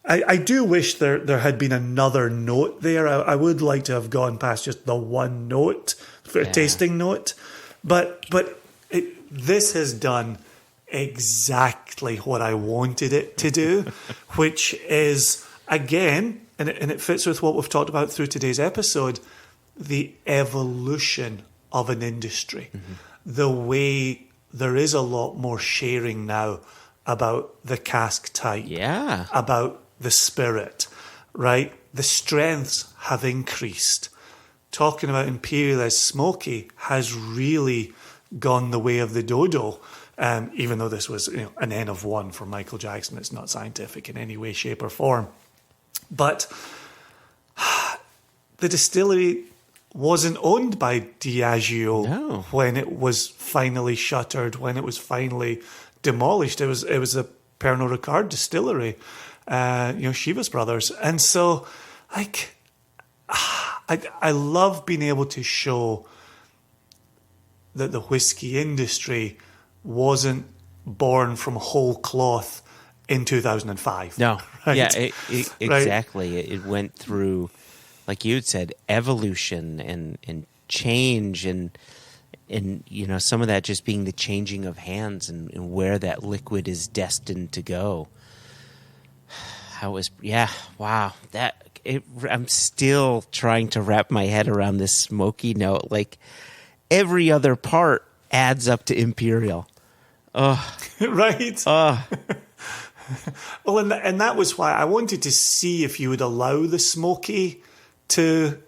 I do wish there had been another note there. I would like to have gone past just the one note, for a tasting note. But this has done exactly what I wanted it to do, which is, again, and it fits with what we've talked about through today's episode, the evolution of an industry. Mm-hmm. The way there is a lot more sharing now about the cask type, about the spirit, right? The strengths have increased. Talking about Imperial as smoky has really gone the way of the dodo. Even though this was an N of 1 for Michael Jackson, it's not scientific in any way, shape, or form. But the distillery wasn't owned by Diageo when it was finally shuttered, when it was finally demolished. It was a Pernod Ricard distillery, Chivas Brothers. And so, I love being able to show that the whiskey industry wasn't born from whole cloth in 2005. No. Right? Yeah, exactly. Right? It went through, like you had said, evolution and change and some of that just being the changing of hands and where that liquid is destined to go. Wow. I'm still trying to wrap my head around this smoky note. Like every other part adds up to Imperial. Right. Well, and that was why I wanted to see if you would allow the smoky to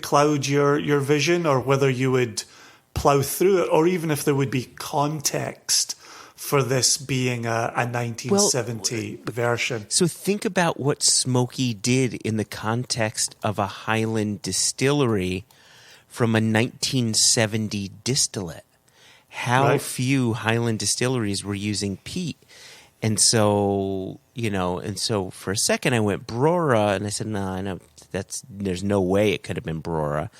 cloud your vision, or whether you would plow through it, or even if there would be context for this being a 1970 version. So think about what smoky did in the context of a Highland distillery from a 1970 distillate. How few Highland distilleries were using peat. And so, for a second I went Brora, and I said, no, I know there's no way it could have been Brora.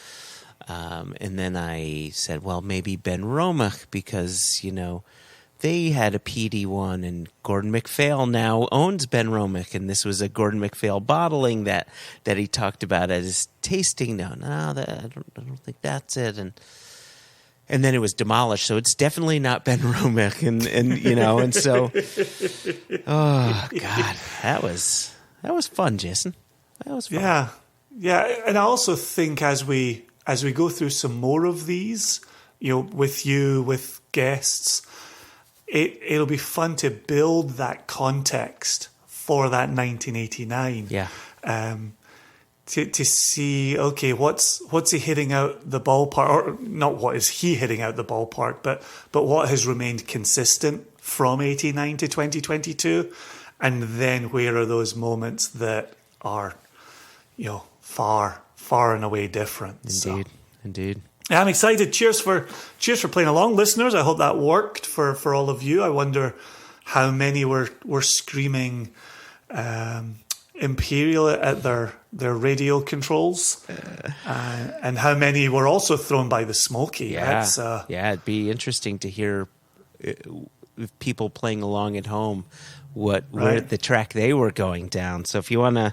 And then I said, well, maybe Ben Romach, because, they had a peaty one, and Gordon MacPhail now owns Ben Romach, and this was a Gordon MacPhail bottling that he talked about at his tasting. I don't think that's it. And then it was demolished, so it's definitely not Ben Romach, and so, oh God, that was fun, Jason. That was fun. Yeah, and I also think as we go through some more of these, with guests, it'll be fun to build that context for that 1989. Yeah. To see, okay, what's he hitting out the ballpark, or not what is he hitting out the ballpark, but what has remained consistent from 89 to 2022, and then where are those moments that are, far and away different. Indeed. Yeah, I'm excited. Cheers for playing along, listeners. I hope that worked for all of you. I wonder how many were screaming Imperial at their radio controls, and how many were also thrown by the smoky. It'd be interesting to hear people playing along at home where the track they were going down. So if you wanna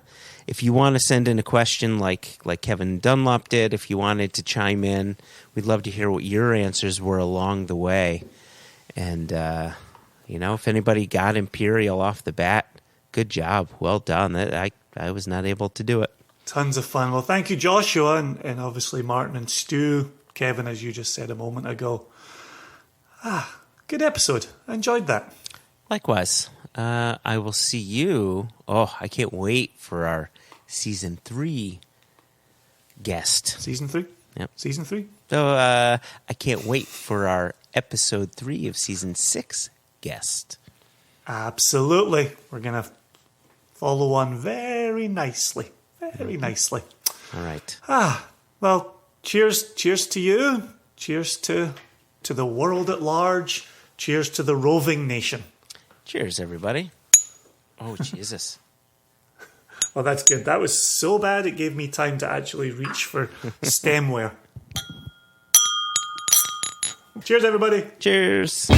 send in a question like Kevin Dunlop did, if you wanted to chime in, we'd love to hear what your answers were along the way. And if anybody got Imperial off the bat, good job. Well done. I was not able to do it. Tons of fun. Well, thank you, Joshua, and obviously Martin and Stu Kevin, as you just said a moment ago. Good episode. I enjoyed that. Likewise. I will see you. Oh, I can't wait for our season 3 guest. Season 3? Yep. Season 3? So I can't wait for our episode 3 of season 6 guest. Absolutely. We're going to follow on very nicely. Very nicely. All right. Well, cheers to you. Cheers to the world at large. Cheers to the roving nation. Cheers, everybody. Oh, Jesus. Well, that's good. That was so bad it gave me time to actually reach for stemware. Cheers, everybody. Cheers.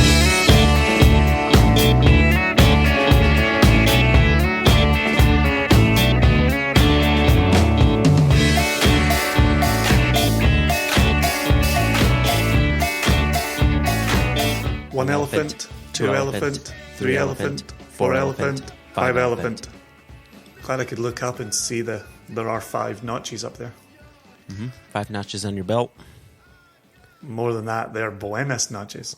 One elephant, two elephant, three elephant, four elephant, five elephant. Glad I could look up and see there are 5 notches up there. 5 notches on your belt. More than that, they're Buenos notches.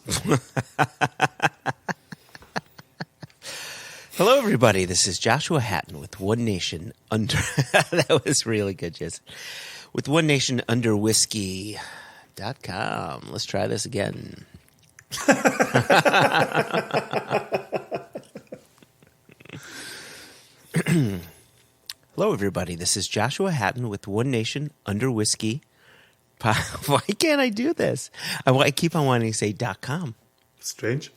Hello, everybody. This is Joshua Hatton with One Nation Under... That was really good, Jason. With One Nation Under Whisky.com. Let's try this again. Hello, everybody. This is Joshua Hatton with One Nation Under Whisky. Why can't I do this? I keep on wanting to say .com. Strange.